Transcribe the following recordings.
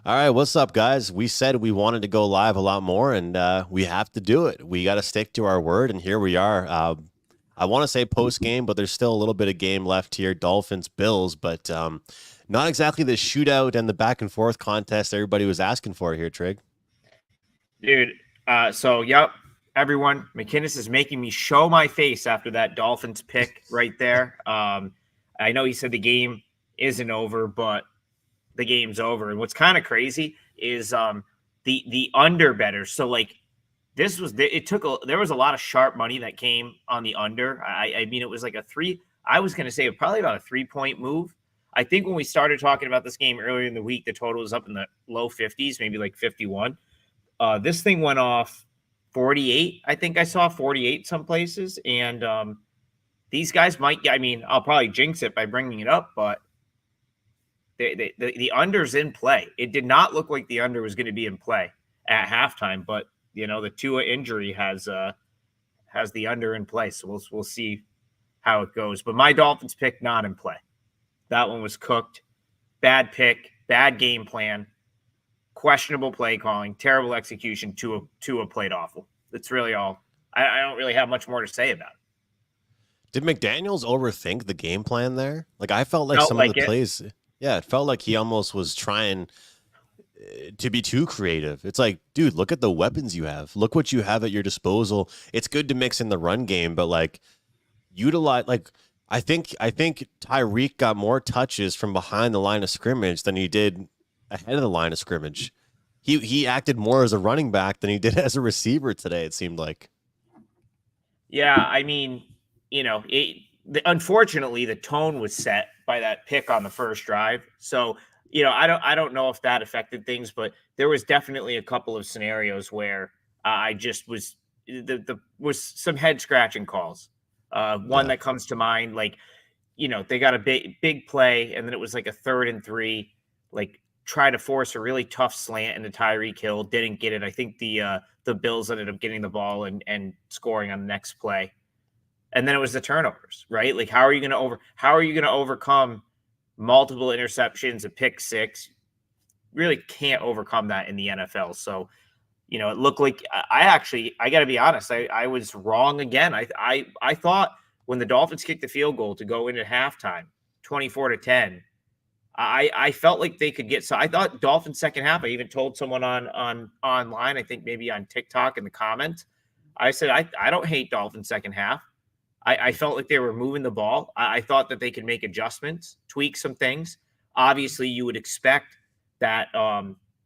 All right, what's up, guys? We said we wanted to go live a lot more, and we have to do it. We got to stick to our word, and here we are. I want to say post game, but there's still a little bit of game left here. Dolphins, Bills, but not exactly the shootout and the back and forth contest everybody was asking for here, Trig. Dude, yep, everyone, McKinnis is making me show my face after that Dolphins pick right there. I know he said the game isn't over, but the game's over. And what's kind of crazy is the under betters. So like this was there was a lot of sharp money that came on the under. I mean it was like a three. I was going to say probably about a 3-point move. I think when we started talking about this game earlier in the week, the total was up in the low 50s, maybe like 51. This thing went off 48. I think I saw 48 some places. And these guys might, I mean, I'll probably jinx it by bringing it up, but the under's in play. It did not look like the under was going to be in play at halftime, but you know, the Tua injury has the under in play. So we'll see how it goes. But my Dolphins pick not in play. That one was cooked. Bad pick, bad game plan, questionable play calling, terrible execution. Tua played awful. That's really all. I don't really have much more to say about it. Did McDaniels overthink the game plan there? Like I felt like Felt some of like the it. plays, yeah, it felt like he almost was trying to be too creative. It's like, dude, look at the weapons you have. Look what you have at your disposal. It's good to mix in the run game, but like utilize like I think Tyreek got more touches from behind the line of scrimmage than he did ahead of the line of scrimmage. He acted more as a running back than he did as a receiver today, it seemed like. Yeah, I mean, you know, unfortunately the tone was set by that pick on the first drive. So, you know, I don't know if that affected things, but there was definitely a couple of scenarios where I just was the was some head scratching calls. One Yeah. that comes to mind, like, you know, they got a big play, and then it was like a 3rd and 3, like try to force a really tough slant into Tyreek Hill, didn't get it. I think the Bills ended up getting the ball and scoring on the next play. And then it was the turnovers, right? Like how are you going to overcome multiple interceptions, a pick six? Really can't overcome that in the NFL. So, you know, it looked like I got to be honest, I was wrong again. I thought when the Dolphins kicked the field goal to go into halftime, 24-10, I felt like they could get. So I thought Dolphins second half. I even told someone on online, I think maybe on TikTok in the comments, I said I don't hate Dolphins second half. I felt like they were moving the ball. I thought that they could make adjustments, tweak some things. Obviously, you would expect that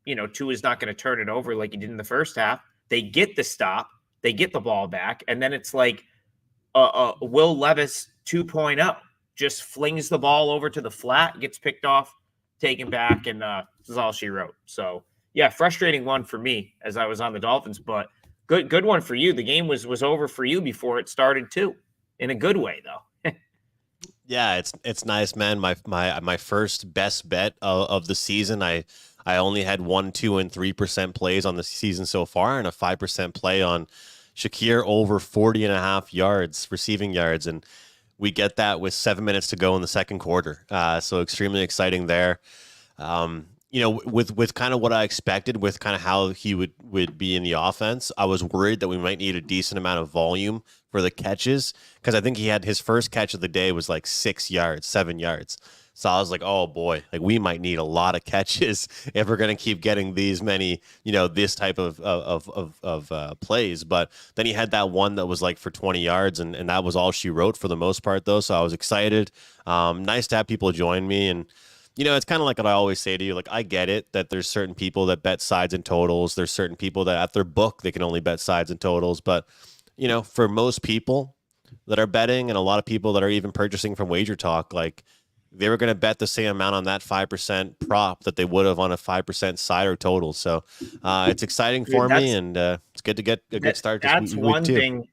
you know, Tua is not going to turn it over like he did in the first half. They get the stop, they get the ball back, and then it's like Will Levis 2.0 just flings the ball over to the flat, gets picked off, taken back, and this is all she wrote. So yeah, frustrating one for me as I was on the Dolphins, but good one for you. The game was over for you before it started too, in a good way though. Yeah, it's nice, man. My first best bet of the season. I only had 1, 2, and 3% plays on the season so far, and a 5% play on Shakir over 40.5 yards, receiving yards, and we get that with 7 minutes to go in the second quarter. So extremely exciting there. You know, with kind of what I expected, with kind of how he would be in the offense, I was worried that we might need a decent amount of volume for the catches, because I think he had his first catch of the day was like 6 yards, 7 yards. So I was like, oh boy, like we might need a lot of catches if we're going to keep getting these many, you know, this type of plays. But then he had that one that was like for 20 yards, and that was all she wrote for the most part, though. So I was excited. Nice to have people join me. And, you know, it's kind of like what I always say to you. Like, I get it that there's certain people that bet sides and totals. There's certain people that at their book, they can only bet sides and totals. But, you know, for most people that are betting, and a lot of people that are even purchasing from Wager Talk, like, they were going to bet the same amount on that 5% prop that they would have on a 5% side or total. So it's exciting Dude, for me, and it's good to get a good start this that's week one too. thing.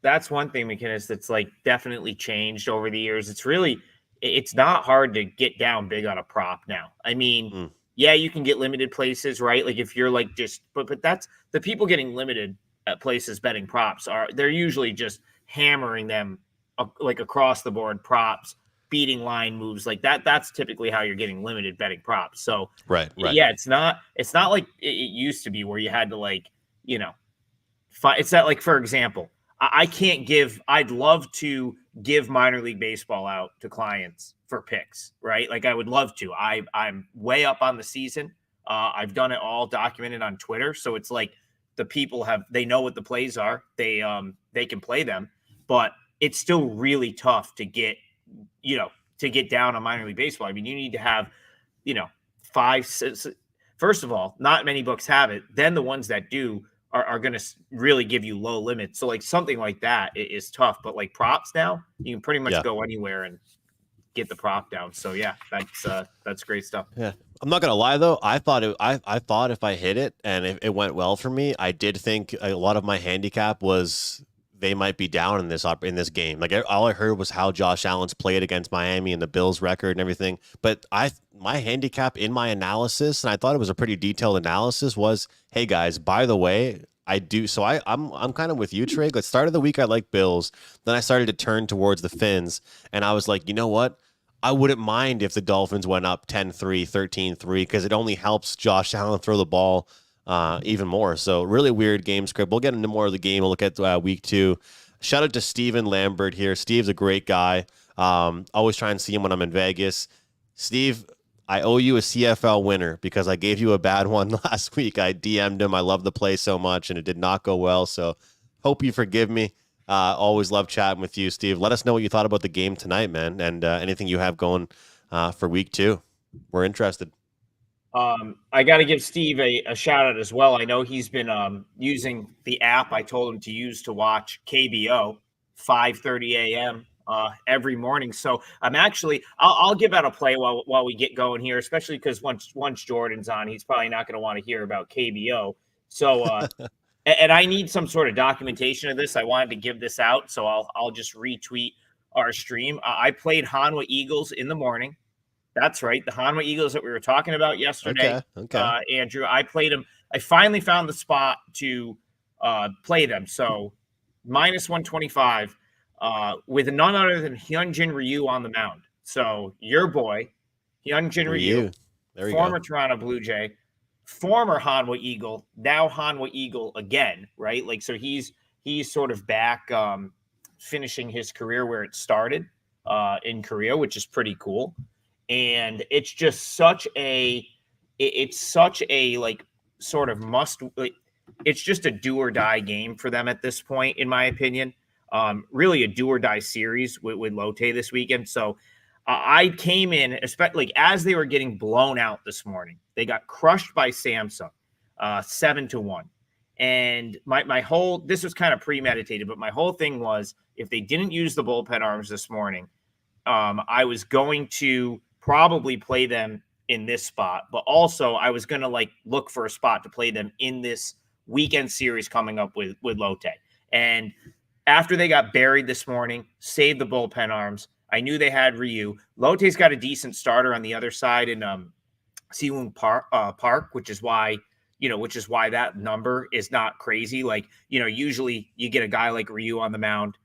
That's one thing, McKinnis, that's like definitely changed over the years. It's not hard to get down big on a prop now. I mean, Mm. yeah, you can get limited places, right? Like if you're like but that's the people getting limited at places betting props they're usually just hammering them like across the board props beating line moves like that. That's typically how you're getting limited betting props. So Right. yeah, it's not like it used to be where you had to like, you know, it's that like, for example, I can't give, I'd love to give minor league baseball out to clients for picks, right? Like I would love to. I'm way up on the season. I've done it all documented on Twitter. So it's like the people they know what the plays are. They can play them, but it's still really tough to get, to get down on minor league baseball. I mean, you need to have, you know, five, six, first of all, not many books have it. Then the ones that do are going to really give you low limits. So like something like that is tough, but like props now, you can pretty much Yeah. go anywhere and get the prop down. So yeah, that's great stuff. Yeah. I'm not gonna lie though. I thought if I hit it and if it went well for me, I did think a lot of my handicap was they might be down in this game. Like all I heard was how Josh Allen's played against Miami and the Bills record and everything. But my handicap in my analysis, and I thought it was a pretty detailed analysis, was, hey guys, by the way, I do. So I'm kind of with you, Trig. Like start of the week, I like Bills. Then I started to turn towards the Fins, and I was like, you know what? I wouldn't mind if the Dolphins went up 10-3, 13-3, because it only helps Josh Allen throw the ball even more. So really weird game script. We'll get into more of the game. We'll look at week 2. Shout out to Steven Lambert here. Steve's a great guy. Always try and see him when I'm in Vegas. Steve, I owe you a CFL winner because I gave you a bad one last week. I DM'd him. I love the play so much, and it did not go well. So hope you forgive me. Always love chatting with you, Steve. Let us know what you thought about the game tonight, man, and anything you have going for week 2. We're interested. I got to give Steve a shout out as well. I know he's been using the app I told him to use to watch KBO 5:30 a.m. Every morning. So I'm actually I'll give out a play while we get going here, especially because once Jordan's on, he's probably not going to want to hear about KBO. So and I need some sort of documentation of this. I wanted to give this out, so I'll just retweet our stream. I played Hanwha Eagles in the morning. That's right, the Hanwha Eagles that we were talking about yesterday. Okay. Andrew, I played them. I finally found the spot to play them. So minus 125 with none other than Hyunjin Ryu on the mound. So your boy, Hyunjin Ryu, former Toronto Blue Jay, former Hanwha Eagle, now Hanwha Eagle again, right? Like, so he's sort of back finishing his career where it started in Korea, which is pretty cool. And it's just such a like sort of it's just a do or die game for them at this point, in my opinion. Really a do or die series with Lotte this weekend. So I came in, especially like, as they were getting blown out this morning. They got crushed by Samsung, 7-1. And my whole, this was kind of premeditated, but my whole thing was, if they didn't use the bullpen arms this morning, I was going to probably play them in this spot, but also I was going to like look for a spot to play them in this weekend series coming up with Lotte. And after they got buried this morning, saved the bullpen arms, I knew they had Ryu. Lotte's got a decent starter on the other side in Siwoong Park, which is why that number is not crazy. Like, usually you get a guy like Ryu on the mound,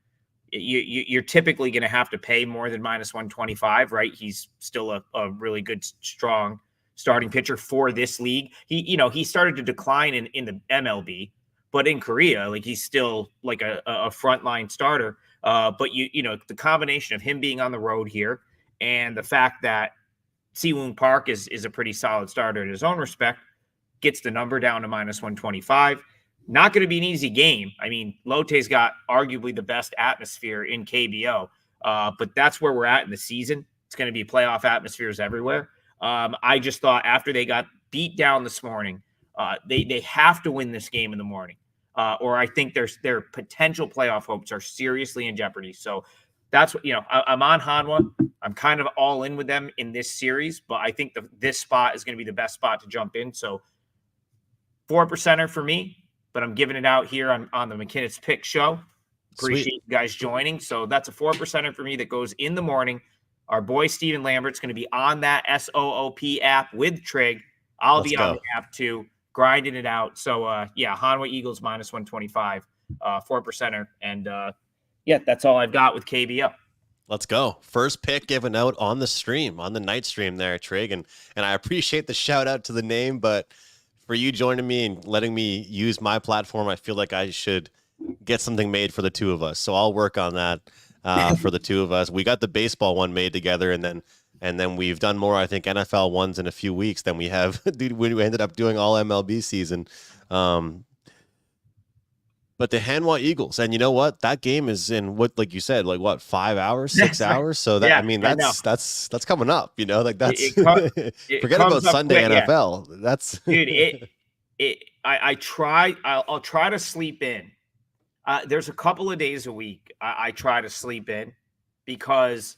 you're typically going to have to pay more than minus 125, right? He's still a really good, strong starting pitcher for this league. He started to decline in the MLB, but in Korea, like, he's still like a frontline starter. But the combination of him being on the road here and the fact that Siwoong Park is a pretty solid starter in his own respect, gets the number down to minus 125. Not going to be an easy game. I mean, Lotte's got arguably the best atmosphere in KBO, but that's where we're at in the season. It's going to be playoff atmospheres everywhere. I just thought after they got beat down this morning, they have to win this game in the morning, or I think their potential playoff hopes are seriously in jeopardy. So that's what, I'm on Hanwha. I'm kind of all in with them in this series, but I think this spot is going to be the best spot to jump in. So 4%er for me, but I'm giving it out here on the McKinnon's Pick Show. Appreciate you guys joining. So that's a 4%er for me that goes in the morning. Our boy Steven Lambert's going to be on that SOOP app with Trig. I'll be on the app too, grinding it out. So Hanwha Eagles minus 125, 4%er. And that's all I've got with KBO. Let's go. First pick given out on the stream, on the night stream there, Trig. And I appreciate the shout out to the name, but for you joining me and letting me use my platform, I feel like I should get something made for the two of us. So I'll work on that for the two of us. We got the baseball one made together, and then we've done more, I think, NFL ones in a few weeks than we have. Dude, we ended up doing all MLB season. Um, but the Hanwha Eagles, and you know what? That game is in what, like you said, like what, 5 hours, six That's right. hours. So that, I Yeah, mean, I know. that's coming up. You know, like that's It, it forget about comes up Sunday quick. Yeah, NFL. That's dude. I try. I'll try to sleep in. There's a couple of days a week I try to sleep in because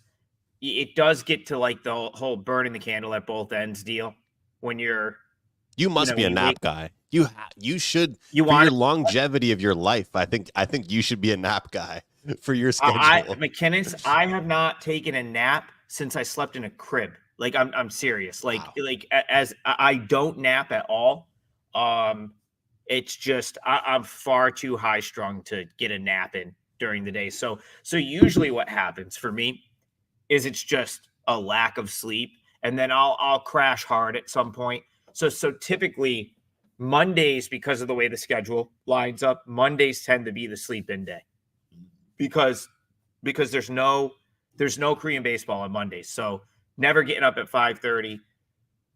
it does get to like the whole burning the candle at both ends deal when you're, you must be a when you wake, nap guy. You should, you for your want longevity of your life. I think you should be a nap guy for your I schedule. McKinnis, I have not taken a nap since I slept in a crib. Like I'm serious. Wow. As I don't nap at all. Um, it's just I'm far too high strung to get a nap in during the day. So usually what happens for me is it's just a lack of sleep, and then I'll crash hard at some point. So typically Mondays, because of the way the schedule lines up, Mondays tend to be the sleep in day because there's no Korean baseball on Mondays. So never getting up at 5:30.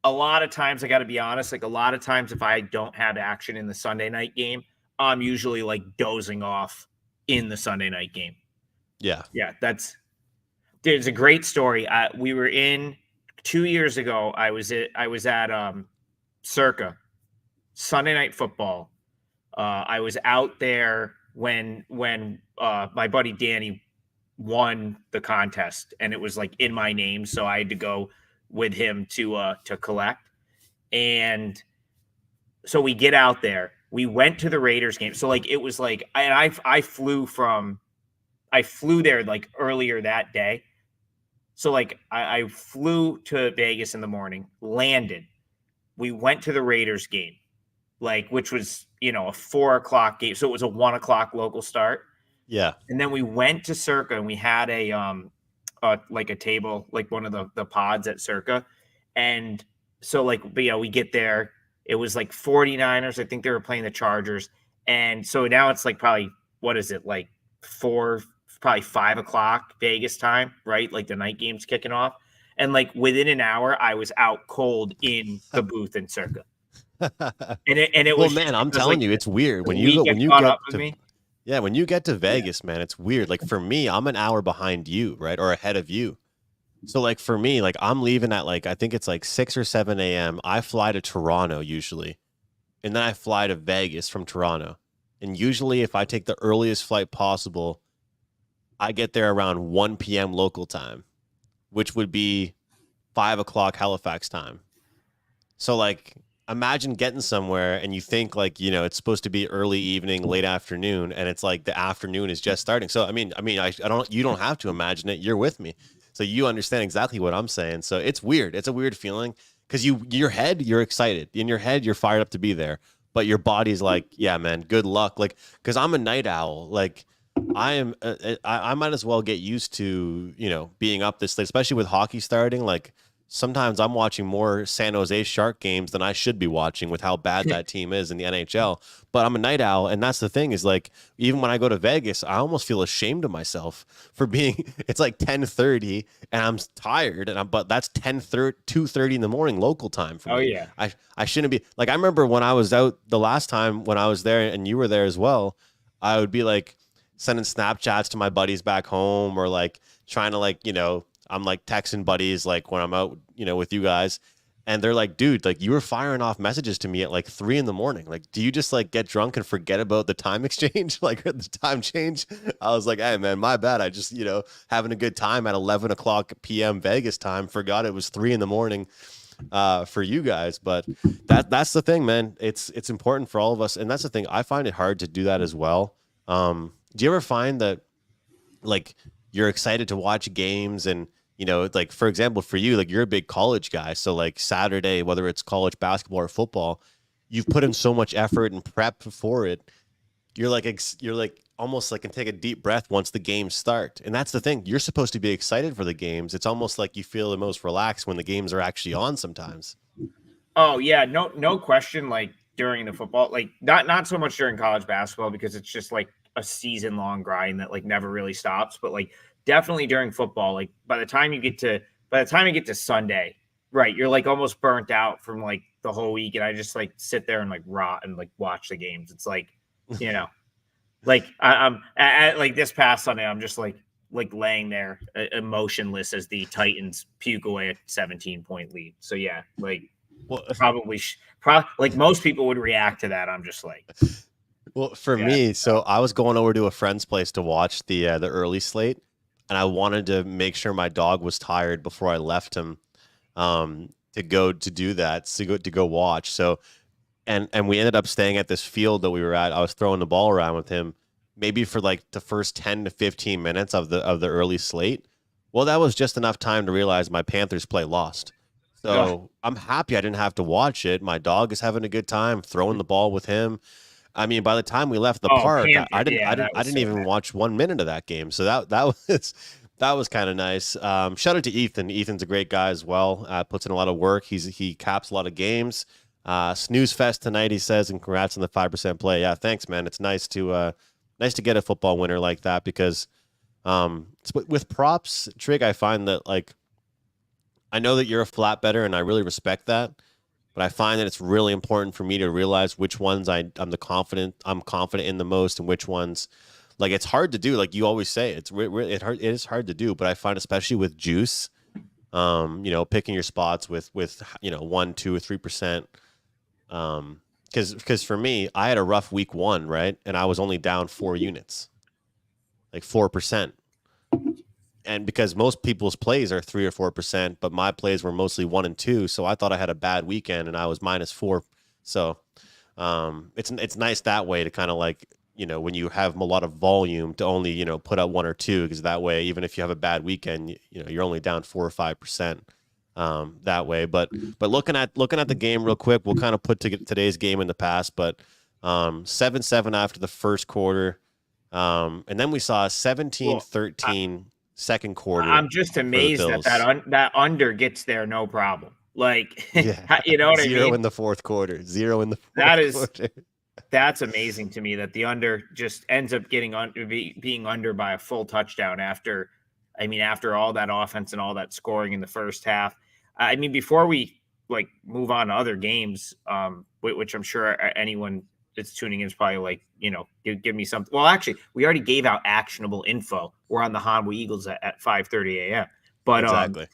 A lot of times I got to be honest, like a lot of times if I don't have action in the Sunday night game, I'm usually like dozing off in the Sunday night game. Yeah. Yeah, there's a great story. We were in 2 years ago. I was at Circa Sunday Night Football. I was out there when my buddy Danny won the contest, and it was like in my name, so I had to go with him to collect. And so we get out there. We went to the Raiders game. So like it was like, and I flew there like earlier that day. So like I flew to Vegas in the morning, landed. We went to the Raiders game, like which was a 4 o'clock game. So it was a 1 o'clock local start. Yeah. And then we went to Circa and we had like a table, like one of the pods at Circa. And so like we get there. It was like 49ers. I think they were playing the Chargers. And so now it's like probably, what is it, like probably 5 o'clock Vegas time, right? Like the night game's kicking off. And like within an hour, I was out cold in the booth in Circa. And it Well, was man, I'm like telling you, it's weird when the you league go had when you caught get up with to me. yeah, when you get to Vegas, man, it's weird. Like for me, I'm an hour behind you, right? Or ahead of you. So like for me, like I'm leaving at like I think it's like 6 or 7 a.m. I fly to Toronto usually. And then I fly to Vegas from Toronto. And usually if I take the earliest flight possible, I get there around 1 p.m. local time, which would be 5 o'clock Halifax time. So like imagine getting somewhere and you think like, it's supposed to be early evening, late afternoon, and it's like the afternoon is just starting. So I don't you don't have to imagine it. You're with me. So you understand exactly what I'm saying. So it's weird. It's a weird feeling because your head, you're excited. In your head, you're fired up to be there. But your body's like, yeah, man, good luck. Like, because I'm a night owl. Like, I might as well get used to, being up this late, especially with hockey starting. Like, sometimes I'm watching more San Jose Shark games than I should be watching with how bad that team is in the NHL. But I'm a night owl, and that's the thing is like even when I go to Vegas, I almost feel ashamed of myself for being. It's like 10:30, and I'm tired, but that's 10:30, 2:30 in the morning local time for Oh me. yeah. I shouldn't be like I remember when I was out the last time when I was there and you were there as well. I would be like sending Snapchats to my buddies back home or like trying to like I'm like texting buddies like when I'm out, with you guys. And they're like, dude, like you were firing off messages to me at like 3 a.m. Like, do you just like get drunk and forget about the time exchange? Like the time change? I was like, hey man, my bad. I just, having a good time at 11 o'clock PM Vegas time. Forgot it was 3 a.m. For you guys. But that's the thing, man. It's important for all of us. And that's the thing. I find it hard to do that as well. Do you ever find that like you're excited to watch games and like for example for you like you're a big college guy, so like Saturday, whether it's college basketball or football, you've put in so much effort and prep for it, you're like almost like can take a deep breath once the games start. And that's the thing. You're supposed to be excited for the games. It's almost like you feel the most relaxed when the games are actually on sometimes. Oh yeah, no question. Like during the football, like not so much during college basketball because it's just like a season long grind that like never really stops. But like definitely during football, like by the time you get to Sunday, right, you're like almost burnt out from like the whole week, and I just like sit there and like rot and like watch the games. It's like, you know, like like this past Sunday, I'm just like laying there emotionless as the Titans puke away a 17-point lead. So yeah, like Well, probably like most people would react to that. I'm just like, well, for yeah. me, so I was going over to a friend's place to watch the early slate, and I wanted to make sure my dog was tired before I left him to go to do that, to go watch. So and we ended up staying at this field that we were at. I was throwing the ball around with him, maybe for like the first 10 to 15 minutes of the early slate. Well, that was just enough time to realize my Panthers play lost. Ugh. So I'm happy I didn't have to watch it. My dog is having a good time throwing the ball with him. I mean, by the time we left the Oh, park, I, Panther. I didn't, I Yeah, didn't, that I was didn't so even bad. watch 1 minute of that game. So that was that was kind of nice. Shout out to Ethan. Ethan's a great guy as well. Puts in a lot of work. He caps a lot of games. Snooze fest tonight, he says, and congrats on the 5% play. Yeah, thanks, man. It's nice to get a football winner like that because with props, Trig, I find that like I know that you're a flat better, and I really respect that. But I find that it's really important for me to realize which ones I'm confident in the most, and which ones, like it's hard to do. Like you always say, it is hard to do. But I find especially with juice, picking your spots with 1, 2, or 3%. Because for me, I had a rough week 1, right, and I was only down 4 units, like 4%. And because most people's plays are 3 or 4%, but my plays were mostly 1 and 2, so I thought I had a bad weekend and I was -4. So it's nice that way to kind of like when you have a lot of volume to only put out 1 or 2, because that way even if you have a bad weekend, you're only down 4 or 5%. That way, but looking at the game real quick, we'll kind of put today's game in the past, but 7-7 after the first quarter, and then we saw a seventeen Well, I, thirteen second quarter I'm just for the amazed that Bills. that under gets there no problem. Like, Yeah, you know what I zero mean? in the fourth quarter. Zero in the That fourth is quarter. that's amazing to me that the under just ends up being under by a full touchdown after, I mean, after all that offense and all that scoring in the first half. I mean, before we like move on to other games, which I'm sure anyone that's tuning in is probably like, give me something. Well, actually, we already gave out actionable info. We're on the Hanwha Eagles at 5:30 a.m. But Exactly.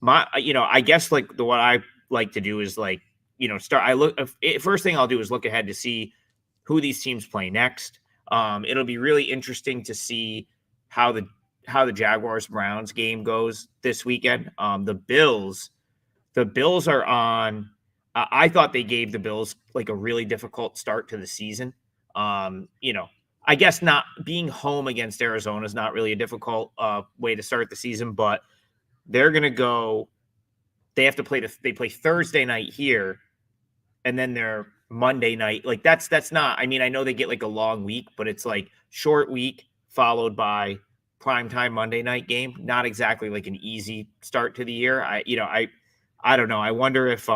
I guess like what I like to do is like, start. First thing I'll do is look ahead to see who these teams play next. It'll be really interesting to see how the Jaguars Browns game goes this weekend. The Bills are on. I thought they gave the Bills like a really difficult start to the season. I guess not being home against Arizona is not really a difficult way to start the season, but they're gonna go. They have to they play Thursday night here, and then they're Monday night. Like that's not. I mean, I know they get like a long week, but it's like short week followed by primetime Monday night game. Not exactly like an easy start to the year. I don't know. I wonder if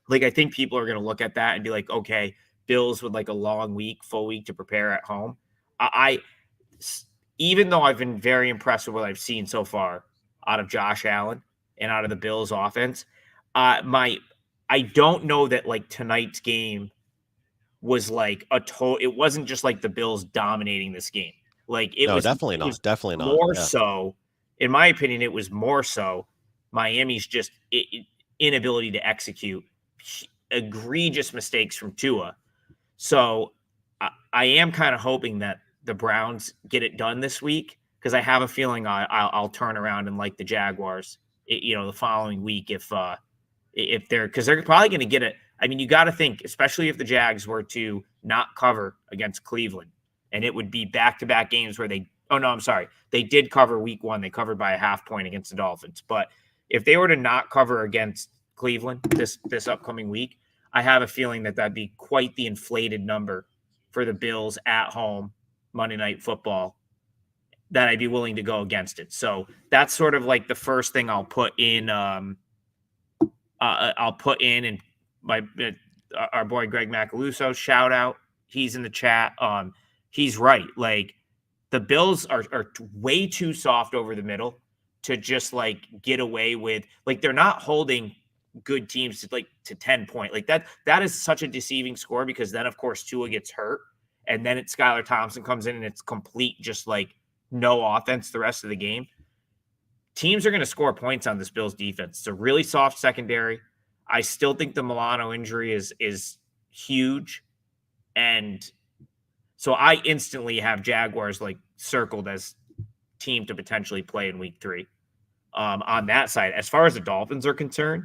like I think people are going to look at that and be like, okay, Bills with like a long week, full week to prepare at home. I even though I've been very impressed with what I've seen so far out of Josh Allen and out of the Bills offense, my I don't know that like tonight's game was like a total. It wasn't just like the Bills dominating this game. Like it No, was definitely it was not. Definitely not. more Yeah. so, in my opinion, it was more so Miami's just inability to execute, egregious mistakes from Tua. So I am kind of hoping that the Browns get it done this week because I have a feeling I'll turn around and like the Jaguars, the following week if they're because they're probably going to get it. I mean, you got to think, especially if the Jags were to not cover against Cleveland, and it would be back-to-back games where they. Oh no, I'm sorry. They did cover week 1. They covered by a half point against the Dolphins. But if they were to not cover against Cleveland this upcoming week, I have a feeling that that'd be quite the inflated number for the Bills at home Monday Night Football that I'd be willing to go against it. So that's sort of like the first thing I'll put in. I'll put in, and my our boy Greg Macaluso, shout out. He's in the chat. He's right. Like the Bills are way too soft over the middle to just like get away with, like, they're not holding good teams to 10 point. Like that is such a deceiving score, because then of course Tua gets hurt, and then it's Skylar Thompson comes in and it's complete just like no offense the rest of the game. Teams are going to score points on this Bills defense. It's a really soft secondary. I still think the Milano injury is huge. And so I instantly have Jaguars like circled as team to potentially play in week 3. On that side, as far as the Dolphins are concerned,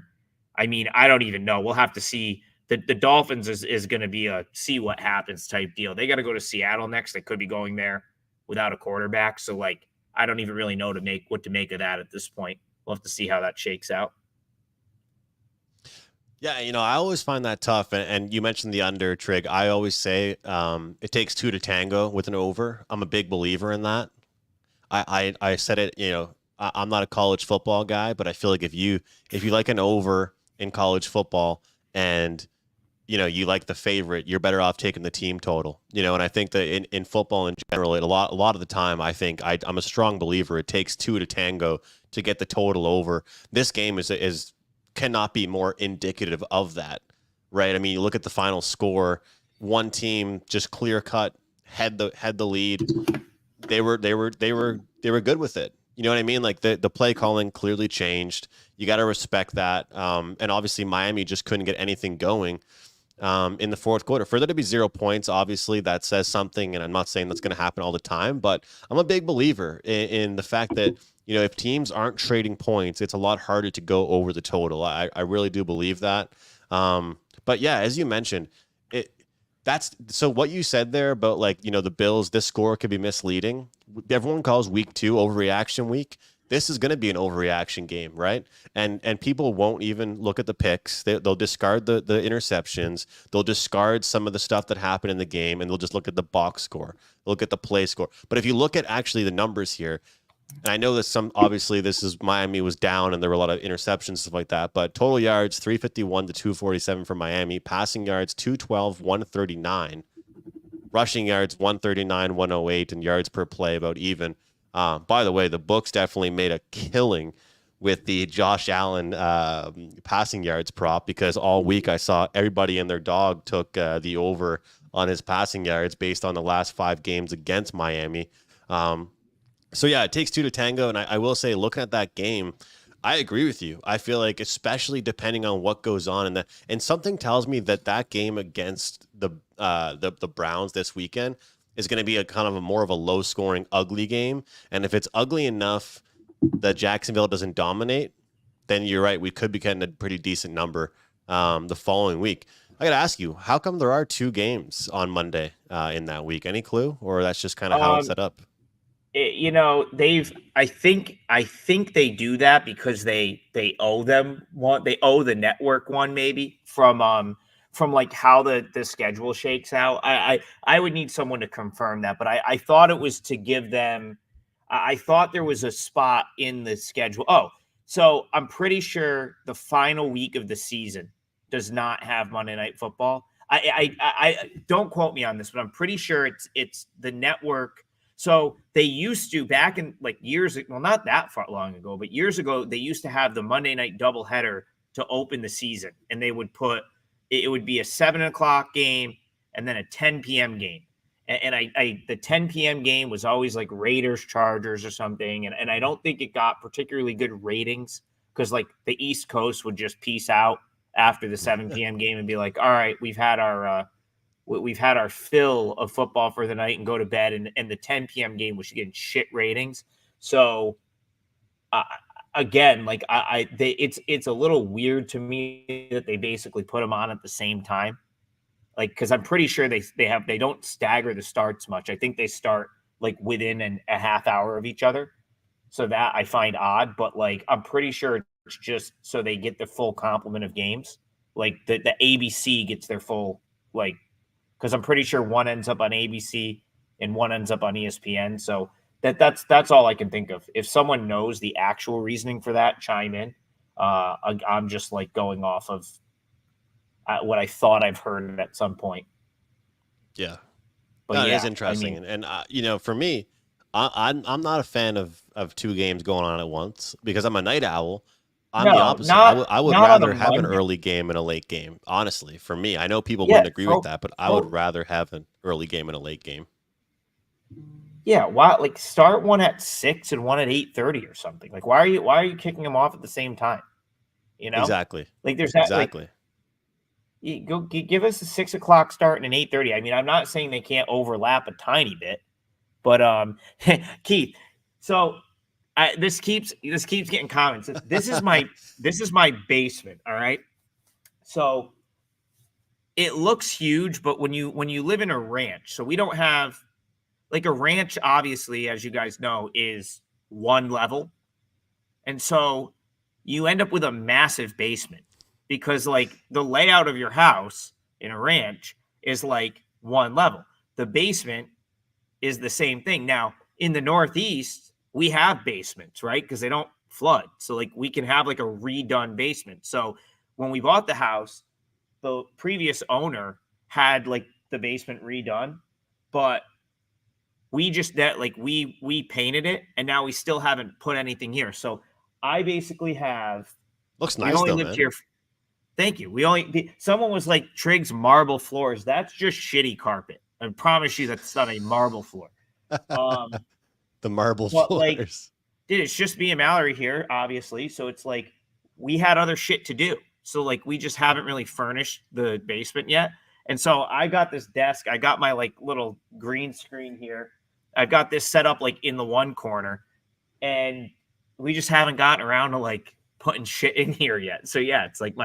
I mean, I don't even know. We'll have to see. The Dolphins is going to be a see what happens type deal. They got to go to Seattle next. They could be going there without a quarterback. So, like, I don't even really know what to make of that at this point. We'll have to see how that shakes out. Yeah, I always find that tough. And you mentioned the under, Trig. I always say it takes 2 to tango with an over. I'm a big believer in that. I said it, I'm not a college football guy, but I feel like if you like an over in college football and you like the favorite, you're better off taking the team total. And I think that in football in general, a lot of the time, I think I'm a strong believer. It takes 2 to tango to get the total over. This game is cannot be more indicative of that, right? I mean, you look at the final score. One team just clear cut had the lead. They were good with it. You know what I mean? Like the play calling clearly changed. You got to respect that. And obviously Miami just couldn't get anything going in the fourth quarter. For there to be 0 points, obviously that says something. And I'm not saying that's going to happen all the time, but I'm a big believer in the fact that, if teams aren't trading points, it's a lot harder to go over the total. I really do believe that. But yeah, as you mentioned, so what you said there about, like, the Bills, this score could be misleading. Everyone calls week 2 overreaction week. This is going to be an overreaction game, right? And people won't even look at the picks. They'll discard the interceptions. They'll discard some of the stuff that happened in the game, and they'll just look at the box score. They'll look at the play score. But if you look at actually the numbers here, and I know that obviously this is Miami was down and there were a lot of interceptions, stuff like that, but total yards 351 to 247 for Miami, passing yards 212, 139, rushing yards 139, 108, and yards per play about even. By the way, the books definitely made a killing with the Josh Allen passing yards prop, because all week I saw everybody and their dog took the over on his passing yards based on the last 5 games against Miami. So yeah, it takes 2 to tango, and I will say, looking at that game, I agree with you. I feel like, especially depending on what goes on, and something tells me that game against the Browns this weekend is going to be a kind of a more of a low scoring, ugly game. And if it's ugly enough that Jacksonville doesn't dominate, then you're right. We could be getting a pretty decent number the following week. I got to ask you, how come there are 2 games on Monday in that week? Any clue, or that's just kind of how it's set up? I think they do that because they owe them one. They owe the network one, maybe from like how the schedule shakes out. I would need someone to confirm that, but I thought it was to give them. I thought there was a spot in the schedule. Oh, so I'm pretty sure the final week of the season does not have Monday Night Football. I don't quote me on this, but I'm pretty sure it's the network. So they used to, back in like years, well, not that far long ago, but years ago, they used to have the Monday night doubleheader to open the season. And they would it would be a 7:00 game and then a 10 p.m. game. And the 10 p.m. game was always like Raiders, Chargers or something. And I don't think it got particularly good ratings, because like the East Coast would just peace out after the 7 p.m. game and be like, all right, we've had our fill of football for the night and go to bed. And the 10 p.m. game was getting shit ratings. So again, like it's a little weird to me that they basically put them on at the same time. Like, cause I'm pretty sure they don't stagger the starts much. I think they start like within a half hour of each other. So that I find odd, but like, I'm pretty sure it's just so they get the full complement of games. Like the ABC gets their full, like, because I'm pretty sure one ends up on ABC and one ends up on ESPN. So that's all I can think of. If someone knows the actual reasoning for that, chime in. I'm just like going off of what I thought I've heard at some point. Yeah. But No, it is yeah, I interesting, mean, and for me, I'm not a fan of two games going on at once because I'm a night owl. I'm the no, opposite. not I would not on a rather have an Monday. early game and a late game. Honestly, for me, I know people Yeah, wouldn't agree with that, but I would so rather have an early game and a late game. yeah, why like start one at 6 and one at 8:30 or something? Like why are you kicking them off at the same time? You know? Exactly. Like there's that like Exactly. give us a 6 o'clock start and an 8:30. I mean, I'm not saying they can't overlap a tiny bit, but Keith, so this keeps getting comments. This is my basement, all right? So it looks huge, but when you live in a ranch, so we don't have like a ranch, obviously, as you guys know, is one level. And so you end up with a massive basement because like the layout of your house in a ranch is like one level. The basement is the same thing. Now, in the Northeast, we have basements, right? Because they don't flood. So like we can have like a redone basement. So when we bought the house, the previous owner had like the basement redone, but we just that like we painted it and now we still haven't put anything here. So I basically have Looks we nice only though, lived man. here. Thank you. Someone was like Triggs marble floors. That's just shitty carpet. I promise you that's not a marble floor. Um, The marble but like, floors. dude, it's just me and Mallory here, obviously. So it's like we had other shit to do. So like we just haven't really furnished the basement yet. And so I got this desk. I got my like little green screen here. I've got this set up like in the one corner, and we just haven't gotten around to like putting shit in here yet. So yeah, it's like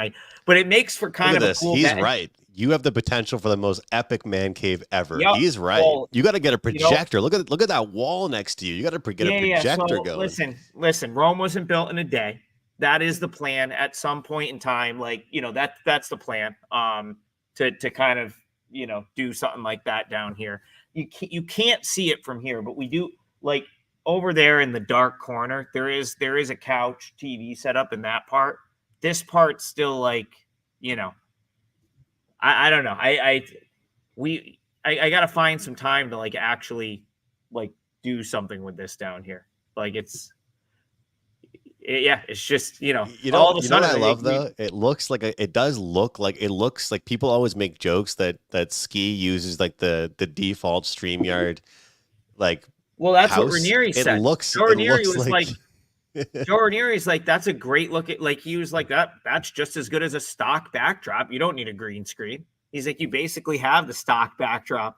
but it makes for Look kind at of a this. cool He's bed. right. You have the potential for the most epic man cave ever. Yep. He's right. Well, You got to get a you know, projector. Look at that wall next to you. You got to get a yeah, yeah. projector So going. listen. Rome wasn't built in a day. That is the plan. At some point in time, like that's the plan. To kind of do something like that down here. You can't see it from here, but we do like over there in the dark corner. There is a couch TV set up in that part. This part's still like you know. I don't know. I got to find some time to like actually like do something with this down here. Like yeah, it's just all of a You know what sudden I like love we though? It does look like people always make jokes that Ski uses like the default StreamYard like well that's what house. Ranieri It said. looks Joe it Ranieri looks was like like Joe Ranieri's like that's a great look at like he was like that's just as good as a stock backdrop. You don't need a green screen. He's like you basically have the stock backdrop.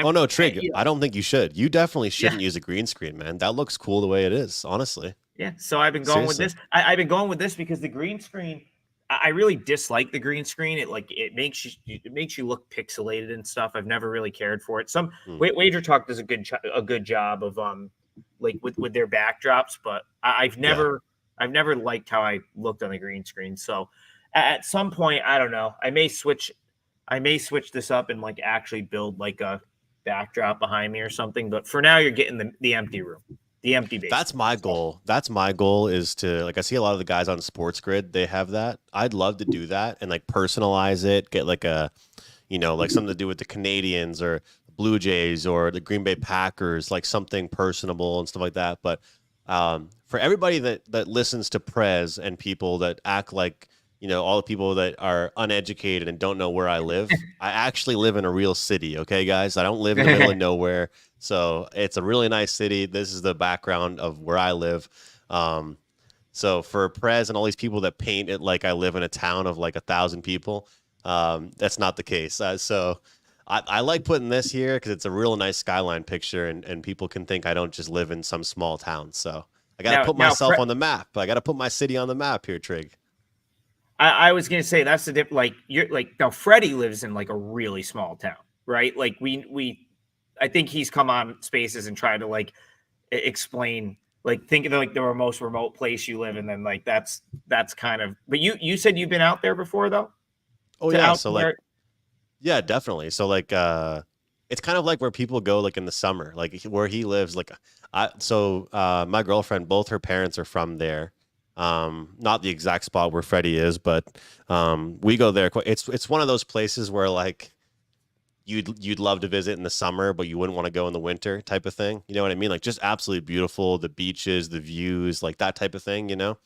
Oh no, Trig, I don't think you should. You definitely Yeah. shouldn't use a green screen, man. That looks cool the way it is, honestly. Yeah, so I've been going with Seriously. this. I've been going with this because the green screen. I really dislike the green screen. It makes you look pixelated and stuff. I've never really cared for it. Hmm. Wager Talk does a good job of like with their backdrops, but I've Yeah. never liked how I looked on the green screen. So at some point, I don't know. I may switch this up and like actually build like a backdrop behind me or something. But for now, you're getting the empty room, the empty That's basement. my So goal. That's my goal is to like I see a lot of the guys on Sports Grid, they have that. I'd love to do that and like personalize it, get like like something to do with the Canadians or the Blue Jays or the Green Bay Packers, like something personable and stuff like that. But for everybody that listens to Prez and people that act like all the people that are uneducated and don't know where I live, I actually live in a real city. Okay, guys, I don't live in the middle of nowhere. So it's a really nice city. This is the background of where I live. Um, so for Prez and all these people that paint it like I live in a town of like 1,000 people, that's not the case. So I like putting this here because it's a real nice skyline picture, and people can think I don't just live in some small town. So I got to put now, myself on the map. I got to put my city on the map here, Trig. I was gonna say that's the dip. Like you're like now, Freddie lives in like a really small town, right? Like I think he's come on Spaces and tried to like explain, like think of like the most remote place you live, and then like that's kind of. But you said you've been out there before though, Oh to yeah, out so like where. yeah, definitely. So like it's kind of like where people go like in the summer, like where he lives. Like my girlfriend, both her parents are from there. Not the exact spot where Freddie is, but we go there. It's one of those places where like you'd love to visit in the summer, but you wouldn't want to go in the winter type of thing. You know what I mean? Like just absolutely beautiful, the beaches, the views, like that type of thing, you know?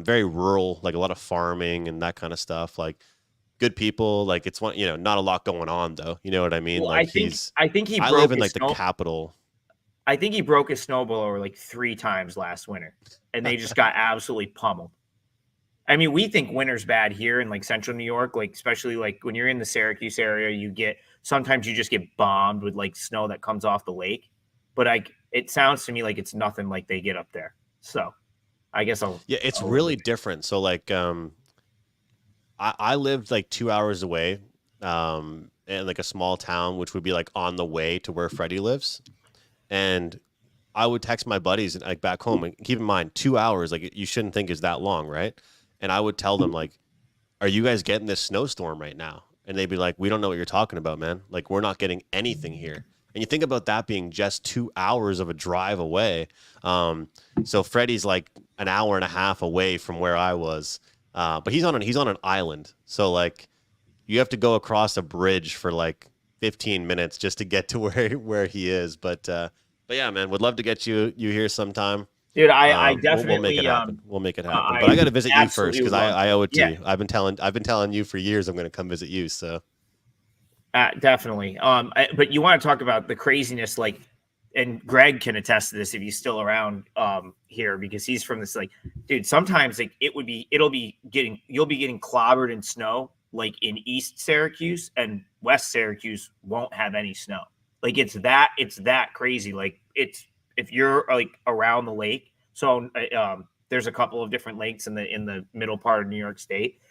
Very rural, like a lot of farming and that kind of stuff. Like good people, like it's one, not a lot going on though. You know what I mean? Well, Like I think he I live broke in his like the snow. capital. I think he broke his snowblower like 3 times last winter, and they just got absolutely pummeled. I mean, we think winter's bad here in like central New York, like especially like when you're in the Syracuse area, you get sometimes you just get bombed with like snow that comes off the lake. But it sounds to me like it's nothing like they get up there. So I guess Yeah, it's I'll really different. So like I lived like 2 hours away, in like a small town, which would be like on the way to where Freddie lives. And I would text my buddies like back home, and keep in mind 2 hours, like you shouldn't think is that long, right? And I would tell them like, "Are you guys getting this snowstorm right now?" And they'd be like, "We don't know what you're talking about, man. Like we're not getting anything here." And you think about that being just 2 hours of a drive away. So Freddie's like an hour and a half away from where I was, but he's on an island, so like you have to go across a bridge for like 15 minutes just to get to where he is. But yeah, man, would love to get you here sometime. dude, I We'll make it definitely happen. We'll make it happen. But I I got to visit you first absolutely because would love I owe it to yeah, you. I've been telling you for years I'm going to come visit you. So definitely. But you want to talk about the craziness, like, and Greg can attest to this if he's still around here because he's from this. Like, dude, sometimes like you'll be getting clobbered in snow, like in East Syracuse, and West Syracuse won't have any snow. Like it's that crazy. Like it's if you're like around the lake. So there's a couple of different lakes in the middle part of New York State.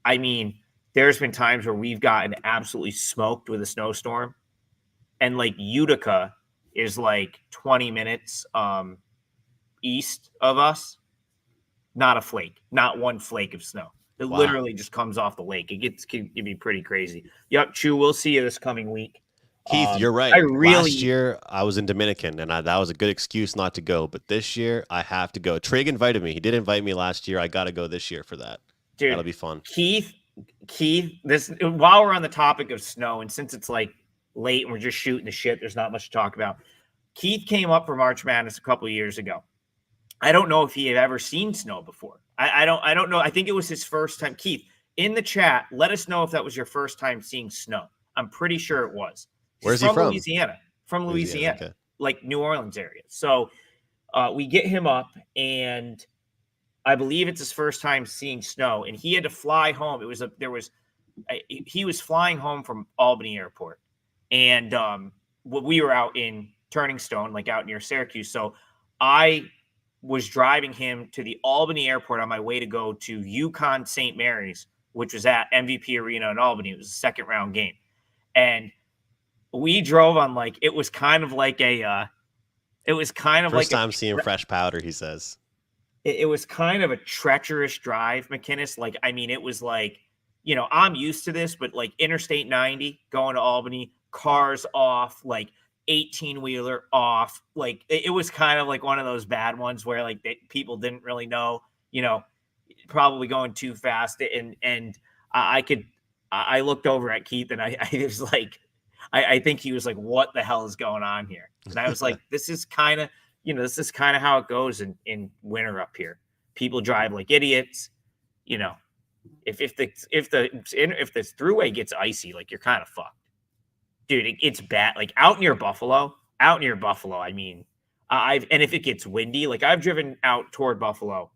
I mean, there's been times where we've gotten absolutely smoked with a snowstorm, and like Utica is like 20 minutes east of us. Not a flake, not one flake of snow. It wow. literally just comes off the lake. Can be pretty crazy. Yep, Chew. We'll see you this coming week. Keith, you're I right. Last really, year I was in Dominican, and that was a good excuse not to go. But this year I have to go. Trig invited me. He did invite me last year. I got to go this year for that. dude, That'll be fun. Keith. This while we're on the topic of snow, and since it's like late and we're just shooting the shit, there's not much to talk about. Keith came up for March Madness a couple of years ago. I don't know if he had ever seen snow before. I don't know. I think it was his first time. Keith, in the chat, let us know if that was your first time seeing snow. I'm pretty sure it was. He's Where's he from from? Louisiana, Louisiana. Okay. like New Orleans area. So we get him up, and I believe it's his first time seeing snow, and he had to fly home. He was flying home from Albany Airport, and we were out in Turning Stone, like out near Syracuse. So I was driving him to the Albany Airport on my way to go to UConn St. Mary's, which was at MVP Arena in Albany. It was a second round game, and we drove on like it was kind of like a it was kind of First like time seeing fresh powder, he says. it was kind of a treacherous drive, McKinnis. Like, I mean, it was like, I'm used to this, but like Interstate 90 going to Albany, cars off, like 18 wheeler off. Like, it was kind of like one of those bad ones where like people didn't really know, probably going too fast. And I looked over at Keith and I was like, I think he was like, what the hell is going on here? And I was like, this is kind of how it goes in winter up here. People drive like idiots. If the throughway gets icy, like you're kind of fucked, dude. It's bad. Like out near Buffalo. I mean, and if it gets windy, like I've driven out toward Buffalo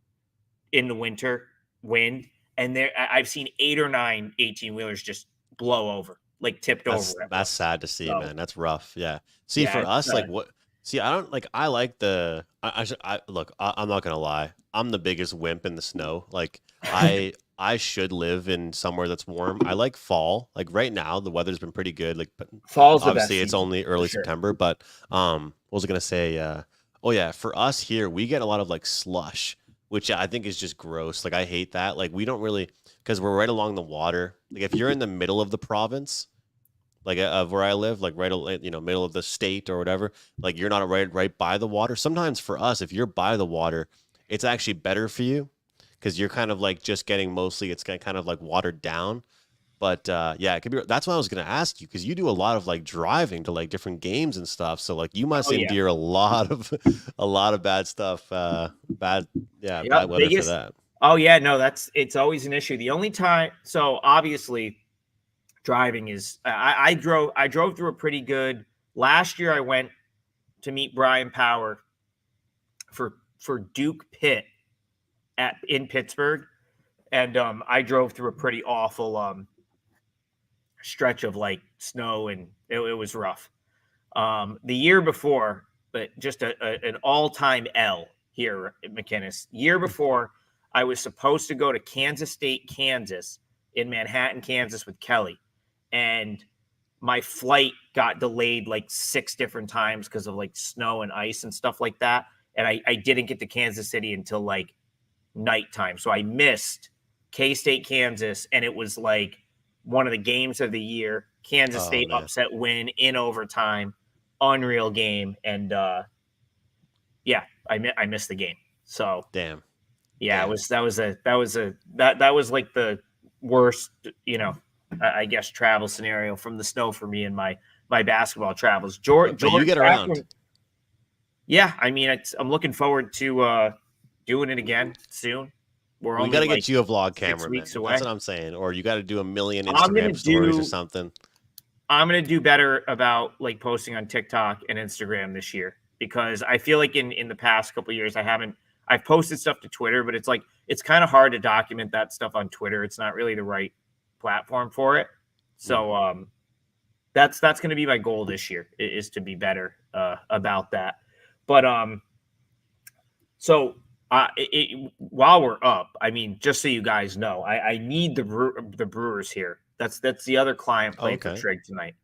in the winter wind, and I've seen 8 or 9 18-wheelers just blow over, like tipped over. That's sad to see, So, man. That's rough. Yeah. See, yeah, for us, like what? See, I don't like. I like the. I look. I'm not gonna lie. I'm the biggest wimp in the snow. Like I should live in somewhere that's warm. I like fall. Like right now, the weather's been pretty good. Like, but fall's the best obviously it's season, only early for sure. September. But what was I gonna say? Oh yeah, for us here, we get a lot of like slush, which I think is just gross. Like I hate that. Like we don't really because we're right along the water. Like if you're in the middle of the province, like of where I live, like right, middle of the state or whatever. Like you're not right by the water. Sometimes for us, if you're by the water, it's actually better for you because you're kind of like just getting mostly it's kind of like watered down. But yeah, it could be. That's why I was gonna ask you because you do a lot of like driving to like different games and stuff. So like you must Oh yeah. endure a lot of a lot of bad stuff. Bad, yeah, Yep. bad weather for Biggest. that. Oh yeah, no, it's always an issue. The only time, so obviously driving is I drove through a pretty good last year. I went to meet Brian Power for Duke Pitt in Pittsburgh, and I drove through a pretty awful stretch of like snow, and it was rough. The year before, but just an all-time L here at McInnes. Year before, I was supposed to go to Kansas State, Kansas, in Manhattan, Kansas with Kelly, and my flight got delayed like 6 different times because of like snow and ice and stuff like that. And I didn't get to Kansas City until like nighttime. So I missed K-State, Kansas, and it was like one of the games of the year. Kansas Oh State man, upset win in overtime, unreal game, and yeah, I missed the game. So damn, yeah, it damn. was that was like the worst, I guess travel scenario from the snow for me and my basketball travels. But you Jordan get around. Jackson, yeah, I mean, I'm looking forward to doing it again soon. We're We only got to like get you a vlog 6 camera, weeks man. That's away. what I'm saying. Or you got to do a million I'm gonna Instagram stories or do something. I'm gonna do better about like posting on TikTok and Instagram this year because I feel like in the past couple of years I've posted stuff to Twitter, but it's kind of hard to document that stuff on Twitter. It's not really the right platform for it. Hmm. So that's going to be my goal this year is to be better about that. But so while we're up, I mean, just so you guys know, I need the Brewers here. That's the other client playing for Okay. Trig tonight.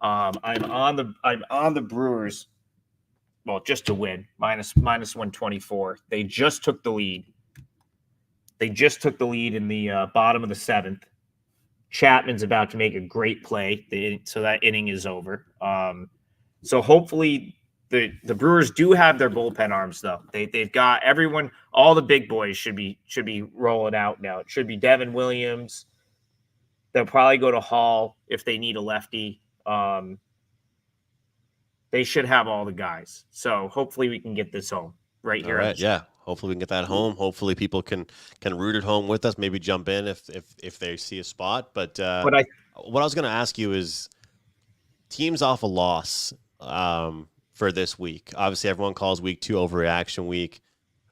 I'm on the Brewers. Well, just to win minus 124. They just took the lead. They just took the lead in the bottom of the 7th. Chapman's about to make a great play, so that inning is over. So hopefully the Brewers do have their bullpen arms though. They've got everyone. All the big boys should be rolling out now. It should be Devin Williams. They'll probably go to Hall if they need a lefty. They should have all the guys. So hopefully we can get this home right All here on the right. show. Yeah. Hopefully we can get that home. Hopefully people can root at home with us. Maybe jump in if they see a spot. But But I what I was going to ask you is teams off a loss for this week. Obviously, everyone calls week 2 overreaction week.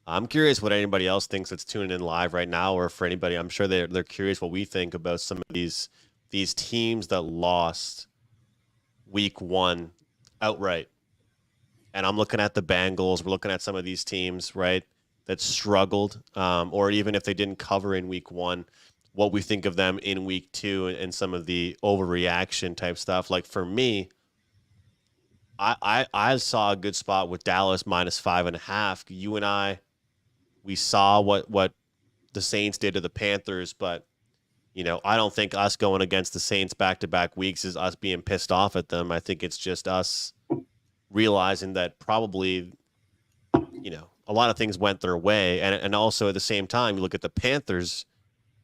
I'm curious what anybody else thinks that's tuning in live right now, or for anybody, I'm sure they're curious what we think about some of these teams that lost week 1 outright. And I'm looking at the Bengals. We're looking at some of these teams, right, that struggled, or even if they didn't cover in week 1, what we think of them in week 2 and some of the overreaction type stuff. Like for me, I saw a good spot with Dallas minus 5.5. You and we saw what the Saints did to the Panthers, but I don't think us going against the Saints back to back weeks is us being pissed off at them. I think it's just us realizing that probably a lot of things went their way, and also at the same time, you look at the Panthers.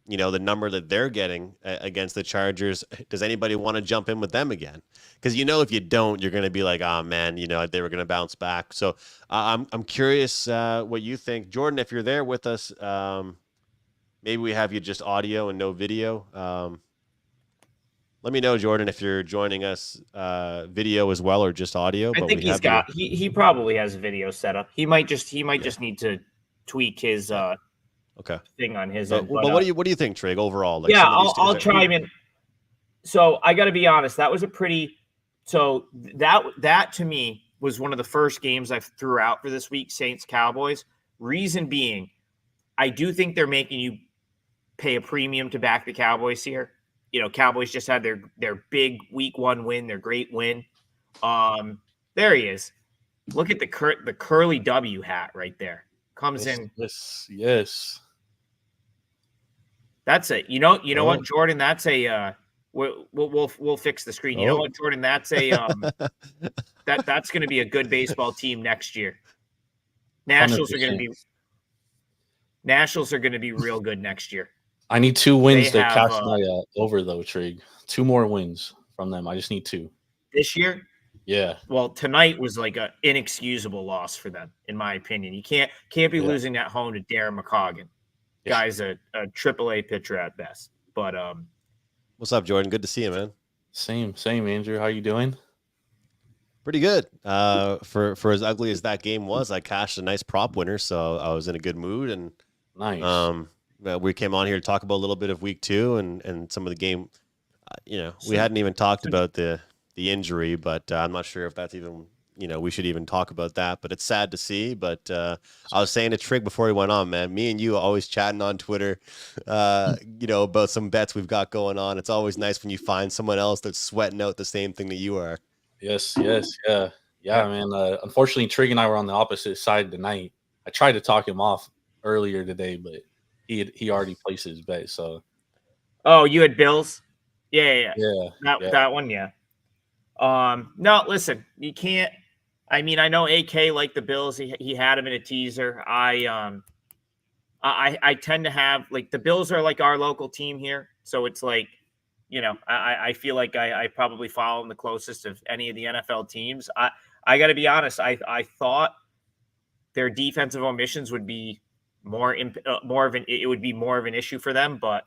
The number that they're getting against the Chargers. Does anybody want to jump in with them again? Because if you don't, you're going to be like, oh man, they were going to bounce back. So I'm curious what you think, Jordan. If you're there with us, maybe we have you just audio and no video. Let me know, Jordan, if you're joining us video as well or just audio. I But think we have you. he probably has a video set up. He might just Yeah. need to tweak his Yeah. Okay. thing on his But end. But what do you think, Trig? Overall, like yeah, some of these teams. I'll chime in. So I got to be honest. That was a pretty. So that to me was one of the first games I threw out for this week. Saints Cowboys. Reason being, I do think they're making you pay a premium to back the Cowboys here. Cowboys just had their big week 1 win, their great win. There he is. Look at the curly W hat right there. Comes in. Yes. That's it. You know what, Jordan? That's a We'll fix the screen. You know Oh. what, Jordan? That's a that's going to be a good baseball team next year. Nationals are going to 100%. be Nationals are going to be real good next year. I need 2 They wins to have cash my over though, Trig. 2 more wins from them. I just need 2. this year. Yeah. Well, tonight was like an inexcusable loss for them, in my opinion. You can't be Yeah. losing at home to Darren McCoggan. Yeah. Guy's a AAA pitcher at best. But What's up, Jordan? Good to see you, man. Same, Andrew. How you doing? Pretty good. For as ugly as that game was, I cashed a nice prop winner, so I was in a good mood. And Nice. we came on here to talk about a little bit of week 2 and some of the game. We hadn't even talked about the injury, but I'm not sure if that's even we should even talk about that. But it's sad to see. But I was saying to Trig before we went on, man, me and you are always chatting on Twitter, about some bets we've got going on. It's always nice when you find someone else that's sweating out the same thing that you are. Yes, yeah, man. Unfortunately, Trig and I were on the opposite side tonight. I tried to talk him off earlier today, but he already placed his bet. So, oh, you had Bills, yeah. yeah. That one, yeah. No, listen, you can't. I mean, I know AK liked the Bills. He had him in a teaser. I tend to have like the Bills are like our local team here, so it's like. I feel like I probably follow them the closest of any of the NFL teams. I got to be honest. I thought their defensive omissions would be more of an issue for them. But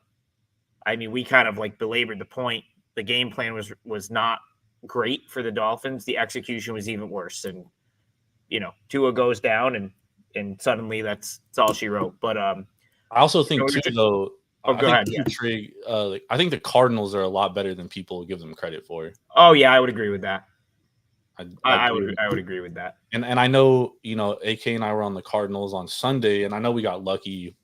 I mean, we kind of like belabored the point. The game plan was not great for the Dolphins. The execution was even worse. And Tua goes down, and suddenly that's all she wrote. But I also think too, though. Oh, go ahead. Yeah. Trig, I think the Cardinals are a lot better than people give them credit for. Oh yeah, I would agree with that. I would agree with that. And I know AK and I were on the Cardinals on Sunday, and I know we got lucky.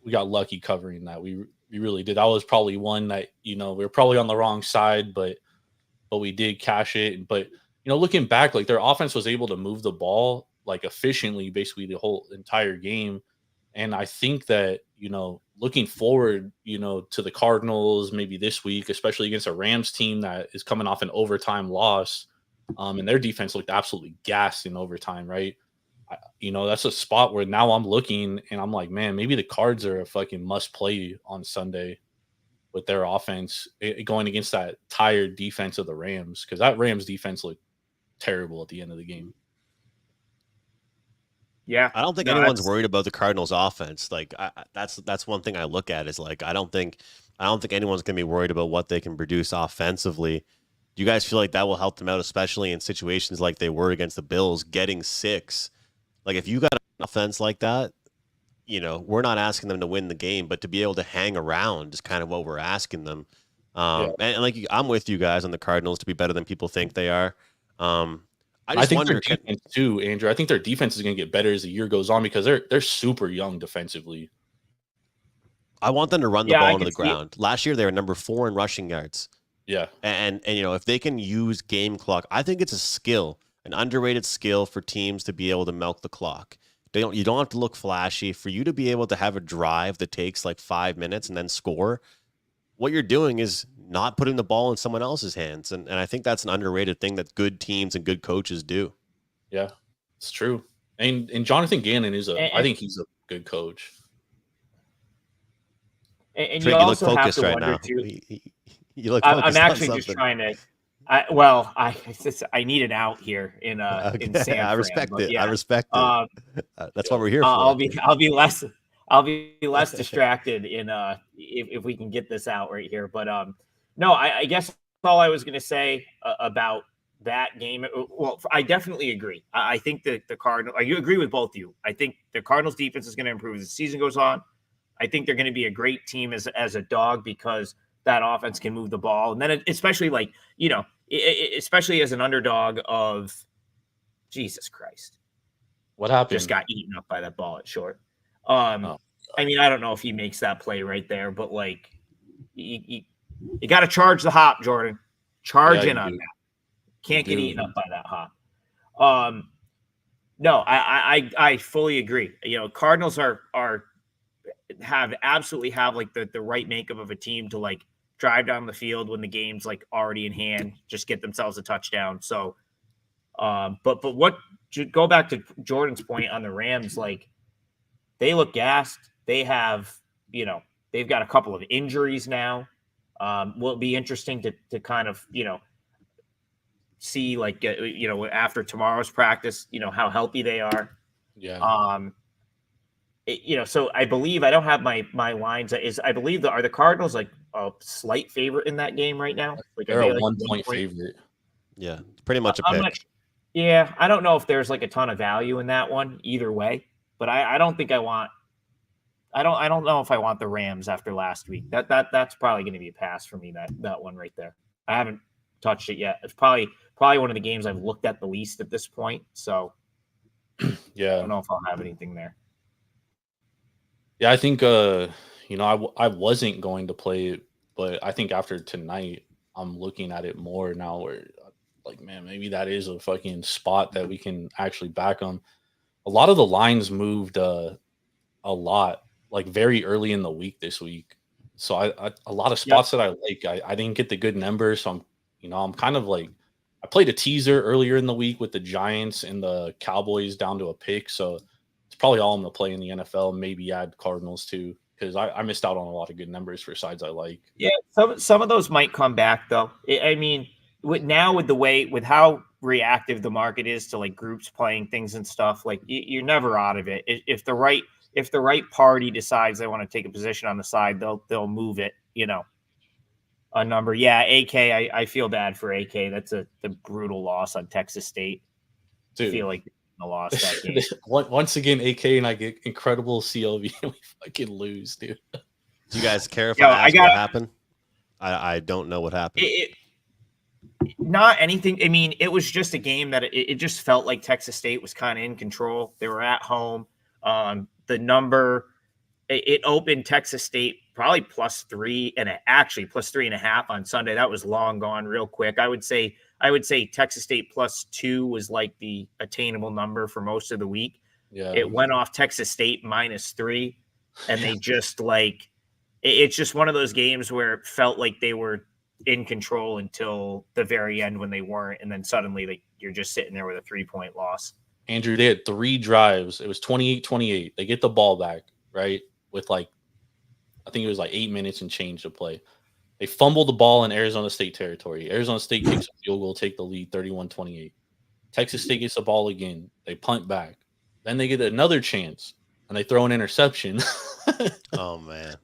We got lucky covering that. We really did. That was probably one that we were probably on the wrong side, but we did cash it. But looking back, like their offense was able to move the ball like efficiently, basically the whole entire game. And I think that looking forward, to the Cardinals maybe this week, especially against a Rams team that is coming off an overtime loss, and their defense looked absolutely gassed in overtime, right? That's a spot where now I'm looking and I'm like, man, maybe the Cards are a fucking must play on Sunday with their offense going against that tired defense of the Rams, because that Rams defense looked terrible at the end of the game. Yeah, I don't think anyone's worried about the Cardinals' offense. Like that's one thing I look at is like I don't think anyone's gonna be worried about what they can produce offensively. Do you guys feel like that will help them out, especially in situations like they were against the Bills, getting 6? Like if you got an offense like that, we're not asking them to win the game, but to be able to hang around is kind of what we're asking them. And like I'm with you guys on the Cardinals to be better than people think they are. I think wonder, their defense too, Andrew. I think their defense is going to get better as the year goes on because they're super young defensively. I want them to run the ball into the ground. Last year they were number 4 in rushing yards. Yeah, and if they can use game clock, I think it's a skill, an underrated skill for teams to be able to milk the clock. You don't have to look flashy. For you to be able to have a drive that takes like 5 minutes and then score, what you're doing is not putting the ball in someone else's hands. And I think that's an underrated thing that good teams and good coaches do. Yeah, it's true. And Jonathan Gannon I think he's a good coach. And Trick, you also look have to right wonder now. too. You look I'm actually on just trying to. I need an out here in in San Fran. I respect it. Yeah. I respect it. That's what we're here for. I'll be less distracted in if we can get this out right here. But no, I guess all I was going to say about that game. Well, I definitely agree. I think that the Cardinals. I agree with both of you. I think the Cardinals defense is going to improve as the season goes on. I think they're going to be a great team as a dog because that offense can move the ball, and then especially like especially as an underdog of Jesus Christ. What happened? Just got eaten up by that ball at short. I mean, I don't know if he makes that play right there, but like you got to charge the hop, Jordan. Charge in on that. Can't get eaten up by that hop. No, I fully agree. Cardinals absolutely have like the right makeup of a team to like drive down the field when the game's like already in hand, just get themselves a touchdown. So, but what go back to Jordan's point on the Rams, like they look gassed. They have, they've got a couple of injuries now. Will be interesting to kind of, see like, after tomorrow's practice, how healthy they are. Yeah. So I believe I don't have my lines. I believe are the Cardinals like a slight favorite in that game right now? Like They're are they a like 1 point favorite. Yeah, it's pretty much a I'm pick. not. Yeah, I don't know if there's like a ton of value in that one either way, but I don't think I want. I don't know if I want the Rams after last week. That's probably going to be a pass for me. That one right there. I haven't touched it yet. It's probably one of the games I've looked at the least at this point. So Yeah, I don't know if I'll have anything there. Yeah, I think I wasn't going to play it, but I think after tonight, I'm looking at it more now. Where like, man, maybe that is a fucking spot that we can actually back them. A lot of the lines moved a lot, like very early in the week this week. So I a lot of spots that I like, I didn't get the good numbers. So I'm kind of like, I played a teaser earlier in the week with the Giants and the Cowboys down to a pick. So it's probably all I'm going to play in the NFL. Maybe add Cardinals too, because I missed out on a lot of good numbers for sides I like. Yeah, some of those might come back though. I mean, with how reactive the market is to like groups playing things and stuff, like you're never out of it. If the right party decides they want to take a position on the side, they'll move it. A number. Yeah, AK. I feel bad for AK. That's the brutal loss on Texas State. Dude. I feel like they lost that game. Once again, AK and I get incredible CLV and we fucking lose, dude. Do you guys care if I ask what happened? I don't know what happened. Not anything. I mean, it was just a game that it just felt like Texas State was kind of in control. They were at home. The number, it opened Texas State probably +3 and actually +3.5 on Sunday. That was long gone real quick. I would say Texas State +2 was like the attainable number for most of the week. Yeah. It went off Texas State -3, and they just like it's just one of those games where it felt like they were in control until the very end when they weren't, and then suddenly like you're just sitting there with a 3-point loss. Andrew, they had 3 drives. It was 28-28. They get the ball back, right? With like, I think it was like 8 minutes and change to play. They fumbled the ball in Arizona State territory. Arizona State kicks a field goal, take the lead 31-28. Texas State gets the ball again. They punt back. Then they get another chance and they throw an interception. Oh man.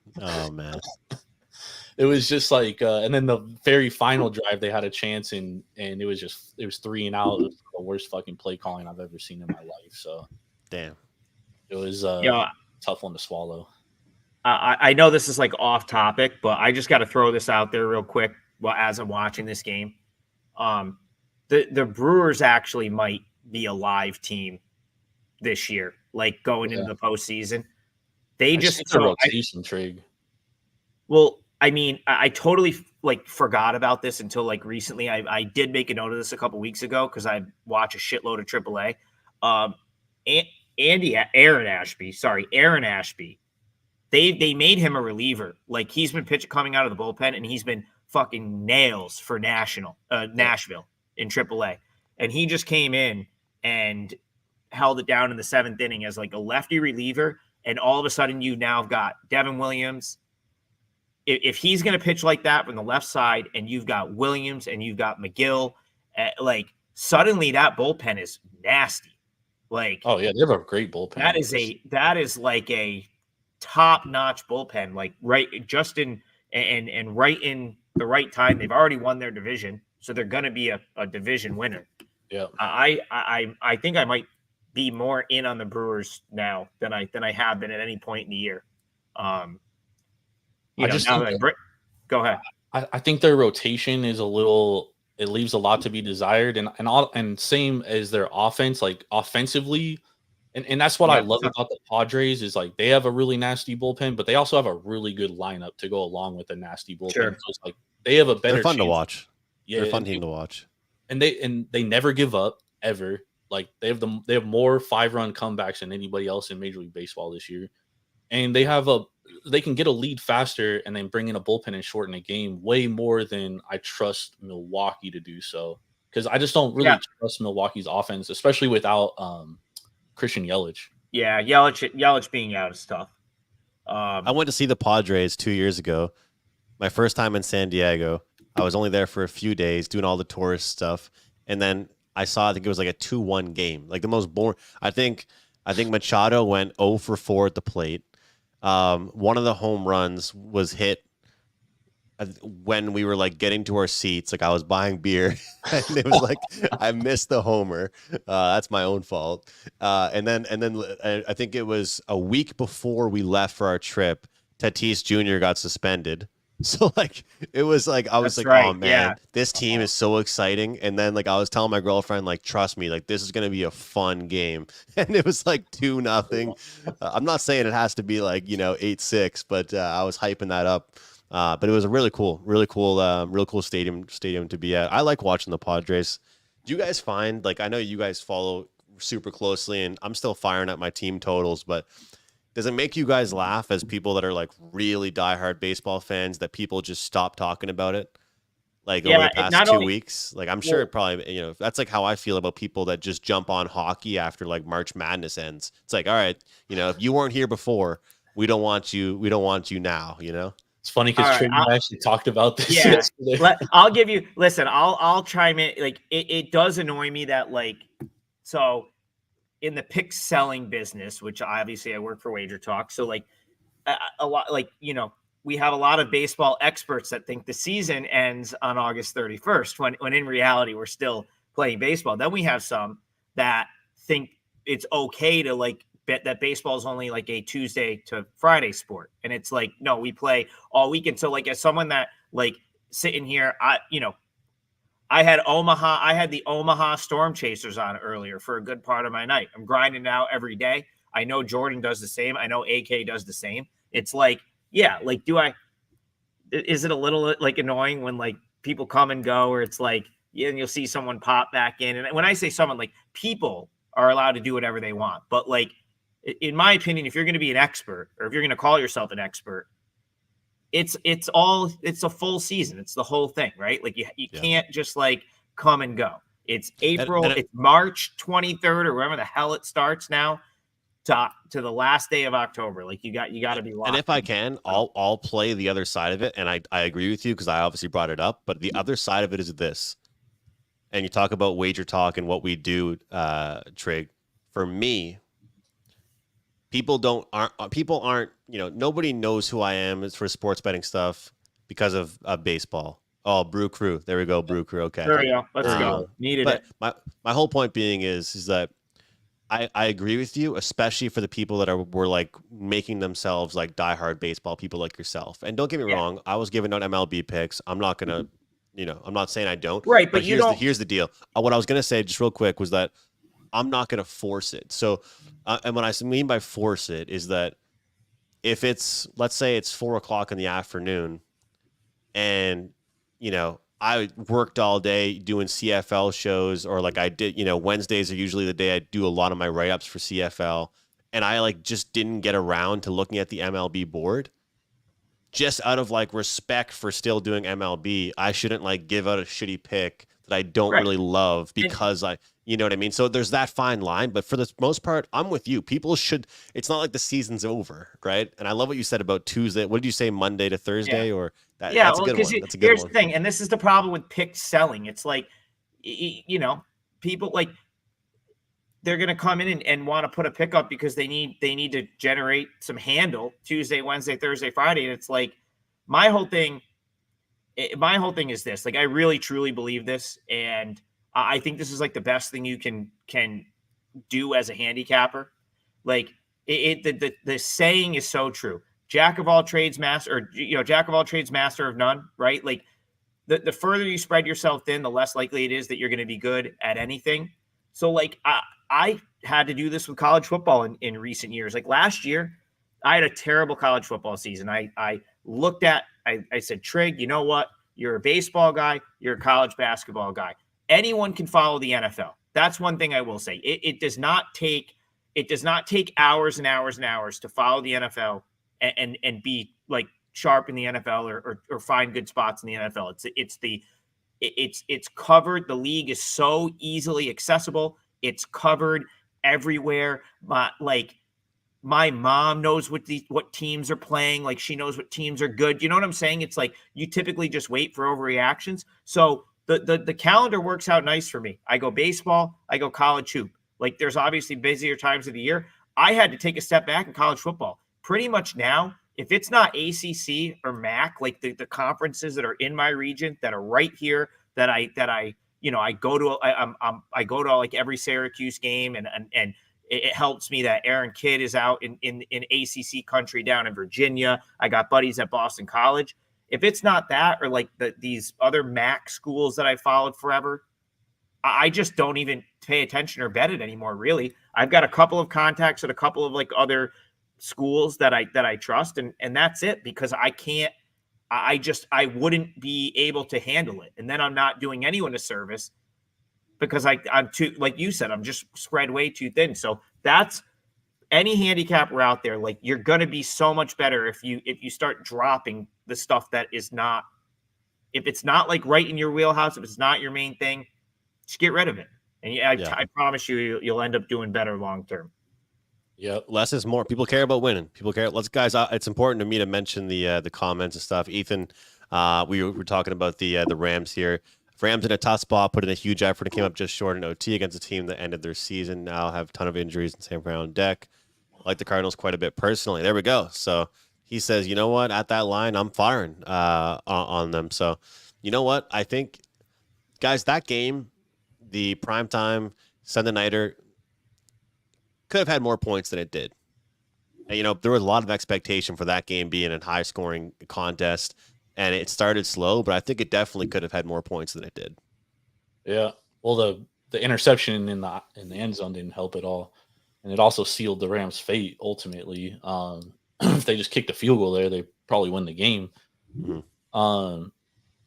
It was just like, and then the very final drive, they had a chance, and it was 3 and out. It was the worst fucking play calling I've ever seen in my life. So, damn, it was tough one to swallow. I know this is like off topic, but I just got to throw this out there real quick. Well, as I'm watching this game, the Brewers actually might be a live team this year, like going into the postseason. They just a rotation trig. Well, I mean, I totally like forgot about this until like recently. I did make a note of this a couple weeks ago because I watch a shitload of AAA. Aaron Ashby. They made him a reliever. Like he's been coming out of the bullpen, and he's been fucking nails for Nashville in AAA. And he just came in and held it down in the 7th inning as like a lefty reliever. And all of a sudden, you now have got Devin Williams. If he's going to pitch like that from the left side, and you've got Williams and you've got McGill, like suddenly that bullpen is nasty. Like, oh yeah, they have a great bullpen. That is like a top-notch bullpen. Like right, just in and right in the right time. They've already won their division, so they're going to be a division winner. Yeah, I think I might be more in on the Brewers now than I have been at any point in the year. Go ahead. I think their rotation is it leaves a lot to be desired, and same as their offense, like offensively, and that's what I love about the Padres is like they have a really nasty bullpen, but they also have a really good lineup to go along with a nasty bullpen. Sure. So it's like they have a better. They're fun chance. to watch. Yeah, they're fun team to watch, and they never give up ever. Like they have more 5-run comebacks than anybody else in Major League Baseball this year, and they have they can get a lead faster and then bring in a bullpen and shorten a game way more than I trust Milwaukee to do so. Because I just don't really trust Milwaukee's offense, especially without Christian Yelich. Yeah, Yelich being out is tough. I went to see the Padres 2 years ago. My first time in San Diego. I was only there for a few days doing all the tourist stuff. And then I think it was like a 2-1 game. Like the most boring. I think Machado went 0 for 4 at the plate. One of the home runs was hit when we were like getting to our seats. Like I was buying beer and it was like I missed the homer. That's my own fault. And then I think it was a week before we left for our trip, Tatis Jr. got suspended. So like it was like I was oh man, this team is so exciting. And then like I was telling my girlfriend, like, trust me, like this is gonna be a fun game. And it was like 2-0. I'm not saying it has to be like 8-6, but I was hyping that up. But it was a really cool stadium to be at. I like watching the Padres. Do you guys find, like, I know you guys follow super closely, and I'm still firing at my team totals, but does it make you guys laugh as people that are like really diehard baseball fans that people just stop talking about it? Like over the past 2 weeks, like I'm sure it probably, that's like how I feel about people that just jump on hockey after like March Madness ends. It's like, all right, if you weren't here before, we don't want you now, It's funny because Trey actually talked about this yesterday. I'll chime in. Like it does annoy me that so in the pick selling business, which obviously I work for Wager Talk. So like a lot, we have a lot of baseball experts that think the season ends on August 31st when in reality, we're still playing baseball. Then we have some that think it's okay to like bet that baseball is only like a Tuesday to Friday sport. And it's like, no, we play all weekend. So like as someone that like sitting here, I had the Omaha Storm Chasers on earlier for a good part of my night. I'm grinding now every day. I know Jordan does the same. I know AK does the same. It's like, is it a little like annoying when like people come and go, or it's like, and you'll see someone pop back in. And when I say someone, like people are allowed to do whatever they want. But like, in my opinion, if you're going to be an expert, or if you're going to call yourself an expert, it's a full season. It's the whole thing, right? Like you can't just like come and go. It's April, it's March 23rd or wherever the hell it starts now to the last day of October. Like you got to be locked. And if I can, I'll play the other side of it. And I agree with you because I obviously brought it up, but the other side of it is this. And you talk about Wager Talk and what we do, Trig. For me, people aren't, nobody knows who I am for sports betting stuff because of baseball. Oh, Brew Crew. There we go. Brew Crew. Okay. There we go. Let's go. Needed it. My whole point being is that I agree with you, especially for the people that were like making themselves like diehard baseball people like yourself. And don't get me wrong. I was giving out MLB picks. I'm not going to, I'm not saying I don't. Right. But here's the deal. What I was going to say just real quick was that I'm not going to force it. So, and what I mean by force it is that if let's say it's 4:00 in the afternoon and, I worked all day doing CFL shows, or like I did, Wednesdays are usually the day I do a lot of my write-ups for CFL. And I like just didn't get around to looking at the MLB board. Just out of like respect for still doing MLB, I shouldn't like give out a shitty pick that I don't really love because you know what I mean? So there's that fine line, but for the most part, I'm with you. People it's not like the season's over, right? And I love what you said about Tuesday. What did you say, Monday to Thursday? Or that's a good one. That's a good one. Here's the thing, and this is the problem with pick selling. It's like, people like they're going to come in and want to put a pick up because they need to generate some handle Tuesday, Wednesday, Thursday, Friday. And it's like, my whole thing is this, like, I really truly believe this. And I think this is like the best thing you can do as a handicapper. Like the saying is so true. Jack of all trades, master, or, jack of all trades, master of none, right? Like the further you spread yourself thin, the less likely it is that you're going to be good at anything. So like I had to do this with college football in recent years. Like last year, I had a terrible college football season. I looked at, I said, Trig, you know what? You're a baseball guy. You're a college basketball guy. Anyone can follow the NFL. That's one thing I will say. It does not take hours and hours and hours to follow the NFL and be like sharp in the NFL or find good spots in the NFL. It's covered. The league is so easily accessible. It's covered everywhere. My mom knows what teams are playing. Like, she knows what teams are good. You know what I'm saying? It's like you typically just wait for overreactions. So the calendar works out nice for me. I go baseball, I go college hoop. Like, there's obviously busier times of the year. I had to take a step back in college football. Pretty much now, if it's not ACC or MAC, like the conferences that are in my region that are right here, that I go to, I go to like every Syracuse game, and it helps me that Aaron Kidd is out in ACC country down in Virginia. I got buddies at Boston College. If it's not that, or like these other MAC schools that I followed forever, I just don't even pay attention or bet it anymore, really. I've got a couple of contacts at a couple of like other schools that I trust, and that's it, because I wouldn't be able to handle it. And then I'm not doing anyone a service, because I'm too, like you said, I'm just spread way too thin. So that's any handicap route there. Like, you're going to be so much better if you start dropping the stuff that is not, if it's not like right in your wheelhouse, if it's not your main thing, just get rid of it. And I promise you'll end up doing better long term. Yeah, less is more. People care about winning. People care. Let's guys. It's important to me to mention the comments and stuff. Ethan, we were talking about the Rams here. Rams in a tough spot, put in a huge effort, and came up just short in OT against a team that ended their season. Now have a ton of injuries and San Fran on deck. I like the Cardinals quite a bit personally. There we go. So he says, you know what? At that line, I'm firing on them. So you know what? I think, guys, that game, the primetime Sunday nighter, could have had more points than it did. And, there was a lot of expectation for that game being a high-scoring contest, and it started slow, but I think it definitely could have had more points than it did. Yeah. Well, the interception in the end zone didn't help at all, and it also sealed the Rams' fate ultimately. If they just kicked a field goal there, they probably win the game. Mm-hmm.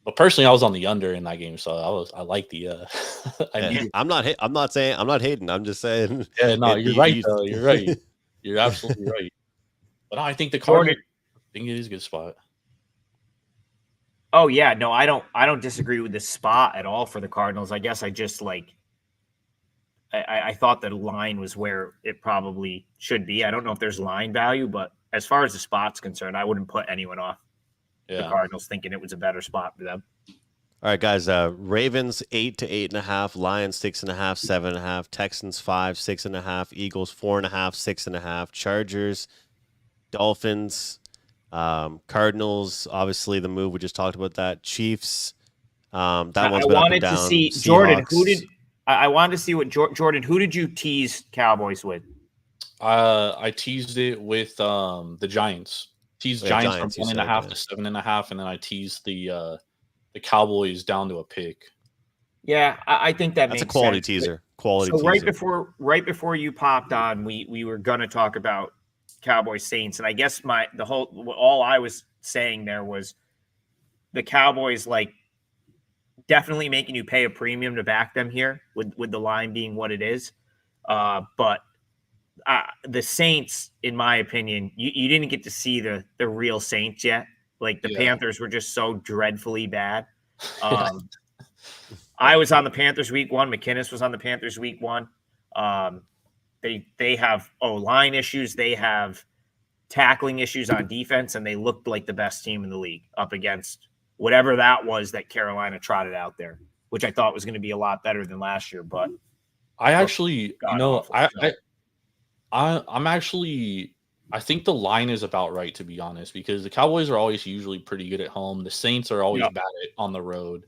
But personally, I was on the under in that game, so I like the. I'm not hating. I'm just saying. Yeah, no, you're right. Though. You're right. You're absolutely right. But I think the Cardinals, I think it is a good spot. Oh yeah, no, I don't disagree with this spot at all for the Cardinals. I guess I just I thought the line was where it probably should be. I don't know if there's line value, but as far as the spot's concerned, I wouldn't put anyone off the Cardinals thinking it was a better spot for them. All right, guys. Ravens 8 to 8.5, Lions 6.5, 7.5, Texans 5, 6.5, Eagles 4.5, 6.5, Chargers, Dolphins, Cardinals. Obviously, the move we just talked about that. Chiefs. That one's been up and down. To see Seahawks. Jordan. I wanted to see what Jordan. Who did you tease Cowboys with? I teased it with the Giants. Teased Giants from 1.5 to 7.5, and then I teased the Cowboys down to a pick. Yeah, I think that's a quality teaser. Quality. So teaser. right before you popped on, we were gonna talk about Cowboys Saints, and I guess all I was saying there was the Cowboys definitely making you pay a premium to back them here with the line being what it is, but. The Saints, in my opinion, you didn't get to see the real Saints yet. Like the Panthers were just so dreadfully bad. I was on the Panthers week 1. McKinnis was on the Panthers week 1. They have line issues. They have tackling issues on defense, and they looked like the best team in the league up against whatever that was that Carolina trotted out there, which I thought was going to be a lot better than last year. But I think the line is about right, to be honest, because the Cowboys are always usually pretty good at home. The Saints are always bad on the road.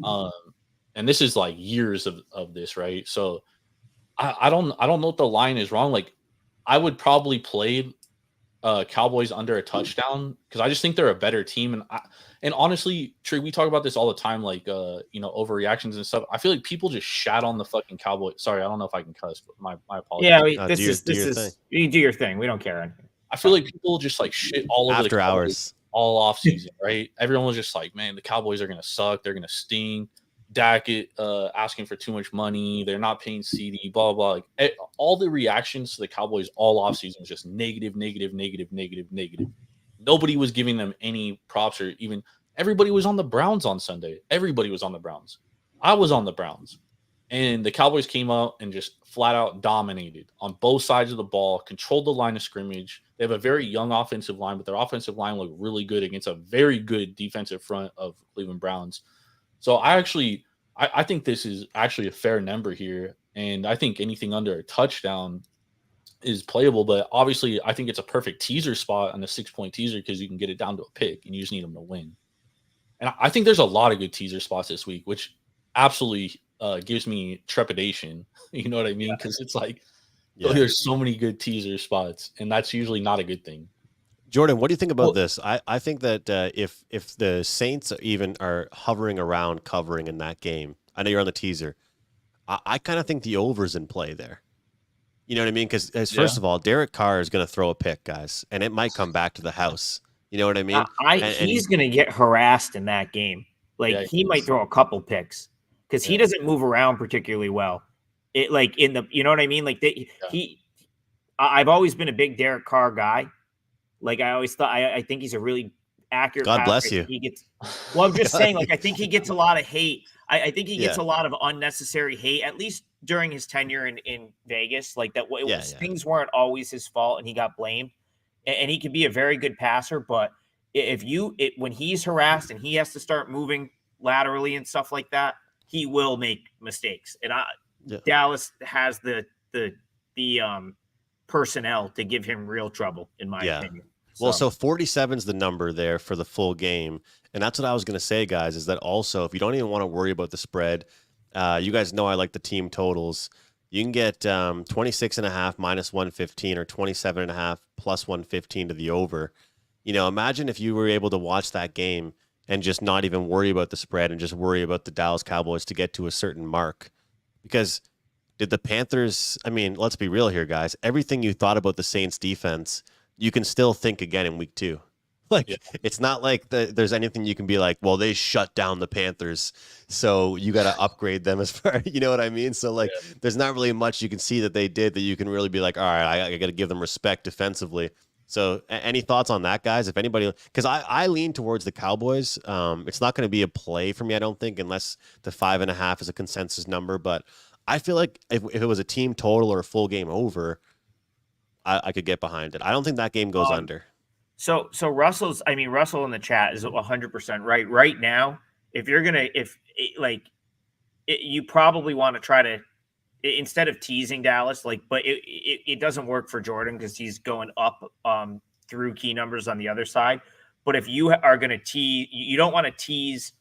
And this is like years of this, right? So I don't know what the line is wrong. Like, I would probably play Cowboys under a touchdown because I just think they're a better team. And honestly, Trey, we talk about this all the time, overreactions and stuff. I feel like people just shat on the fucking Cowboys. Sorry, I don't know if I can cuss, but my apologies. Yeah, this is you do your thing. We don't care. I feel like people just shit all over after hours all off season, right? Everyone was just like, man, the Cowboys are gonna suck. They're gonna sting. Dak asking for too much money. They're not paying CD, blah, blah, blah. Like, all the reactions to the Cowboys all offseason was just negative, negative, negative, negative, negative. Nobody was giving them any props or even everybody was on the Browns on Sunday. Everybody was on the Browns. I was on the Browns. And the Cowboys came out and just flat out dominated on both sides of the ball, controlled the line of scrimmage. They have a very young offensive line, but their offensive line looked really good against a very good defensive front of Cleveland Browns. So I think this is actually a fair number here. And I think anything under a touchdown is playable. But obviously, I think it's a perfect teaser spot on a 6-point teaser because you can get it down to a pick and you just need them to win. And I think there's a lot of good teaser spots this week, which absolutely gives me trepidation. You know what I mean? Because it's like, there's so many good teaser spots, and that's usually not a good thing. Jordan, what do you think about this? I think that if the Saints even are hovering around covering in that game, I know you're on the teaser. I kind of think the over's in play there. You know what I mean? Because first of all, Derek Carr is going to throw a pick, guys, and it might come back to the house. You know what I mean? He's going to get harassed in that game. He might throw a couple picks because he doesn't move around particularly well. You know what I mean? I've always been a big Derek Carr guy. I always thought, I think he's a really accurate. God bless you. I'm just saying, I think he gets a lot of hate. I think he gets a lot of unnecessary hate, at least during his tenure in Vegas. Things weren't always his fault, and he got blamed. And he can be a very good passer, but when he's harassed and he has to start moving laterally and stuff like that, he will make mistakes. And Dallas has the personnel to give him real trouble, in my opinion. Well, so 47 is the number there for the full game. And that's what I was going to say, guys, is that also, if you don't even want to worry about the spread, you guys know I like the team totals. You can get 26.5 minus 115 or 27.5 plus 115 to the over. Imagine if you were able to watch that game and just not even worry about the spread and just worry about the Dallas Cowboys to get to a certain mark. Because did the Panthers, let's be real here, guys. Everything you thought about the Saints defense, you can still think again in week 2. It's not like there's anything you can be like, well, they shut down the Panthers, so you got to upgrade them as far, you know what I mean? So there's not really much you can see that they did that you can really be like, all right, I got to give them respect defensively. So any thoughts on that, guys? If anybody, because I lean towards the Cowboys. It's not going to be a play for me, I don't think, unless the 5.5 is a consensus number. But I feel like if it was a team total or a full game over, I could get behind it. I don't think that game goes under. So Russell in the chat is 100% right. Right now, you probably want to try to, instead of teasing Dallas, but it doesn't work for Jordan because he's going up through key numbers on the other side. But if you are going to tease, you don't want to tease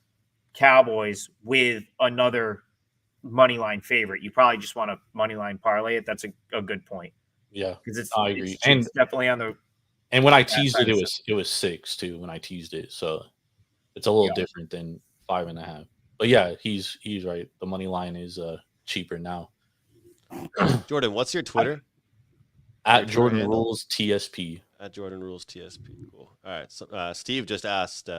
Cowboys with another money line favorite. You probably just want to money line parlay it. That's a good point. Yeah, because I agree. It's definitely on the. And when I teased it was 6 too. When I teased it, so it's a little different than 5.5. But yeah, he's right. The money line is cheaper now. Jordan, what's your Twitter? At Jordan Rules TSP. At Jordan Rules TSP. Cool. All right. So Steve just asked.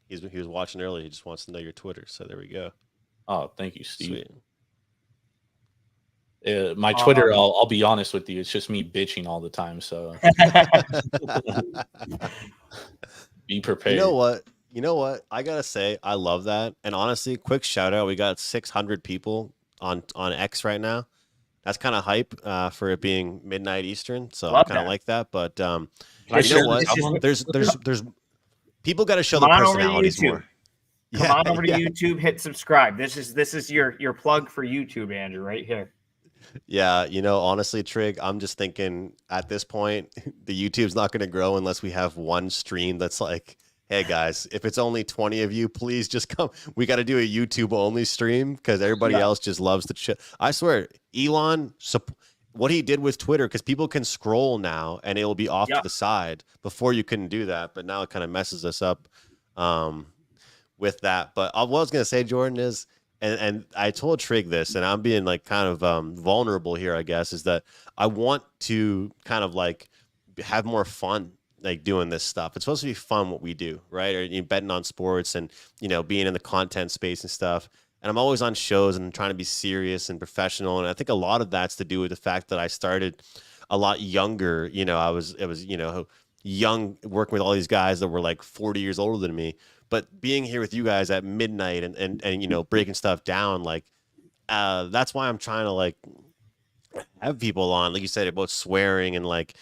He was watching early. He just wants to know your Twitter. So there we go. Oh, thank you, Steve. Sweet. My Twitter, I'll be honest with you, it's just me bitching all the time. So be prepared. You know what? I gotta say, I love that. And honestly, quick shout out. We got 600 people on X right now. That's kind of hype for it being midnight Eastern. So I kind of like that. But you know what? There's people got to show the personalities more. Come on over to YouTube, hit subscribe. This is your plug for YouTube, Andrew, right here. Yeah, honestly, Trig, I'm just thinking at this point, the YouTube's not going to grow unless we have one stream that's like, hey, guys, if it's only 20 of you, please just come. We got to do a YouTube-only stream because everybody else just loves the shit. I swear, Elon, what he did with Twitter, because people can scroll now and it'll be off to the side. Before you couldn't do that, but now it kind of messes us up with that. But what I was going to say, Jordan, is... And I told Trig this, and I'm being kind of vulnerable here, I guess, is that I want to kind of have more fun doing this stuff. It's supposed to be fun what we do, right? Or betting on sports and being in the content space and stuff. and I'm always on shows and trying to be serious and professional. And I think a lot of that's to do with the fact that I started a lot younger. It was young working with all these guys that were like 40 years older than me. But being here with you guys at midnight and breaking stuff down, like that's why I'm trying to like have people on, like you said, about swearing and like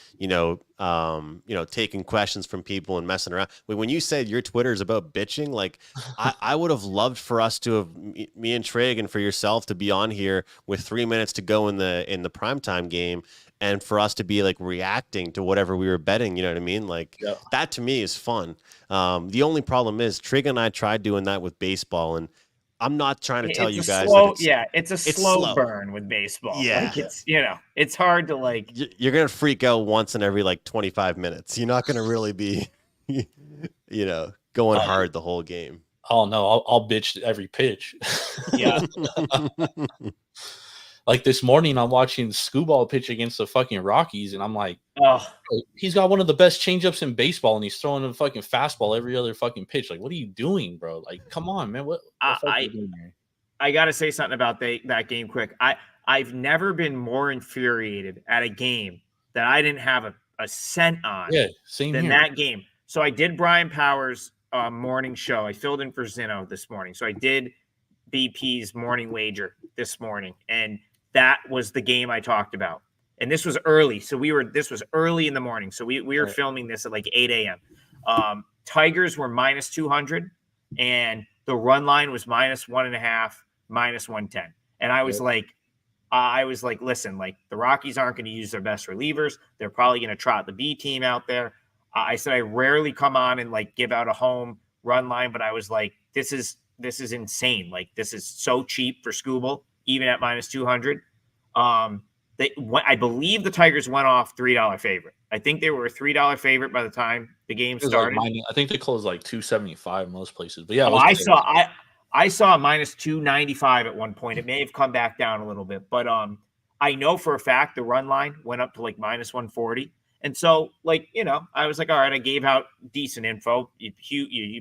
taking questions from people and messing around. When you said your Twitter is about bitching, like I would have loved for us to have me and Trig and for yourself to be on here with 3 minutes to go in the primetime game, and for us to be like reacting to whatever we were betting. You know what I mean? Like that to me is fun. The only problem is Trig and I tried doing that with baseball, and I'm not trying to tell you guys that it's a it's slow burn with baseball. Yeah. Like it's hard to like. You're gonna freak out once in every like 25 minutes. You're not gonna really be, going hard the whole game. Oh no, I'll bitch every pitch. Yeah. Like this morning, I'm watching Screwball pitch against the fucking Rockies, and I'm like, oh, he's got one of the best changeups in baseball, and he's throwing a fucking fastball every other fucking pitch. Like, what are you doing, bro? Like, come on, man. What the fuck are you doing here? I got to say something about that game quick. I've never been more infuriated at a game that I didn't have a cent on than that game. So I did Brian Powers' morning show. I filled in for Zeno this morning. So I did BP's morning wager this morning, and that was the game I talked about. And this was early. So this was early in the morning. So we were filming this at like 8 a.m. Tigers were minus 200, and the run line was minus 1.5, minus 110. And I was like, listen, like the Rockies aren't going to use their best relievers. They're probably going to trot the B team out there. I said I rarely come on and like give out a home run line, but I was like, this is insane. Like this is so cheap for Scooble, even at minus 200. I believe the Tigers went off $3 favorite. I think they were a $3 favorite by the time the game started. Like I think they closed like 275 most places. But yeah, I saw a minus 295 at one point. It may have come back down a little bit, but I know for a fact the run line went up to like minus 140. And so, like, I was like, all right, I gave out decent info. You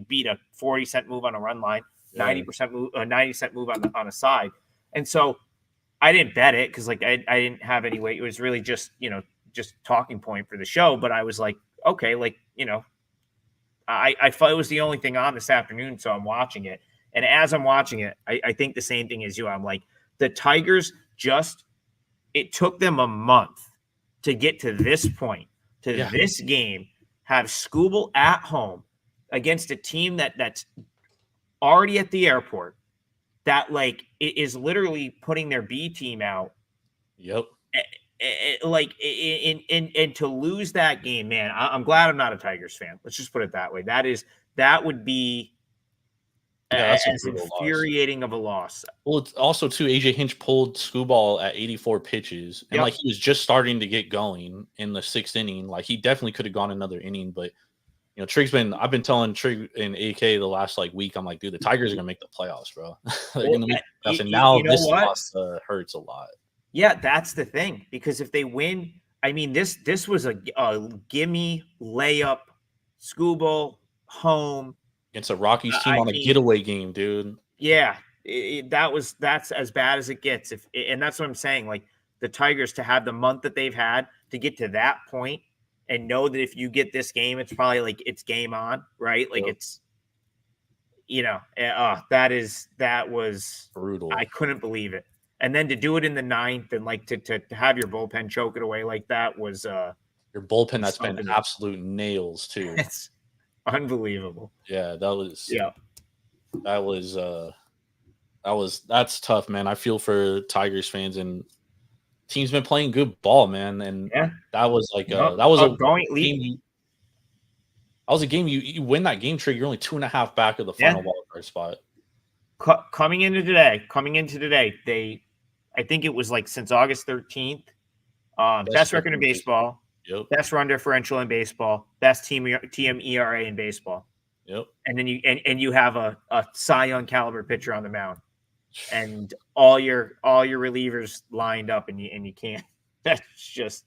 beat a 40-cent move on a run line, 90% move, 90-cent move on a side. And so I didn't bet it because like I didn't have any way. It was really just talking point for the show. But I was like, okay, like, I thought it was the only thing on this afternoon. So I'm watching it. And as I'm watching it, I think the same thing as you. I'm like, the Tigers it took them a month to get to this point, to this game, have Scooble at home against a team that's already at the airport, that like it is literally putting their B team out. Yep. And to lose that game, man, I'm glad I'm not a Tigers fan. Let's just put it that way. That would be as infuriating of a loss. Well, it's also too, AJ Hinch pulled Screwball at 84 pitches, and like he was just starting to get going in the 6th inning. Like he definitely could have gone another inning, but I've been telling Trig and AK the last like week, I'm like, dude, the Tigers are gonna make the playoffs, bro. They're gonna make the playoffs. And now this loss hurts a lot. Yeah, that's the thing, because if they win, I mean, this was a gimme layup, Scooble home. It's a Rockies team on a getaway game, dude. Yeah, that's as bad as it gets. And that's what I'm saying. Like the Tigers, to have the month that they've had to get to that point and know that if you get this game, it's probably like it's game on, right? Like it's, that was brutal. I couldn't believe it. And then to do it in the 9th and like to have your bullpen choke it away like that was your bullpen that's been absolute nails too. It's unbelievable. Yeah, that's tough, man. I feel for Tigers fans, and team's been playing good ball, man. And that was like that was a game you win that game, Trig. You're only 2.5 back of the final wildcard spot. Coming into today, I think it was like since August 13th, best record in baseball. Yep. Best run differential in baseball, best team ERA in baseball. Yep. And then you have a Cy Young caliber pitcher on the mound, and all your relievers lined up, and you can't. That's just,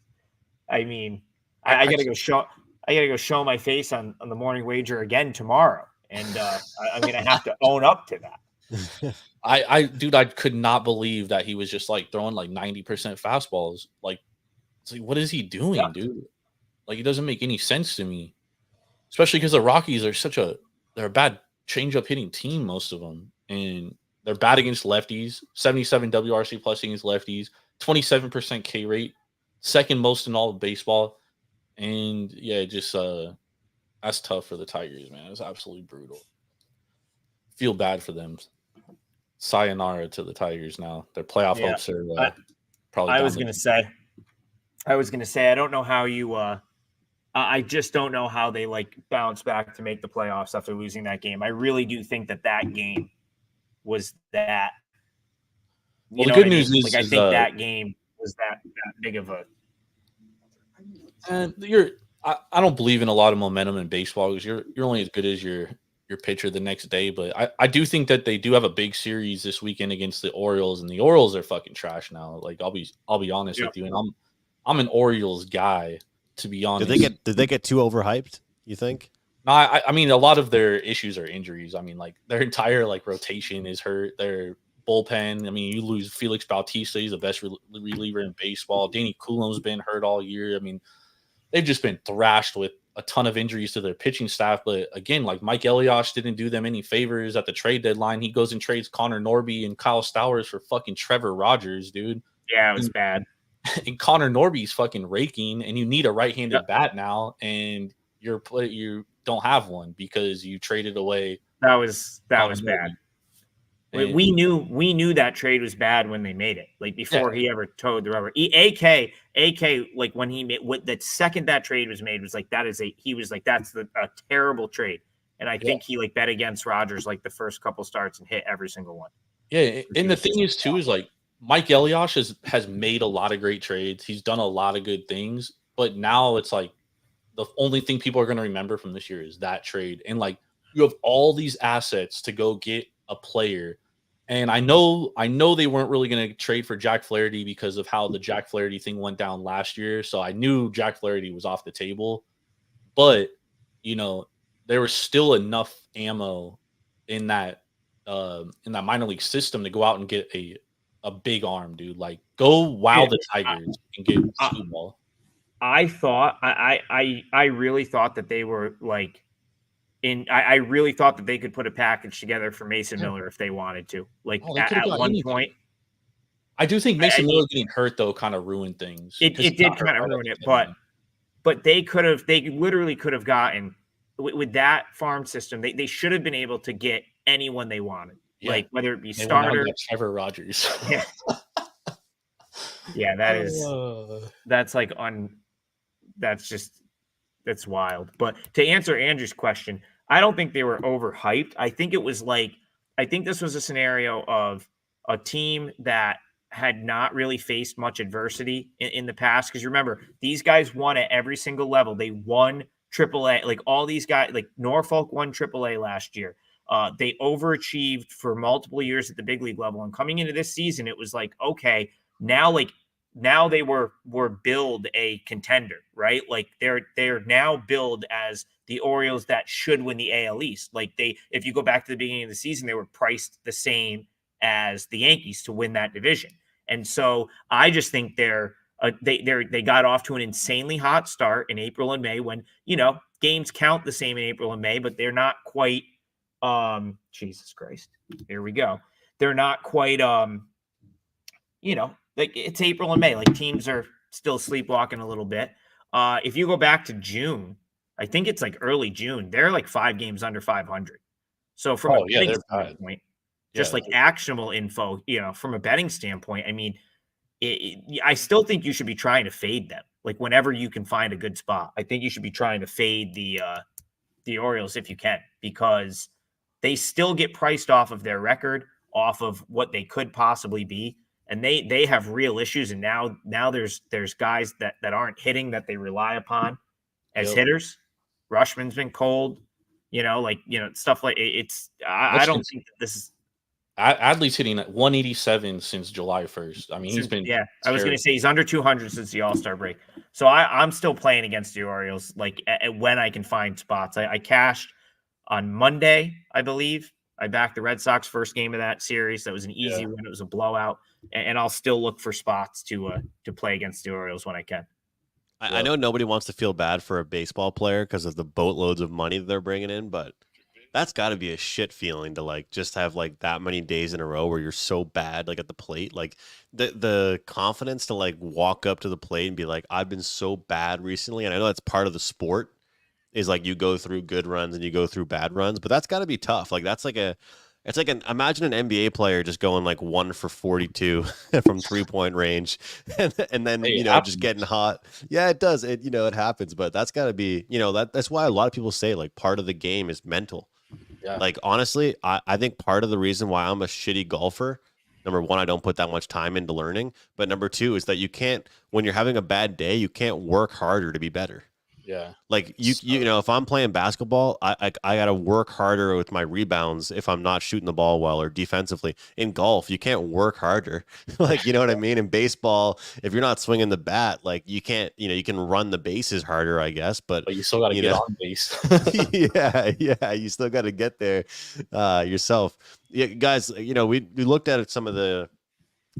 I mean, I gotta go show my face on the morning wager again tomorrow, and I'm gonna have to own up to that. Dude, I could not believe that he was just like throwing like 90% fastballs. Like, it's like, what is he doing, Yeah. dude? Like, it doesn't make any sense to me, especially because the Rockies are they're a bad changeup hitting team, most of them, and they're bad against lefties. 77 WRC plus against lefties, 27% K rate, second most in all of baseball, and yeah, just that's tough for the Tigers, man. It's absolutely brutal. Feel bad for them. Sayonara to the Tigers now. Their playoff Yeah. hopes are I, probably I down. was gonna say, I don't know how you. I just don't know how they like bounce back to make the playoffs after losing that game. I really do think that game was that. Well, You the know good what I news mean? is, Like I think that game was that big of a. I don't believe in a lot of momentum in baseball because you're only as good as your pitcher the next day. But I do think that they do have a big series this weekend against the Orioles, and the Orioles are fucking trash now. Like I'll be honest with you, and I'm an Orioles guy, to be honest. Did they get too overhyped, you think? No, I mean a lot of their issues are injuries. I mean, like their entire like rotation is hurt. Their bullpen. I mean, you lose Felix Bautista, he's the best reliever in baseball. Danny Coulombe's been hurt all year. I mean, they've just been thrashed with a ton of injuries to their pitching staff. But again, like Mike Elias didn't do them any favors at the trade deadline. He goes and trades Connor Norby and Kyle Stowers for fucking Trevor Rogers, dude. Yeah, it was bad. And Connor Norby's fucking raking, and you need a right-handed bat now, and you don't have one because you traded away. That was bad. And we knew that trade was bad when they made it. Like before he ever towed the rubber. AK, like when he made the second that trade was made was like that's a terrible trade. And I think he like bet against Rodgers like the first couple starts and hit every single one. Yeah, and the thing is too is like Mike Elias has made a lot of great trades. He's done a lot of good things, but now it's like the only thing people are going to remember from this year is that trade. And like you have all these assets to go get a player. And I know they weren't really going to trade for Jack Flaherty because of how the Jack Flaherty thing went down last year. So I knew Jack Flaherty was off the table, but you know, there was still enough ammo in that minor league system to go out and get a big arm, dude. Like go wow the Tigers and get Snowball. I thought I really thought that they were like I really thought that they could put a package together for Mason Miller if they wanted to. Like at one point. I do think Mason Miller getting hurt though kind of ruined things. It did kind of ruin it, but they literally could have gotten with that farm system. They should have been able to get anyone they wanted, like whether it be starter, Trevor Rogers. Yeah, that's wild. But to answer Andrew's question, I don't think they were overhyped. I think this was a scenario of a team that had not really faced much adversity in the past. Because remember, these guys won at every single level. They won AAA. Like all these guys, like Norfolk won AAA last year. They overachieved for multiple years at the big league level. And coming into this season, it was like, okay, now they were billed a contender, right? Like they're now billed as the Orioles that should win the AL East. Like if you go back to the beginning of the season, they were priced the same as the Yankees to win that division. And so I just think they got off to an insanely hot start in April and May when, games count the same in April and May, but they're not quite, Jesus Christ, here we go. They're not quite, like it's April and May, like teams are still sleepwalking a little bit. If you go back to June, I think it's like early June, they're like 5 games under 500. So from a betting standpoint, just like actionable info, from a betting standpoint, I mean, I still think you should be trying to fade them. Like whenever you can find a good spot, I think you should be trying to fade the Orioles if you can, because they still get priced off of their record, off of what they could possibly be. And they have real issues. And now there's guys that aren't hitting that they rely upon as hitters. Rushman's been cold, stuff like it's. I don't think that this is. Adley's hitting at 187 since July 1st. I mean, he's been. Yeah, I was going to say he's under 200 since the All-Star break. So I'm still playing against the Orioles, like when I can find spots. I cashed on Monday, I believe, I backed the Red Sox first game of that series. That was an easy win. It was a blowout, and I'll still look for spots to play against the Orioles when I can. I know nobody wants to feel bad for a baseball player because of the boatloads of money that they're bringing in, but that's got to be a shit feeling to like just have like that many days in a row where you're so bad like at the plate, like the confidence to like walk up to the plate and be like, I've been so bad recently, and I know that's part of the sport is like you go through good runs and you go through bad runs, but that's got to be tough. Like that's like it's like imagine an NBA player just going like 1 for 42 from 3-point range, and then just getting hot. Yeah, it does. It it happens, but that's got to be that's why a lot of people say like part of the game is mental. Yeah. Like honestly, I think part of the reason why I'm a shitty golfer. Number one, I don't put that much time into learning. But number two is that you can't, when you're having a bad day, you can't work harder to be better. Yeah. Like if I'm playing basketball, I got to work harder with my rebounds if I'm not shooting the ball well or defensively. In golf, you can't work harder. Like, you know what I mean? In baseball, if you're not swinging the bat, like you can't, you can run the bases harder, I guess, but you still got to get on base. yeah, you still got to get there yourself. Yeah, guys, we looked at some of the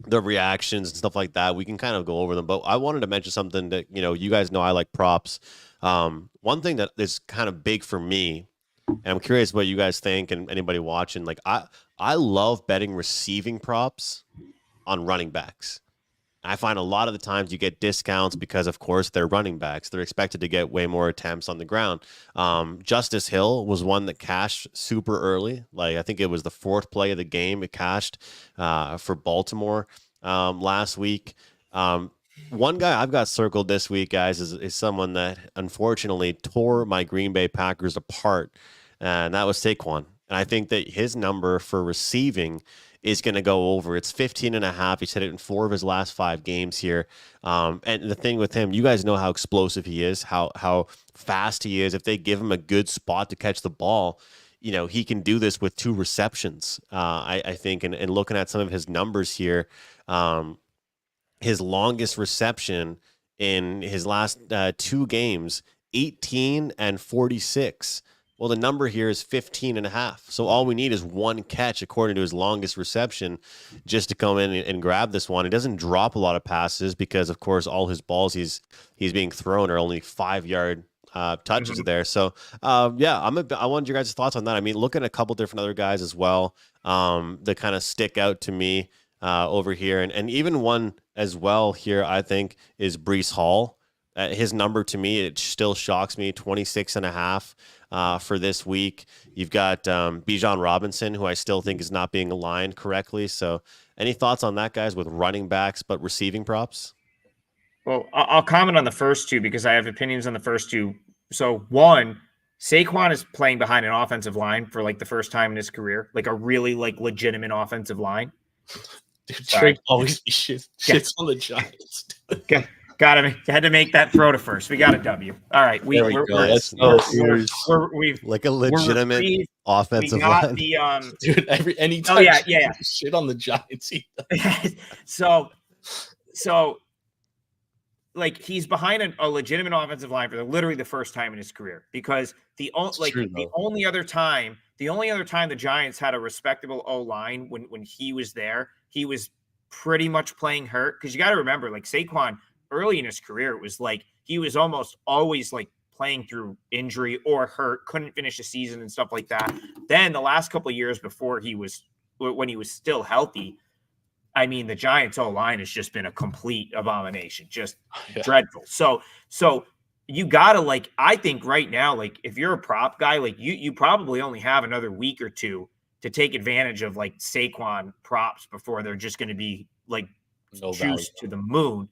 reactions and stuff like that. We can kind of go over them, but I wanted to mention something that, you guys know I like props. One thing that is kind of big for me, and I'm curious what you guys think and anybody watching, like I love betting receiving props on running backs. I find a lot of the times you get discounts because, of course, they're running backs. They're expected to get way more attempts on the ground. Justice Hill was one that cashed super early. Like I think it was the 4th play of the game. It cashed for Baltimore last week. One guy I've got circled this week, guys, is someone that unfortunately tore my Green Bay Packers apart, and that was Saquon. And I think that his number for receiving is going to go over. It's 15.5. He's hit it in 4 of his last 5 games here. And the thing with him, you guys know how explosive he is, how fast he is. If they give him a good spot to catch the ball, he can do this with 2 receptions, I think. And looking at some of his numbers here, his longest reception in his last 2 games, 18 and 46. Well, the number here is 15.5. So all we need is 1 catch, according to his longest reception, just to come in and grab this one. He doesn't drop a lot of passes because, of course, all his balls he's being thrown are only 5-yard touches there. So, I wanted your guys' thoughts on that. I mean, look at a couple different other guys as well that kind of stick out to me over here. And even one as well here, I think, is Breece Hall. His number to me, it still shocks me, 26.5 for this week. You've got Bijan Robinson, who I still think is not being aligned correctly. So any thoughts on that, guys, with running backs but receiving props? Well, I'll comment on the first 2 because I have opinions on the first 2. So one, Saquon is playing behind an offensive line for like the first time in his career, like a really like legitimate offensive line. Dude, Trey always shits on the Giants. Okay. Had to make that throw to first. We got a W. All right, we're like a legitimate offensive line. Dude, anytime shit on the Giants. So like he's behind a legitimate offensive line for literally the first time in his career, because the only other time the Giants had a respectable O-line when he was there, he was pretty much playing hurt. Because you got to remember, like Saquon early in his career, it was like he was almost always like playing through injury or hurt, couldn't finish the season and stuff like that. Then the last couple of years before when he was still healthy, I mean, the Giants O-line has just been a complete abomination, just dreadful. So you gotta, like, I think right now, like if you're a prop guy, like you probably only have another week or 2 to take advantage of like Saquon props before they're just going to be like juiced to the moon.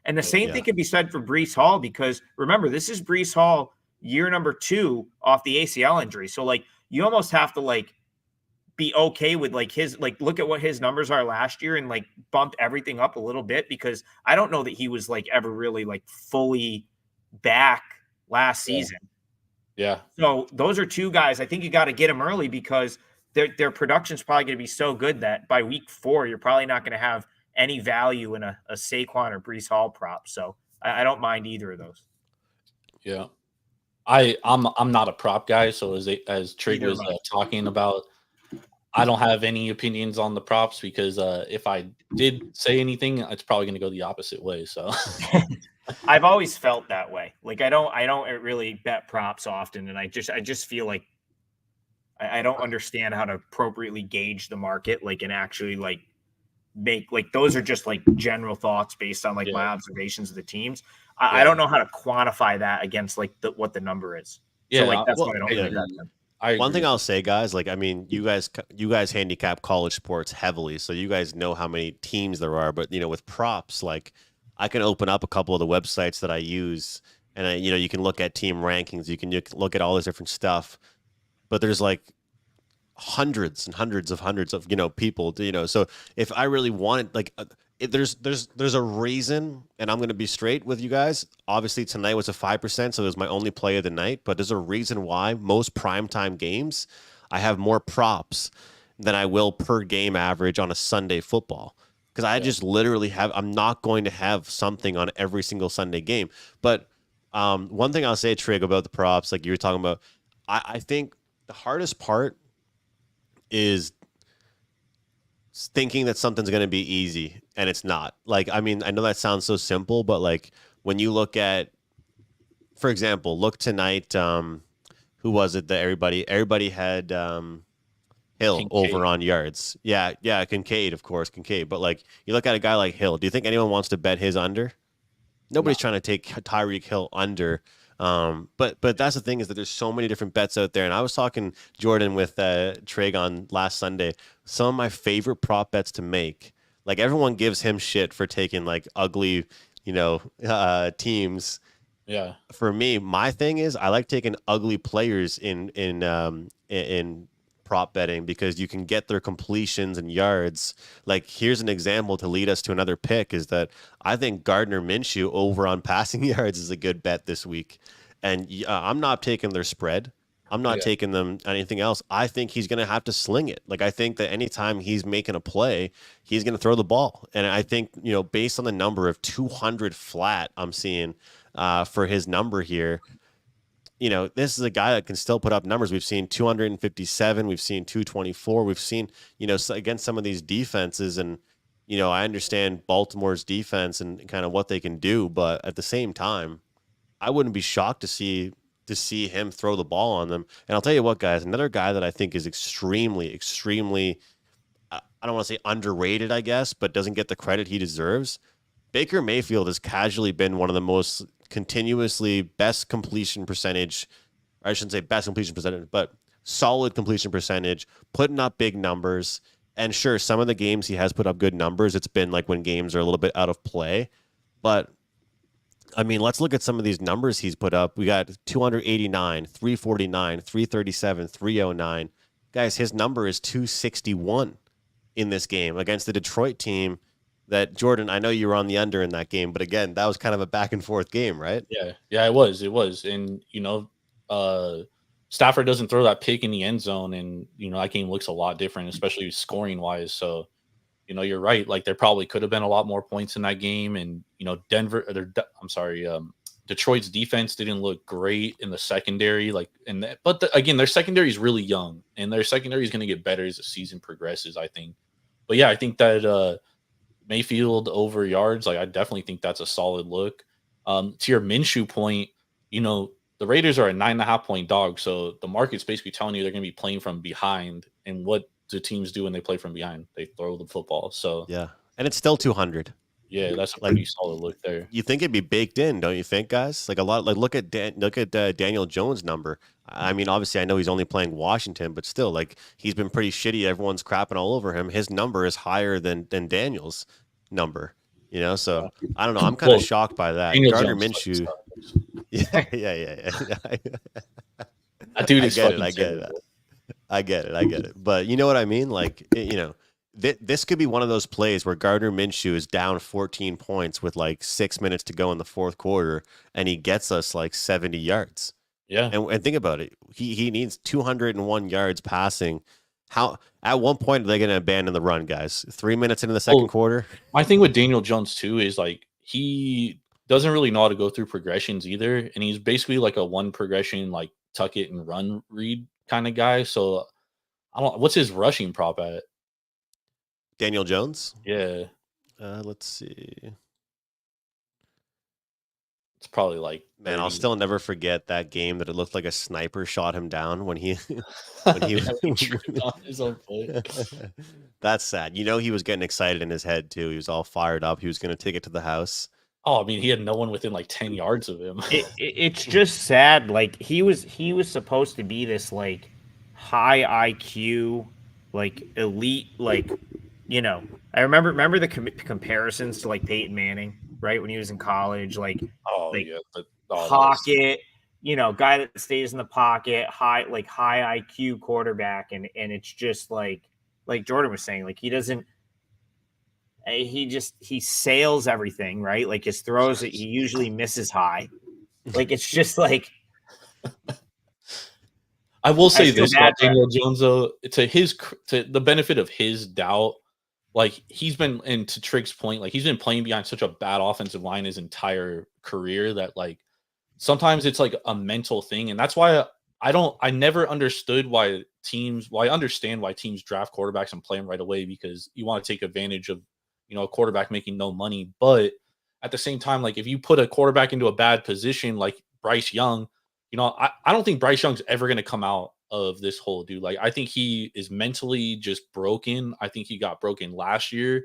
And the same thing can be said for Breece Hall, because remember, this is Breece Hall year number 2 off the ACL injury. So like you almost have to like be okay with like his, like look at what his numbers are last year and like bump everything up a little bit, because I don't know that he was like ever really like fully back last season. Yeah. So those are 2 guys. I think you got to get them early because their production's probably going to be so good that by week 4, you're probably not going to have any value in a Saquon or Breece Hall prop. So I don't mind either of those. Yeah. I'm not a prop guy. So as Trig was talking about, I don't have any opinions on the props because if I did say anything, it's probably going to go the opposite way. So I've always felt that way. Like I don't really bet props often, and I just feel like I don't understand how to appropriately gauge the market, like and actually like make like those are just like general thoughts based on like yeah, my observations of the teams. I yeah, don't know how to quantify that against like what the number is. So like yeah. that's why Well, I don't I really yeah. bet agree. them. I One thing agree. I'll say, guys, like I mean, you guys handicap college sports heavily, so you guys know how many teams there are. But with props, like I can open up a couple of the websites that I use, and you can look at team rankings, you can look at all this different stuff. But there's like hundreds and hundreds of people. So if I really wanted, like, there's a reason, and I'm going to be straight with you guys. Obviously, tonight was a 5%, so it was my only play of the night. But there's a reason why most primetime games, I have more props than I will per game average on a Sunday football. Because I Yeah, just literally I'm not going to have something on every single Sunday game. But one thing I'll say, Trig, about the props, like you were talking about, I think the hardest part is thinking that something's going to be easy and it's not. Like, I mean, I know that sounds so simple, but like when you look at, for example, look tonight, who was it that everybody had Hill over Kincaid. on yards. Yeah, yeah, Kincaid, of course, Kincaid. But like you look at a guy like Hill, do you think anyone wants to bet his under? No, Nobody's trying to take Tyreek Hill under. But that's the thing, is that there's so many different bets out there. And I was talking, Jordan, with Treg on last Sunday. Some of my favorite prop bets to make. Like everyone gives him shit for taking like ugly, teams. yeah, For me, my thing is I like taking ugly players in prop betting, because you can get their completions and yards. Like here's an example to lead us to another pick, is that I think Gardner Minshew over on passing yards is a good bet this week. And I'm not taking their spread. I'm not yeah, taking them anything else. I think he's going to have to sling it. Like I think that anytime he's making a play, he's going to throw the ball. And I think, based on the number of 200 flat I'm seeing for his number here, this is a guy that can still put up numbers. We've seen 257, we've seen 224, we've seen, against some of these defenses. And, I understand Baltimore's defense and kind of what they can do, but at the same time, I wouldn't be shocked to see him throw the ball on them. And I'll tell you what, guys, another guy that I think is extremely, extremely, I don't want to say underrated, I guess, but doesn't get the credit he deserves. Baker Mayfield has casually been one of the most continuously best completion percentage, or I shouldn't say best completion percentage, but solid completion percentage, putting up big numbers. And sure, some of the games he has put up good numbers. It's been like when games are a little bit out of play. But I mean, let's look at some of these numbers he's put up. We got 289, 349, 337, 309. Guys, his number is 261 in this game against the Detroit team that, Jordan, I know you were on the under in that game, but again, that was kind of a back and forth game, right? yeah. It was, and Stafford doesn't throw that pick in the end zone, and that game looks a lot different, especially scoring wise. So you're right. Like there probably could have been a lot more points in that game, and Detroit's defense didn't look great in the secondary. Again, their secondary is really young, and their secondary is going to get better as the season progresses, I think. But yeah, I think that Mayfield over yards, like I definitely think that's a solid look. To your Minshew point, the Raiders are a 9.5-point dog, so the market's basically telling you they're going to be playing from behind, and what do teams do when they play from behind? They throw the football. So Yeah. And it's still 200. yeah, that's a Like pretty solid look there. you think it'd be baked in, don't you think, guys? Like a lot, like look at Daniel Jones' number. I mean, obviously, I know he's only playing Washington, but still, like he's been pretty shitty. Everyone's crapping all over him. His number is higher than Daniel's number. So I don't know. I'm kind of Well, shocked by that. Daniel Gardner Jones fucking Minshew. sucks. Yeah. That dude I is get it. fucking I get it. terrible. I get it. I get it. But you know what I mean? Like, this could be one of those plays where Gardner Minshew is down 14 points with like 6 minutes to go in the fourth quarter, and he gets us like 70 yards. Yeah. And think about it. He needs 201 yards passing. How at one point are they going to abandon the run, guys? 3 minutes into the second Well, quarter? my thing with Daniel Jones too is like he doesn't really know how to go through progressions either, and he's basically like a one progression, like tuck it and run read kind of guy. So I don't. What's his rushing prop at? Daniel Jones. Yeah, Let's see. it's probably like Man, I'll 30. still never forget that game that it looked like a sniper shot him down when he when he. Yeah, he tripped on his own foot. That's sad. You know, he was getting excited in his head too. He was all fired up. He was going to take it to the house. Oh, I mean, he had no one within like 10 yards of him. It's just sad. Like he was supposed to be this like high IQ, like elite, like I remember the comparisons to like Peyton Manning, right, when he was in college, like Oh like yeah, pocket, guy that stays in the pocket, high IQ quarterback, and it's just like Jordan was saying, like he sails everything, right? Like his throws, he usually misses high. Like it's just like I will say this about bad. Daniel Jones, though, to the benefit of his doubt, like he's been, and to Trig's point, like he's been playing behind such a bad offensive line his entire career that like sometimes it's like a mental thing, and that's why I never understood why teams. Well, I understand why teams draft quarterbacks and play them right away because you want to take advantage of a quarterback making no money, but at the same time, like if you put a quarterback into a bad position like Bryce Young, I don't think Bryce Young's ever going to come out of this hole, dude. Like, I think he is mentally just broken. I think he got broken last year.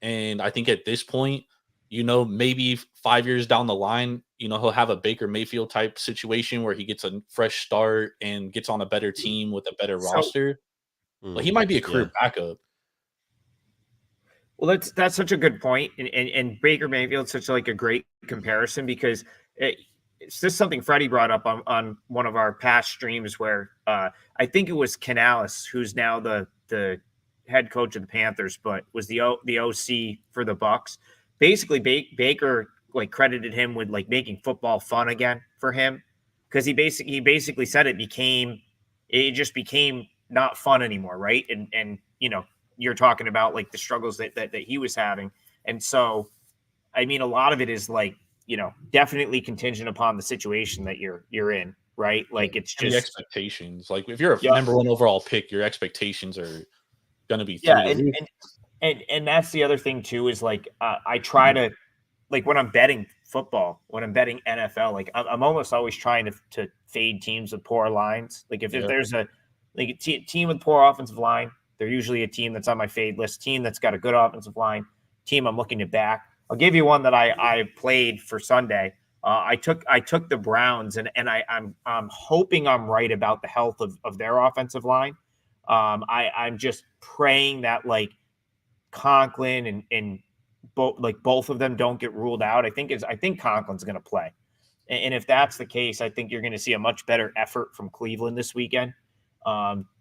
And I think at this point, maybe 5 years down the line, he'll have a Baker Mayfield type situation where he gets a fresh start and gets on a better team with a better roster. But he might be a career backup. Well, that's such a good point, and Baker Mayfield's such like a great comparison because it's just something Freddie brought up on one of our past streams where I think it was Canales, who's now the head coach of the Panthers, but was the OC for the Bucks. Basically, Baker like credited him with like making football fun again for him because he basically said it just became not fun anymore, right? And you're talking about like the struggles that he was having, and so I mean a lot of it is like definitely contingent upon the situation that you're in, right? Like it's just the expectations. Like if you're a number one overall pick, your expectations are gonna be and that's the other thing too is like I try to like when I'm betting football, when I'm betting NFL, like I'm almost always trying to fade teams with poor lines. Like if there's a team with poor offensive line, they're usually a team that's on my fade list. Team that's got a good offensive line, team I'm looking to back. I'll give you one that I played for Sunday. I took the Browns, and I'm hoping I'm right about the health of their offensive line. I'm just praying that like Conklin and both of them don't get ruled out. I think Conklin's going to play, and if that's the case, I think you're going to see a much better effort from Cleveland this weekend.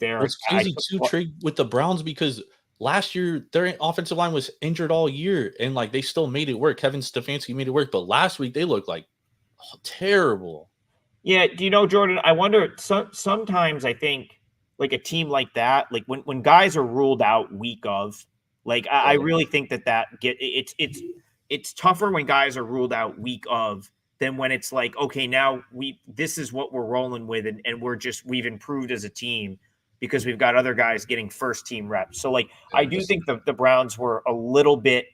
It's crazy too, Trig, with the Browns because last year their offensive line was injured all year, and like they still made it work. Kevin Stefanski made it work, but last week they looked like terrible. Yeah, do you know, Jordan? I wonder. Sometimes I think like a team like that, like when guys are ruled out week of, like I really think it's tougher when guys are ruled out week of than when it's like, okay, now this is what we're rolling with, and we've improved as a team because we've got other guys getting first team reps. So like I do think the Browns were a little bit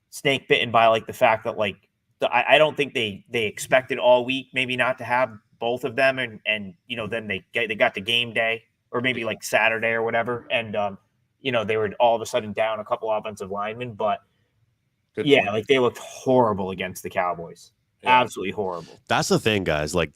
snake bitten by like the fact that like I don't think they expected all week maybe not to have both of them, and then they got to game day or maybe like Saturday or whatever, and they were all of a sudden down a couple offensive linemen, but like they looked horrible against the Cowboys. Yeah. Absolutely horrible. That's the thing, guys. Like,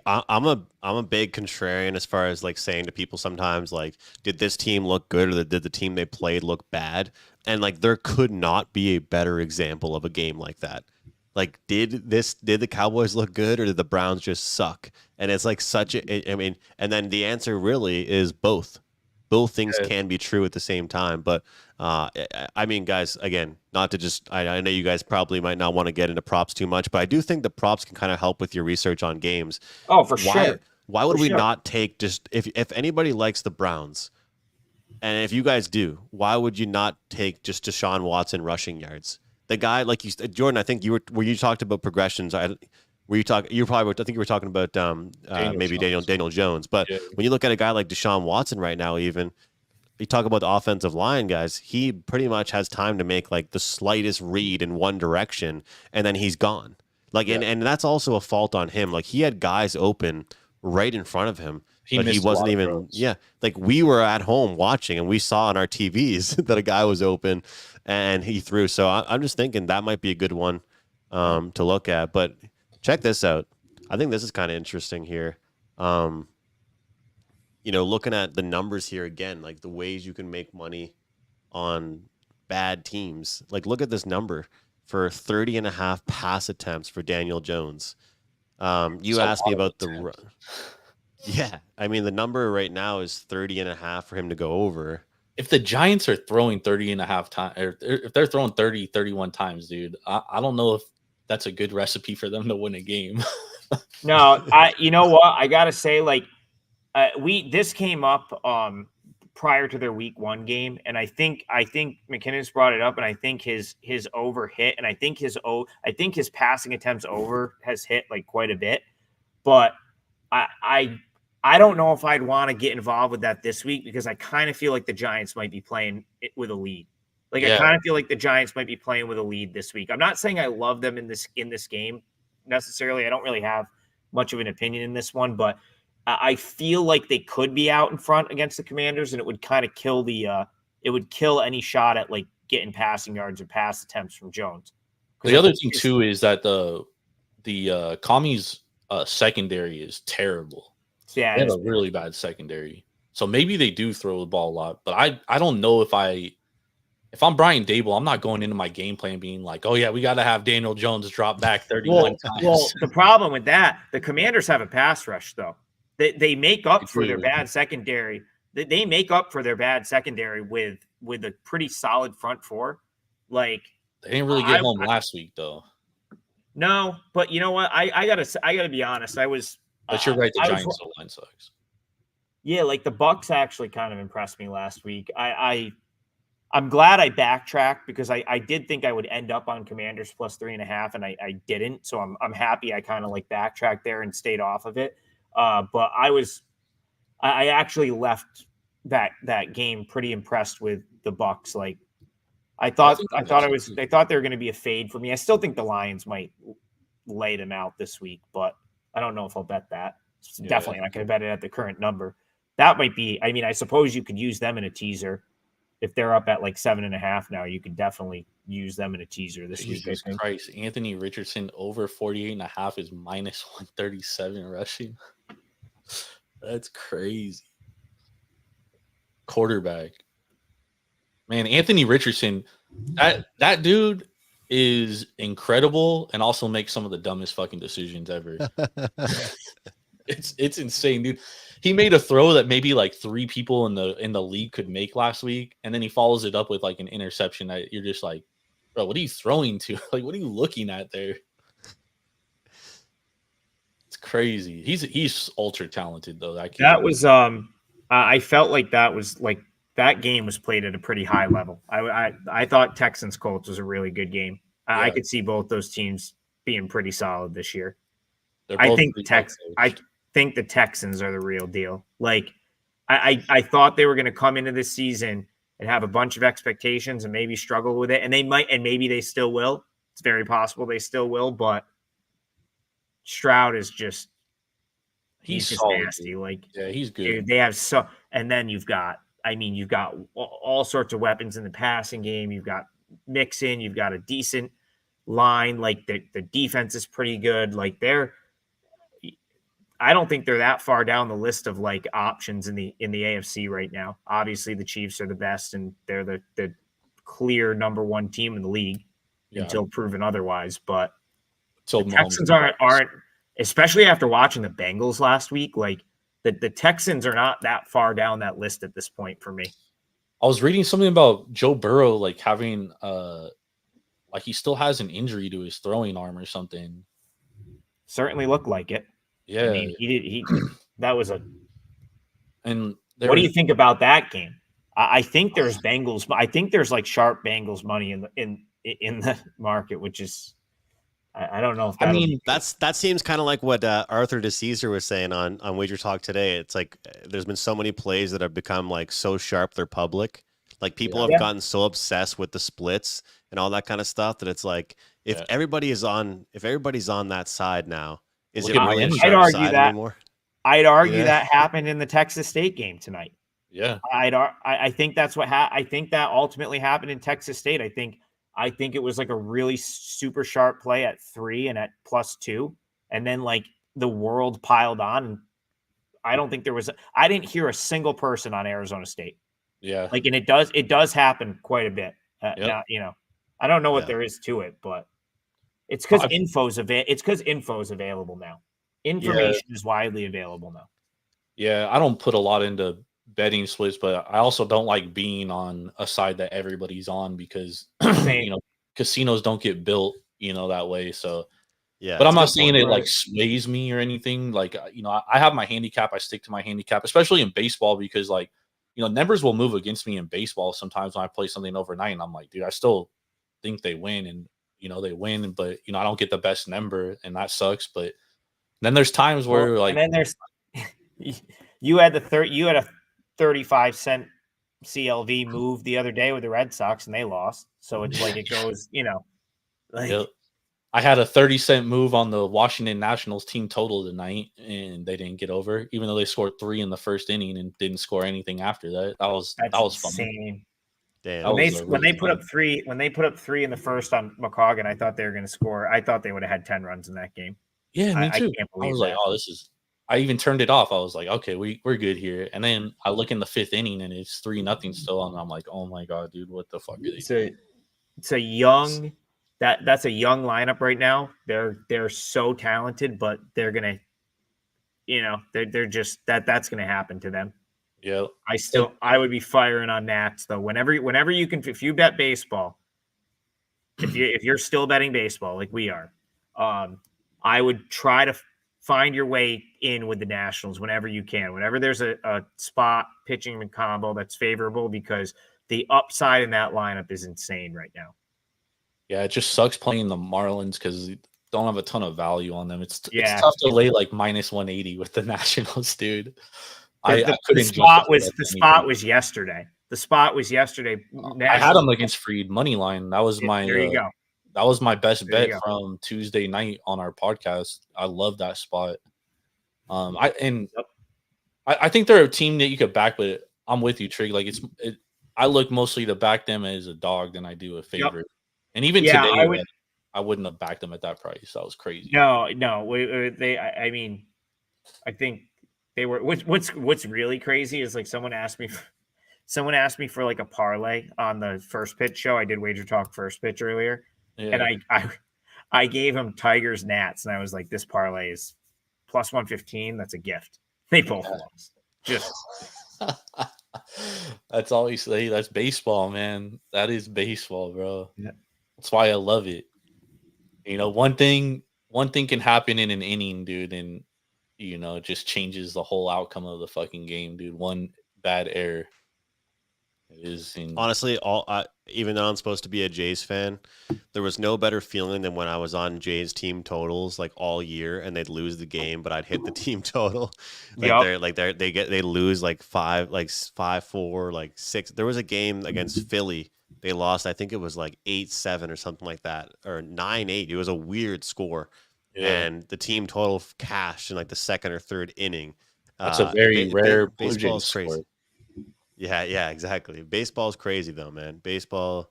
I'm a big contrarian as far as like saying to people sometimes like, did this team look good or did the team they played look bad? And like, there could not be a better example of a game like that. Like, did the Cowboys look good or did the Browns just suck? And it's like and then the answer really is both. Both things can be true at the same time. But I mean, guys, again, not to just I know you guys probably might not want to get into props too much, but I do think the props can kind of help with your research on games. Oh, for sure. Why would we not take just if anybody likes the Browns, and if you guys do, why would you not take just Deshaun Watson rushing yards? The guy, like you, Jordan, I think you talked about progressions. I think you were talking about maybe Daniel Jones. But when you look at a guy like Deshaun Watson right now, even you talk about the offensive line, guys, he pretty much has time to make like the slightest read in one direction, and then he's gone. Like, and that's also a fault on him. Like, he had guys open right in front of him, He but he missed a lot wasn't of even. throws. Yeah, like we were at home watching, and we saw on our TVs that a guy was open, and he threw. So I'm just thinking that might be a good one to look at. But check this out. I think this is kind of interesting here. Looking at the numbers here again, like the ways you can make money on bad teams. Like, look at this number for 30 and a half pass attempts for Daniel Jones. You asked me about the run. Yeah. I mean, the number right now is 30 and a half for him to go over. If the Giants are throwing 30 and a half times, or if they're throwing 30, 31 times, dude, I don't know if that's a good recipe for them to win a game. No, you know what? I got to say, like, this came up prior to their week 1 game, and I think McKinnon's brought it up, and I think his over hit, and I think his passing attempts over has hit like quite a bit, but I don't know if I'd want to get involved with that this week, because I kind of feel like the Giants might be playing it with a lead. Like, I kind of feel like the Giants might be playing with a lead this week. I'm not saying I love them in this game necessarily. I don't really have much of an opinion in this one, but I feel like they could be out in front against the Commanders, and it would kind of kill any shot at like getting passing yards or pass attempts from Jones. The other thing too is that the Commies secondary is terrible. Yeah, they have a really bad secondary. So maybe they do throw the ball a lot, but I don't know if I'm Brian Dable, I'm not going into my game plan being like, oh yeah, we got to have Daniel Jones drop back 31 times. Well, the problem with that, the Commanders have a pass rush though. They make up for their bad secondary. They make up for their bad secondary with a pretty solid front four. Like, they didn't really get home last week though. No, but you know what? I gotta be honest. But you're right. The Giants line sucks. Yeah, like the Bucks actually kind of impressed me last week. I'm glad I backtracked, because I did think I would end up on Commanders plus 3.5, and I didn't. So I'm happy I kind of like backtracked there and stayed off of it. But I actually left that game pretty impressed with the Bucks. Like, they thought they were going to be a fade for me. I still think the Lions might lay them out this week, but I don't know if I'll bet that. Definitely not going to bet it at the current number. That might be. I mean, I suppose you could use them in a teaser. If they're up at like 7.5 now, you could definitely use them in a teaser this week. Jesus Christ. Anthony Richardson over 48.5 is minus 137 rushing. That's crazy. Quarterback. Man, Anthony Richardson, that dude is incredible and also makes some of the dumbest fucking decisions ever. It's insane, dude. He made a throw that maybe like 3 people in the league could make last week, and then he follows it up with like an interception that you're just like, bro, what are you throwing to? Like, what are you looking at there? It's crazy. He's ultra talented though. I felt like that game was played at a pretty high level. I thought Texans Colts was a really good game. Yeah. I could see both those teams being pretty solid this year. I think the Texans are the real deal. Like, I thought they were going to come into this season and have a bunch of expectations and maybe struggle with it, and they might, and maybe they still will. It's very possible they still will, but Stroud is just he's just solid, nasty. Dude. Like, yeah, he's good. Dude, they have and then you've got all sorts of weapons in the passing game. You've got Mixon, you've got a decent line. Like, the defense is pretty good. Like, I don't think they're that far down the list of like options in the AFC right now. Obviously, the Chiefs are the best, and they're the clear number 1 team in the league until proven otherwise. But the Texans aren't, especially after watching the Bengals last week. Like, the Texans are not that far down that list at this point for me. I was reading something about Joe Burrow, like having like he still has an injury to his throwing arm or something. Certainly looked like it. Yeah, I mean, he that was a. And what do you think about that game? I think there's Bengals. I think there's like sharp Bengals money in the market, which is I don't know if I that. mean, That seems kind of like what Arthur DeCesar was saying on Wager Talk today. It's like there's been so many plays that have become like so sharp they're public. Like people Yeah. have Yeah. gotten so obsessed with the splits and all that kind of stuff that it's like if Yeah. everybody's on that side now, is Look it at really a Miami. I'd sharp argue side that. anymore? I'd argue Yeah. that happened in the Texas State game tonight. Yeah. I think that's what I think that ultimately happened in Texas State. I think it was like a really super sharp play at 3 and at +2, and then like the world piled on. And I don't think I didn't hear a single person on Arizona State. Yeah. Like, and it does happen quite a bit. Yep. Now, I don't know what Yeah. there is to it, but it's because I've- info's available now. Information is widely available now. Yeah, I don't put a lot into betting splits, but I also don't like being on a side that everybody's on because Same. casinos don't get built, that way. So, Yeah. but I'm it's a not good saying point. it like sways me or anything. Like, I have my handicap. I stick to my handicap, especially in baseball because like, numbers will move against me in baseball sometimes when I play something overnight, and I'm like, dude, I still think they win, and they win, but I don't get the best number, and that sucks. But then there's times where like, and then there's you had a 35-cent CLV move the other day with the Red Sox, and they lost. So it's like it goes, like Yep. I had a 30-cent move on the Washington Nationals team total tonight, and they didn't get over, even though they scored 3 in the first inning and didn't score anything after that. That was fun. insane. Damn. When they put up 3 in the first on McCoggin, I thought they were going to score. I thought they would have had 10 runs in that game. Yeah, me too. I can't I believe was that. like, oh, this is. I even turned it off. I was like, okay, we're good here. And then I look in the 5th inning, and it's 3-0 still, and I'm like, oh my god, dude, what the fuck are they doing? It's a young that's a young lineup right now. They're so talented, but they're gonna, they're just that's gonna happen to them. Yeah, I would be firing on Nats though. Whenever you can, if you bet baseball, if you're still betting baseball like we are, I would try to find your way in with the Nationals whenever you can. Whenever there's a spot pitching and combo that's favorable, because the upside in that lineup is insane right now. Yeah, it just sucks playing the Marlins because you don't have a ton of value on them. It's Yeah. tough to lay like -180 with the Nationals, dude. The couldn't. spot was yesterday. The spot was yesterday. I had them against Freed money line. That was my. There you go. That was my best There you bet go. from Tuesday night on our podcast. I love that spot. I think they're a team that you could back, but I'm with you, Trig. Like I look mostly to back them as a dog than I do a favorite. And even today, I wouldn't have backed them at that price. That was crazy. No. I mean, I think they were. What's really crazy is like someone asked me for like a parlay on the first pitch show. I did Wager Talk first pitch earlier, Yeah. and I gave him Tigers Nats, and I was like, this parlay is +115. That's a gift. They both lost. Just That's always that's baseball, man. That is baseball, bro. Yeah. That's why I love it. One thing can happen in an inning, dude, and it just changes the whole outcome of the fucking game, dude. One bad error is Honestly, even though I'm supposed to be a Jays fan, there was no better feeling than when I was on Jays team totals like all year and they'd lose the game, but I'd hit the team total. They lose like 5-4, like 6. There was a game against Philly. They lost, I think it was like 8-7 or something like that, or 9-8. It was a weird score. Yeah. And the team total cashed in like the second or third inning. That's a very rare baseball is score. crazy. Yeah, exactly. Baseball's crazy though, man. Baseball's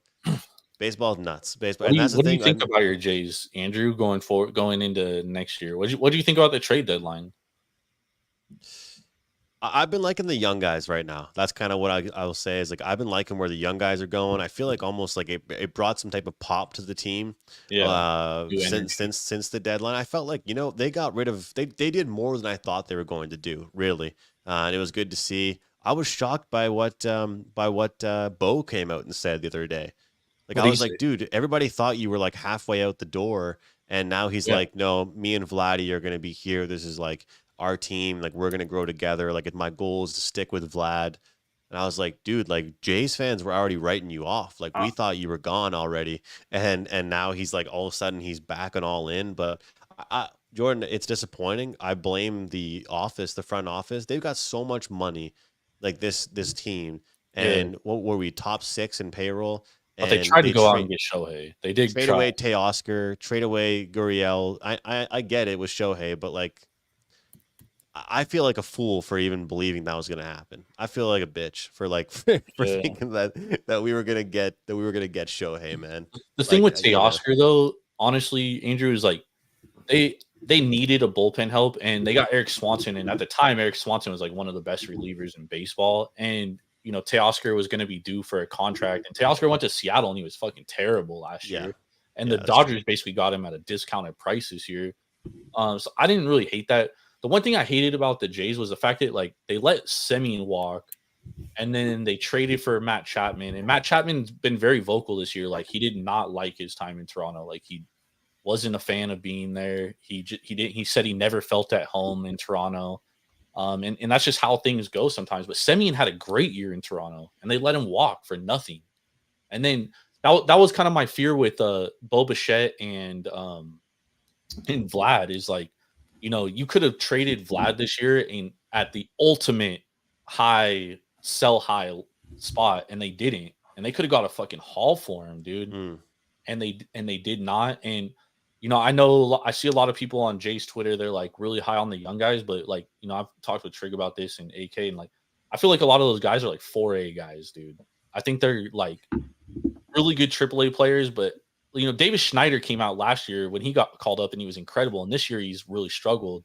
nuts. Baseball. What do you think about your Jays, Andrew, going into next year? What do you think about the trade deadline? I've been liking the young guys right now. That's kind of what I will say is like I've been liking where the young guys are going. I feel like almost like it brought some type of pop to the team. Yeah. Since the deadline, I felt like they got rid of they did more than I thought they were going to do. Really, and it was good to see. I was shocked by what Bo came out and said the other day. Like I was like, dude, everybody thought you were like halfway out the door, and now he's like, no, me and Vladdy are gonna be here. This is like our team. Like we're gonna grow together. Like my goal is to stick with Vlad. And I was like, dude, like Jays fans were already writing you off. Like we thought you were gone already. And now he's like all of a sudden he's back and all in. But Jordan, it's disappointing. I blame the office, the front office. They've got so much money, like this team. And what were we, top 6 in payroll? But they And tried to go out and get Shohei. They did trade away Teoscar, trade away Gurriel. I get it with Shohei, but like I feel like a fool for even believing that was going to happen. I feel like a bitch for thinking that we were gonna get Shohei, man. The thing with Teoscar though, honestly, Andrew, is like they needed a bullpen help, and they got Eric Swanson, and at the time, Eric Swanson was like one of the best relievers in baseball, and Teoscar was going to be due for a contract, and Teoscar went to Seattle, and he was fucking terrible last year, and the Dodgers basically got him at a discounted price this year. So I didn't really hate that. The one thing I hated about the Jays was the fact that like they let Semien walk, and then they traded for Matt Chapman, and Matt Chapman's been very vocal this year. Like he did not like his time in Toronto. Like he wasn't a fan of being there. He said he never felt at home in Toronto. And that's just how things go sometimes. But Semien had a great year in Toronto, and they let him walk for nothing. And then that was kind of my fear with Bo Bichette and Vlad is like, you could have traded Vlad this year at the ultimate sell high spot, and they didn't. And they could have got a fucking haul for him, dude. And they did not. And I know I see a lot of people on Jay's Twitter. They're like really high on the young guys, but like, I've talked with Trig about this and AK, and like, I feel like a lot of those guys are like 4A guys, dude. I think they're like really good AAA players, but Davis Schneider came out last year when he got called up and he was incredible. And this year he's really struggled.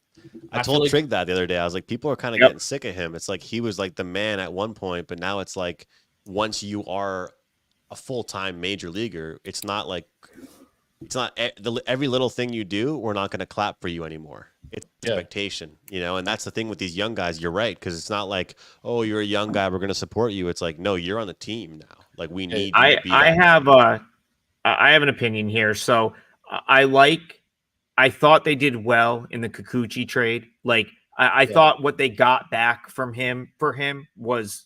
I told Trig that the other day. I was like, people are kind of getting sick of him. It's like he was like the man at one point, but now it's like once you are a full-time major leaguer, it's not every little thing you do, we're not going to clap for you anymore. It's expectation, and that's the thing with these young guys. You're right, because it's not like, oh, you're a young guy, we're going to support you. It's like, no, you're on the team now. Like we need you to be I have an opinion here. So I thought they did well in the Kikuchi trade. Like I thought what they got back from him was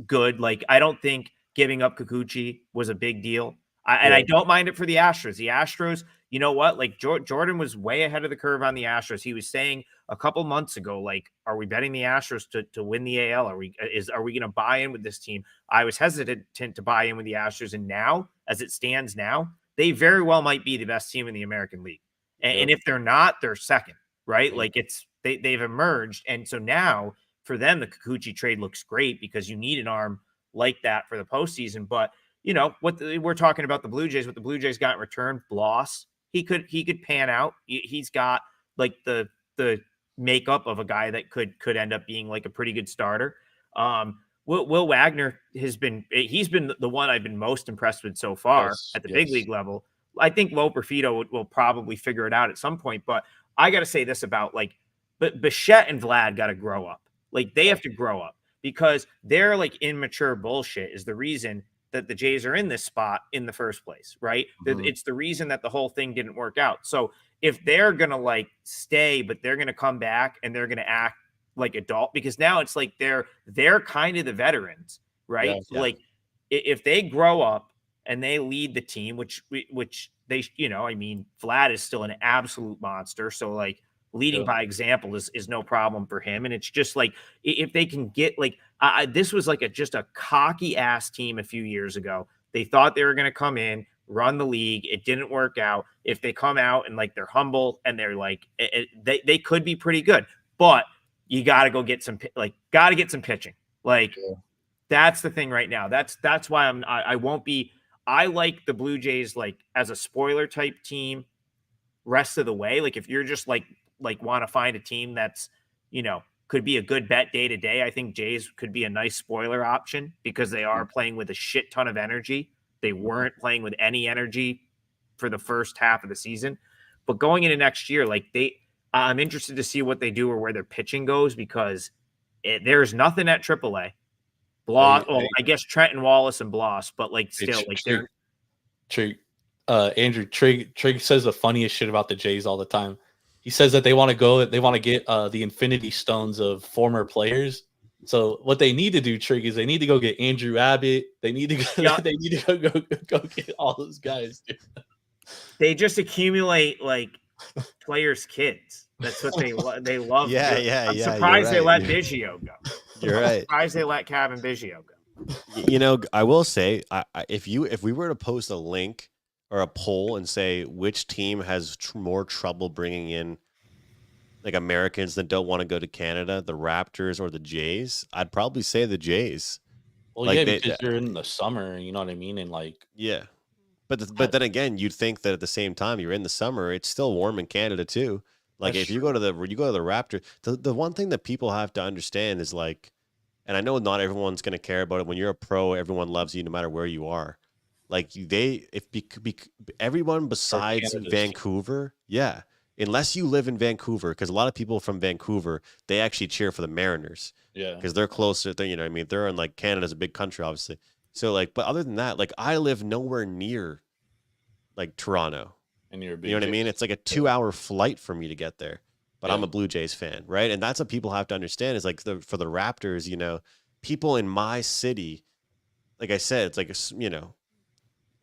good. Like I don't think giving up Kikuchi was a big deal. And I don't mind it for the Astros. The Astros, you know what? Like Jordan was way ahead of the curve on the Astros. He was saying a couple months ago, like, are we betting the Astros to win the AL? Are we going to buy in with this team? I was hesitant to buy in with the Astros. And now, as it stands now, they very well might be the best team in the American League. And if they're not, they're second, right? Like they've emerged. And so now for them, the Kikuchi trade looks great because you need an arm like that for the postseason. But we're talking about the Blue Jays, what the Blue Jays got in return, Bloss, he could pan out. He's got like the makeup of a guy that could end up being like a pretty good starter. Will Wagner he's been the one I've been most impressed with so far at the big league level. I think Lo Perfito will probably figure it out at some point, but I got to say this about but Bichette and Vlad got to grow up. Like they have to grow up because they're like immature bullshit is the reason that the Jays are in this spot in the first place, right? Mm-hmm. It's the reason that the whole thing didn't work out. So if they're going to stay, but they're going to come back and they're going to act like adult, because now it's like they're kind of the veterans, right? Yeah. Like if they grow up and they lead the team, which they, Vlad is still an absolute monster. So leading by example is no problem for him. And it's just if they can get this was just a cocky ass team a few years ago. They thought they were going to come in, run the league. It didn't work out. If they come out and they're humble and they're they could be pretty good, but you got to go get some pitching. That's the thing right now. That's why I won't be, I like the Blue Jays, as a spoiler type team rest of the way. If you're just want to find a team that's, could be a good bet day to day. I think Jays could be a nice spoiler option because they are playing with a shit ton of energy. They weren't playing with any energy for the first half of the season, but going into next year, I'm interested to see what they do or where their pitching goes because there's nothing at AAA. Bloss, I guess Trenton Wallace and Bloss, but still, Andrew Trigg says the funniest shit about the Jays all the time. He says that they want to get the Infinity Stones of former players, So what they need to do, Trick, is they need to go get Andrew Abbott. They need to go. Yeah. They need to go get all those guys. Dude. They just accumulate like players' kids. That's what they love. Yeah, doing. yeah, I'm yeah. surprised they let You're, Biggio go. you're right. Surprised they let Kevin Biggio go. You know, I will say, if we were to post a link or a poll and say which team has more trouble bringing in like Americans that don't want to go to Canada, the Raptors or the Jays, I'd probably say the Jays. Well, Like yeah, they, because you're in the summer. You know what I mean? And like, yeah. But then again, you'd think that at the same time you're in the summer, it's still warm in Canada too. Like that's if you true. go to the Raptor, the one thing that people have to understand is like, and I know not everyone's going to care about it. When you're a pro, everyone loves you no matter where you are. Like everyone Or besides Canada's team. Vancouver, yeah, unless you live in Vancouver, because a lot of people from Vancouver they actually cheer for the Mariners Yeah, because they're closer. You know, what I mean, they're in like Canada's a big country, obviously. So like, but other than that, like I live nowhere near like Toronto. and you're a You know big what I mean? Jays. It's like a 2 hour flight for me to get there. But I'm Yeah. a Blue Jays fan, right? And that's what people have to understand is like for the Raptors, you know, people in my city, like I said, it's like you know,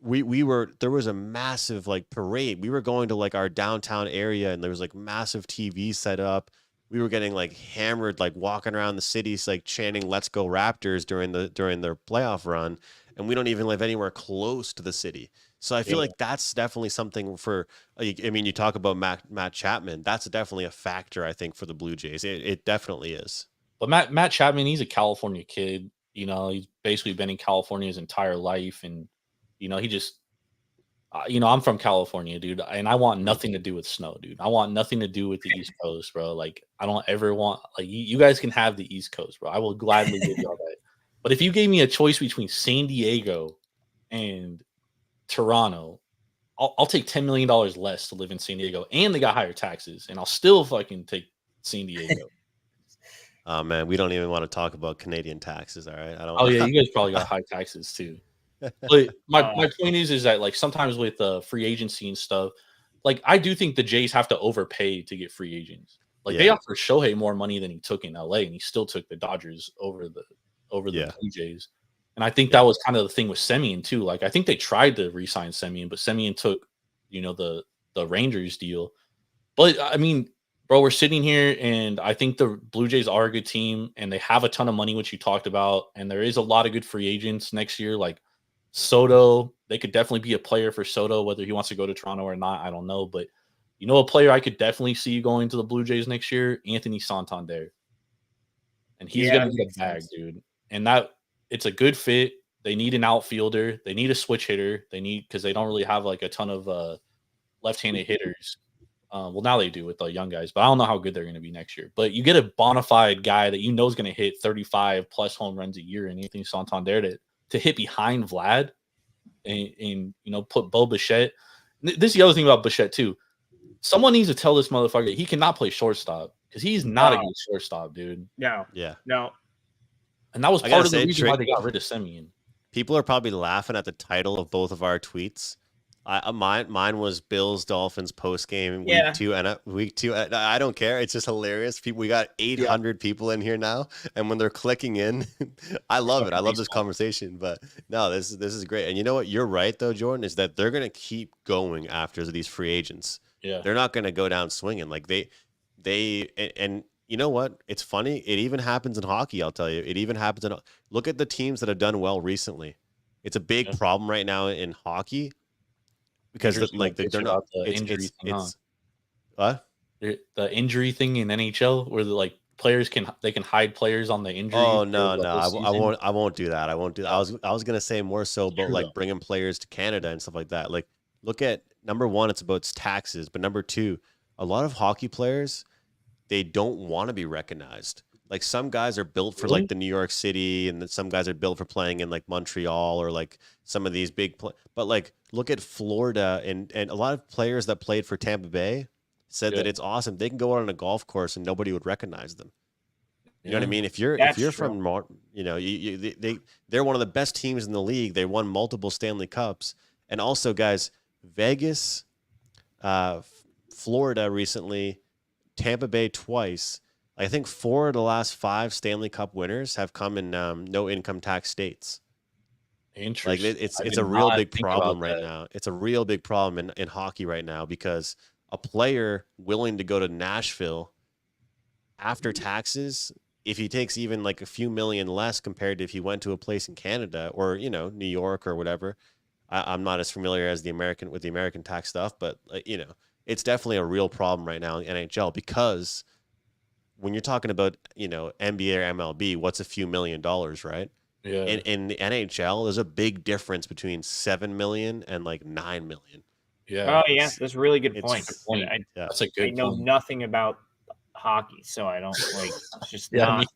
we were there was a massive like parade. We were going to like our downtown area and there was like massive TV set up. We were getting like hammered, like walking around the cities, like chanting "Let's go Raptors" during their playoff run, and we don't even live anywhere close to the city. So I feel Yeah. like that's definitely something for. I mean, you talk about Matt Chapman. That's definitely a factor, I think, for the Blue Jays. It definitely is. But Matt Chapman, he's a California kid. You know, he's basically been in California his entire life, and you know, he just, you know, I'm from California, dude, and I want Mhm. nothing to do with snow, dude. I want nothing to do with the East Coast, bro. Like, I don't ever want like you guys can have the East Coast, bro. I will gladly give you all that. But if you gave me a choice between San Diego and Toronto, I'll take $10 million less to live in San Diego, and they got higher taxes, and I'll still fucking take San Diego. Oh man, we don't even want to talk about Canadian taxes. All right, I Oh yeah, don't. you guys probably got high taxes too. But my Uh, my point is that like sometimes with free agency and stuff, like I do think the Jays have to overpay to get free agents. Like they Yeah, offered Shohei more money than he took in LA, and he still took the Dodgers over the yeah, Blue Jays. And I think yeah. that was kind of the thing with Semien too. Like I think they tried to re-sign Semien, but Semien took, you know, the Rangers deal. But I mean, bro, we're sitting here, and I think the Blue Jays are a good team, and they have a ton of money, which you talked about, and there is a lot of good free agents next year. Like Soto, they could definitely be a player for Soto, whether he wants to go to Toronto or not, I don't know. But you know, a player I could definitely see going to the Blue Jays next year, Anthony Santander, and he's yeah, gonna that get a makes bag, sense. dude. And that it's a good fit. They need an outfielder. They need a switch hitter. They need because they don't really have like a ton of left-handed hitters. Well, now they do with the young guys, but I don't know how good they're going to be next year. But you get a bona fide guy that you know is going to hit 35 plus home runs a year, and Anthony Santander to hit behind Vlad and you know put Bo Bichette. This is the other thing about Bichette too. Someone needs to tell this motherfucker he cannot play shortstop because he's not a No, good shortstop, dude. no, Yeah. no. And that was I gotta part of the say, reason why Trick, they got rid of Semien. people are probably laughing at the title of both of our tweets. Mine was Bills Dolphins post game week Yeah, 2 and week 2. I don't care. It's just hilarious. People, we got yeah. 800 people in here now, and when they're clicking in, I love it. I love this conversation. But no, this is great. And you know what? You're right though, Jordan. Is that they're gonna keep going after these free agents. Yeah, They're not gonna go down swinging. Like and you know what? It's funny. It even happens in hockey. I'll tell you. It even happens in. Look at the teams that have done well recently. It's a big yeah. problem right now in hockey because Interesting that they're bitch not. about the injury thing, huh? It's what? The injury thing in NHL where the like players can they can hide players on the injury Oh for no, the no, whole I season. won't. I won't do that. I won't do that. Yeah, I was gonna say more so it's about true like though. bringing players to Canada and stuff like that. Like, look at number one, it's about taxes, but number two, a lot of hockey players they don't want to be recognized. Like some guys are built for like Really? the New York City, and then some guys are built for playing in like Montreal or like some of these but like look at Florida and a lot of players that played for Tampa Bay said Yeah, that it's awesome. They can go out on a golf course and nobody would recognize them. You know what I yeah. mean? If That's you're true. from you know they're one of the best teams in the league. They won multiple Stanley Cups, and also guys, Vegas, Florida recently, Tampa Bay twice. I think 4 of the last 5 Stanley Cup winners have come in no income tax states. Like Interesting. I it's did a real not big think about problem right that. now. It's a real big problem in hockey right now because a player willing to go to Nashville after taxes, if he takes even like a few million less compared to if he went to a place in Canada or New York or whatever. I'm not as familiar as the American tax stuff, but it's definitely a real problem right now in the NHL because when you're talking about NBA or MLB, what's a few $1,000,000, right? In Yeah. in the NHL, there's a big difference between 7 million and like 9 million. Yeah. Oh yeah, It's that's a really good point. it's Point. yeah, That's a I good know point. nothing about hockey, so I don't like. It's just Yeah, I mean, not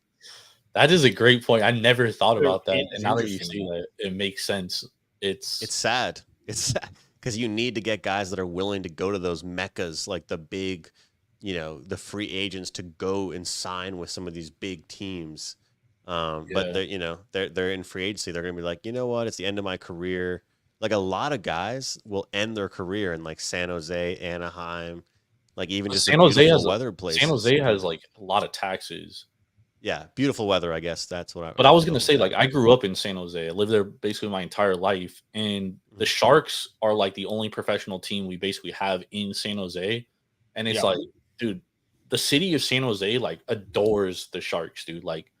that is a great point. I never thought about that. it's And now that you interesting to say me. that, it makes sense. it's sad. It's sad because you need to get guys that are willing to go to those meccas, like the big, the free agents to go and sign with some of these big teams. But Yeah. they're in free agency. They're gonna be like, you know what? It's the end of my career. Like a lot of guys will end their career in like San Jose, Anaheim, like even But just the beautiful weather San places. Jose has like a lot of taxes. Yeah, beautiful weather. I guess that's what But I was I'm gonna going with say, like, that. I grew up in San Jose. I lived there basically my entire life, and the Mhm. Sharks are like the only professional team we basically have in San Jose. And it's Yeah. like, dude, the city of San Jose like adores the Sharks, dude. Like,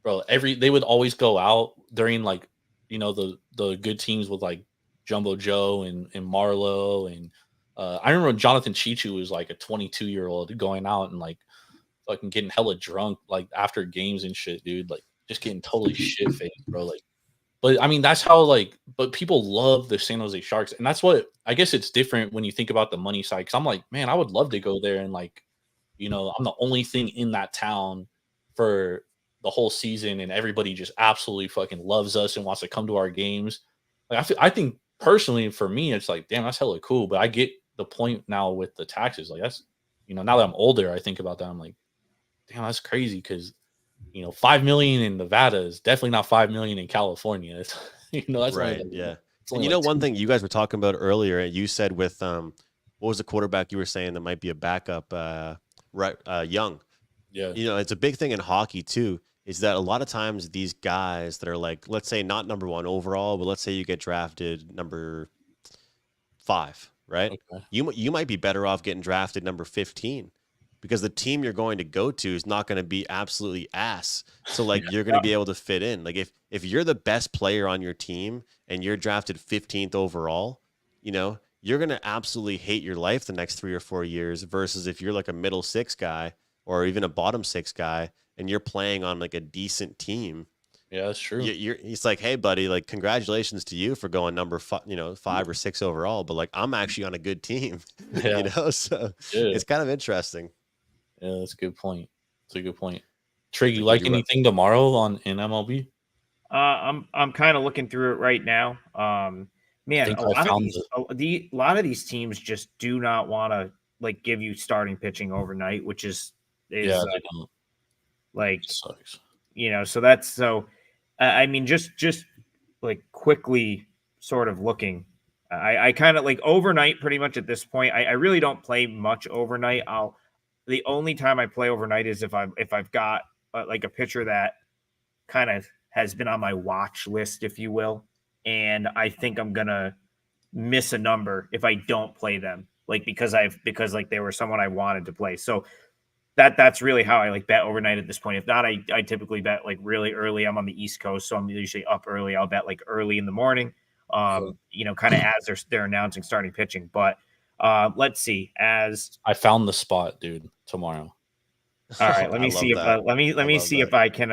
bro, they would always go out during like, the good teams with like Jumbo Joe and Marlowe and I remember Jonathan Chichu was like a 22-year-old going out and like fucking getting hella drunk like after games and shit, dude. Like just getting totally shit faced, bro. Like, but I mean, that's how but people love the San Jose Sharks, and that's what I guess it's different when you think about the money side. Because I'm like, man, I would love to go there and like, I'm the only thing in that town for the whole season, and everybody just absolutely fucking loves us and wants to come to our games. Like, I think personally for me, it's like, damn, that's hella cool. But I get the point now with the taxes. Like that's, now that I'm older, I think about that. I'm like, damn, that's crazy because 5 million in Nevada is definitely not 5 million in California. It's that's only Right. like Yeah. it's And only like one two. thing you guys were talking about earlier, you said with what was the quarterback you were saying that might be a backup? Right. Young. Yeah. It's a big thing in hockey too. Is that a lot of times these guys that are like, let's say not number 1 overall, but let's say you get drafted number 5, right? Okay. You might be better off getting drafted number 15 because the team you're going to go to is not going to be absolutely ass. So like you're going to be able to fit in. Like if you're the best player on your team and you're drafted 15th overall, you're going to absolutely hate your life the next 3 or 4 years versus if you're like a middle 6 guy or even a bottom 6 guy and you're playing on like a decent team. Yeah, that's true. He's like, hey, buddy, like, congratulations to you for going number 5 or 6 overall. But like, I'm actually on a good team, Yeah. So Yeah. it's kind of interesting. Yeah, that's a good point. That's a good point. Trig, you Like, would like you? anything tomorrow in MLB? I'm kind of looking through it right now. I Man, think I found a lot of these teams just do not want to like give you starting pitching overnight, which is yeah, they don't. like It sucks. so that's so. I mean, just like quickly sort of looking. I kind of like overnight pretty much at this point. I really don't play much overnight. The only time I play overnight is if I've got like a pitcher that kind of has been on my watch list, if you will, and I think I'm gonna miss a number if I don't play them, like because like they were someone I wanted to play. So that's really how I like bet overnight at this point. If not, I typically bet like really early. I'm on the East Coast, so I'm usually up early. I'll bet like early in the morning. Yeah. Kind of as they're announcing starting pitching. But let's see. As I found the spot, dude, tomorrow. all right, let I me see love if that. let me love see that. if I can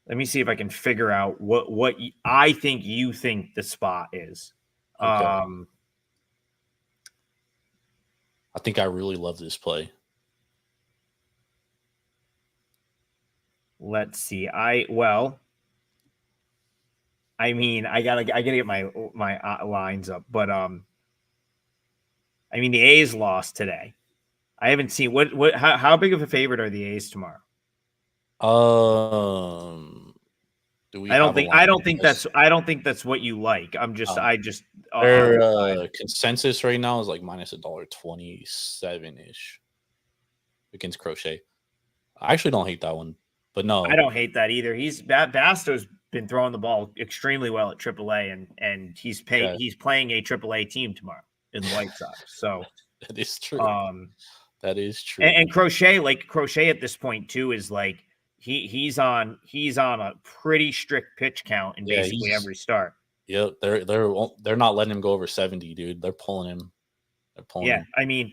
let me see if I can figure out what I think you think the spot is. Okay. I think I really love this play. Let's see. I mean, I gotta get my lines up, but I mean, the A's lost today. I haven't seen how big of a favorite are the A's tomorrow? Do we have a line? I don't think that's what you like. Their consensus right now is like minus $1.27 ish against Crochet. I actually don't hate that one, but no, I don't hate that either. Basto's been throwing the ball extremely well at AAA, and he's playing a AAA team tomorrow in the White Sox. So that is true. That is true. And Crochet at this point too is like he's on a pretty strict pitch count in basically every start. Yeah, they're not letting him go over 70, dude. They're pulling him. Him.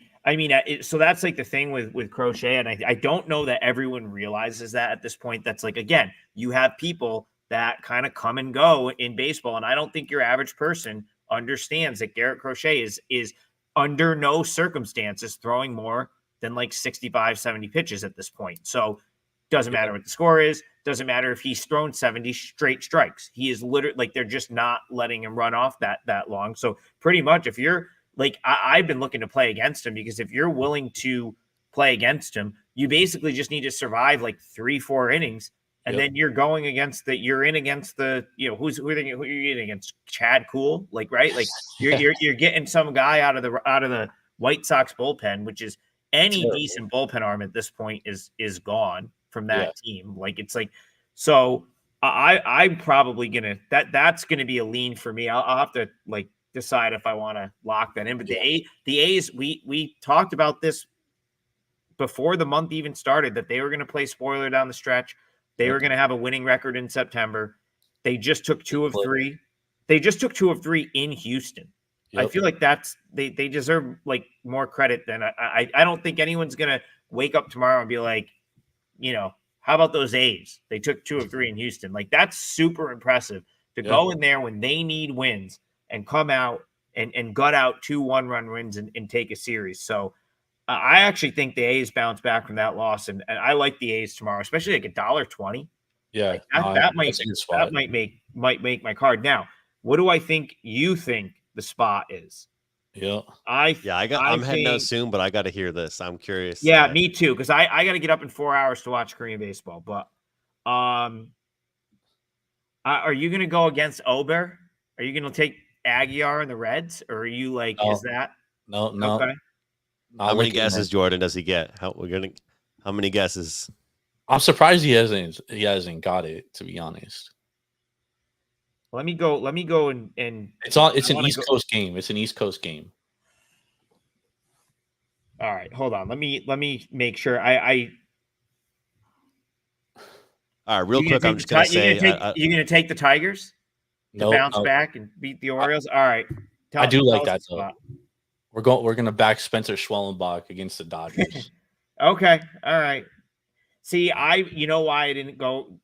So that's like the thing with Crochet, and I don't know that everyone realizes that at this point. That's like, again, you have people that kind of come and go in baseball, and I don't think your average person understands that Garrett Crochet is under no circumstances throwing more than like 65, 70 pitches at this point. So doesn't matter what the score is. Doesn't matter if he's thrown 70 straight strikes. He is literally like, they're just not letting him run off that long. So pretty much if you're like, I've been looking to play against him, because if you're willing to play against him, you basically just need to survive like 3-4 innings. And then you're going against who are you against? Chad Cool, like, right? Like you're getting some guy out of the White Sox bullpen, which is any decent bullpen arm at this point is gone from that team. Like, it's like, so I'm probably that's gonna be a lean for me. I'll have to like decide if I want to lock that in. But the A's, we talked about this before the month even started, that they were going to play spoiler down the stretch. They were going to have a winning record in September. They just took 2 of 3. They just took 2 of 3 in Houston. I feel like they deserve like more credit than I don't think anyone's going to wake up tomorrow and be like, how about those A's? They took 2 of 3 in Houston. Like, that's super impressive to go in there when they need wins and come out and gut out 2 one-run wins and take a series. So I actually think the A's bounce back from that loss, and I like the A's tomorrow, especially like $1.20. Yeah, like that might make my card. Now, what do I think you think the spot is? Yeah, I'm heading out soon, but I got to hear this. I'm curious. Yeah, me too, because I got to get up in 4 hours to watch Korean baseball. But are you going to go against Ober? Are you going to take Aguiar and the Reds, or are you like, is that no? Okay. How many guesses, Jordan, does he get? How many guesses? I'm surprised he hasn't got it, to be honest. Let me go and it's an East Coast game. It's an East Coast game. All right, hold on. Let me make sure. All right, real quick, I'm just gonna say, you're gonna take the Tigers to bounce back and beat the Orioles. All right, I do like that though. We're gonna back Spencer Schwellenbach against the Dodgers. Okay, all right. See, you know why I didn't go.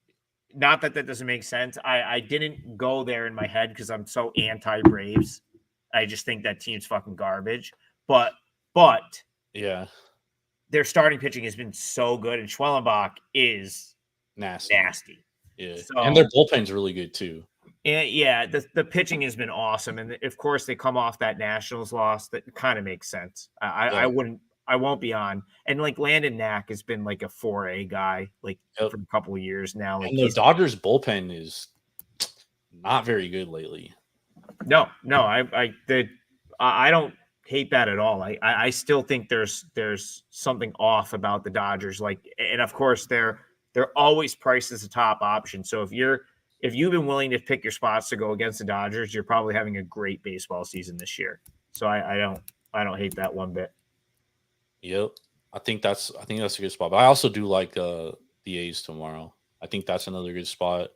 Not that doesn't make sense. I didn't go there in my head because I'm so anti-Braves. I just think that team's fucking garbage. But yeah, their starting pitching has been so good, and Schwellenbach is nasty. Yeah, so, and their bullpen's really good too. Yeah, the pitching has been awesome, and of course they come off that Nationals loss. That kind of makes sense. I won't be on. And like Landon Knack has been like a 4A guy like for a couple of years now. Like, and the Dodgers bullpen is not very good lately. No, I don't hate that at all. I still think there's something off about the Dodgers. Like, and of course they're always priced as a top option. So if you've been willing to pick your spots to go against the Dodgers, you're probably having a great baseball season this year. So I don't hate that one bit. Yep. I think that's a good spot. But I also do like the A's tomorrow. I think that's another good spot.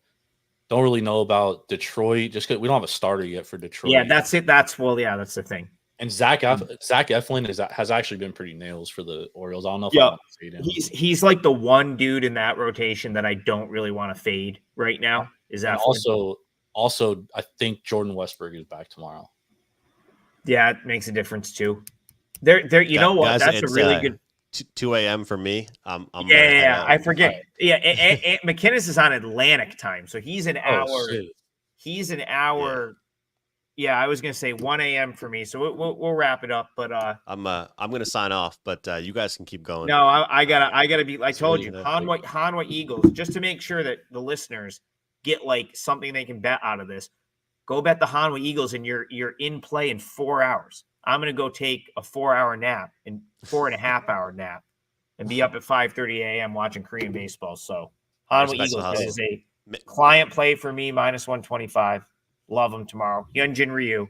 Don't really know about Detroit just because we don't have a starter yet for Detroit. Yeah, that's it. That's the thing. And Zach Eflin has actually been pretty nails for the Orioles. I don't know if I want to fade him. He's like the one dude in that rotation that I don't really want to fade right now. Is that also I think Jordan Westburg is back tomorrow. Yeah, it makes a difference too. There. You know what? That's a really good. 2 a.m. for me. I forget. Right. Yeah, McKinnis is on Atlantic time, so he's an hour. Shit. He's an hour. Yeah, I was gonna say 1 a.m. for me, so we'll wrap it up. But I'm gonna sign off, but you guys can keep going. No, I gotta be. I told you, Hanwha Eagles, just to make sure that the listeners get like something they can bet out of this. Go bet the Hanwha Eagles, and you're in play in 4 hours. I'm gonna go take a 4-hour nap and 4.5-hour nap and be up at 5:30 a.m. watching Korean baseball. So I on with respect the Eagles. That hustle. is a client play for me, -125. Love them tomorrow. Hyunjin Ryu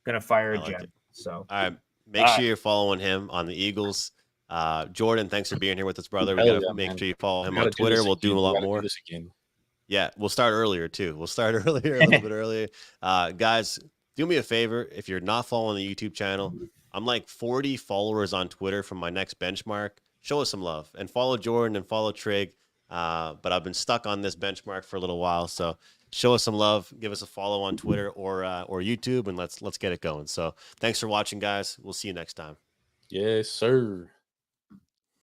gonna fire a I like gem. it. So All right. Make sure you're following him on the Eagles. Jordan, thanks for being here with us, brother. We Hell got to yeah, make man. sure you follow him We on gotta do Twitter. this We'll do again. a We lot gotta more. do this again. Yeah, we'll start earlier too. We'll start earlier, a little bit earlier. Guys, do me a favor. If you're not following the YouTube channel, I'm like 40 followers on Twitter from my next benchmark. Show us some love and follow Jordan and follow Trig. But I've been stuck on this benchmark for a little while, so show us some love. Give us a follow on Twitter or YouTube, and let's get it going. So thanks for watching, guys. We'll see you next time. Yes, sir.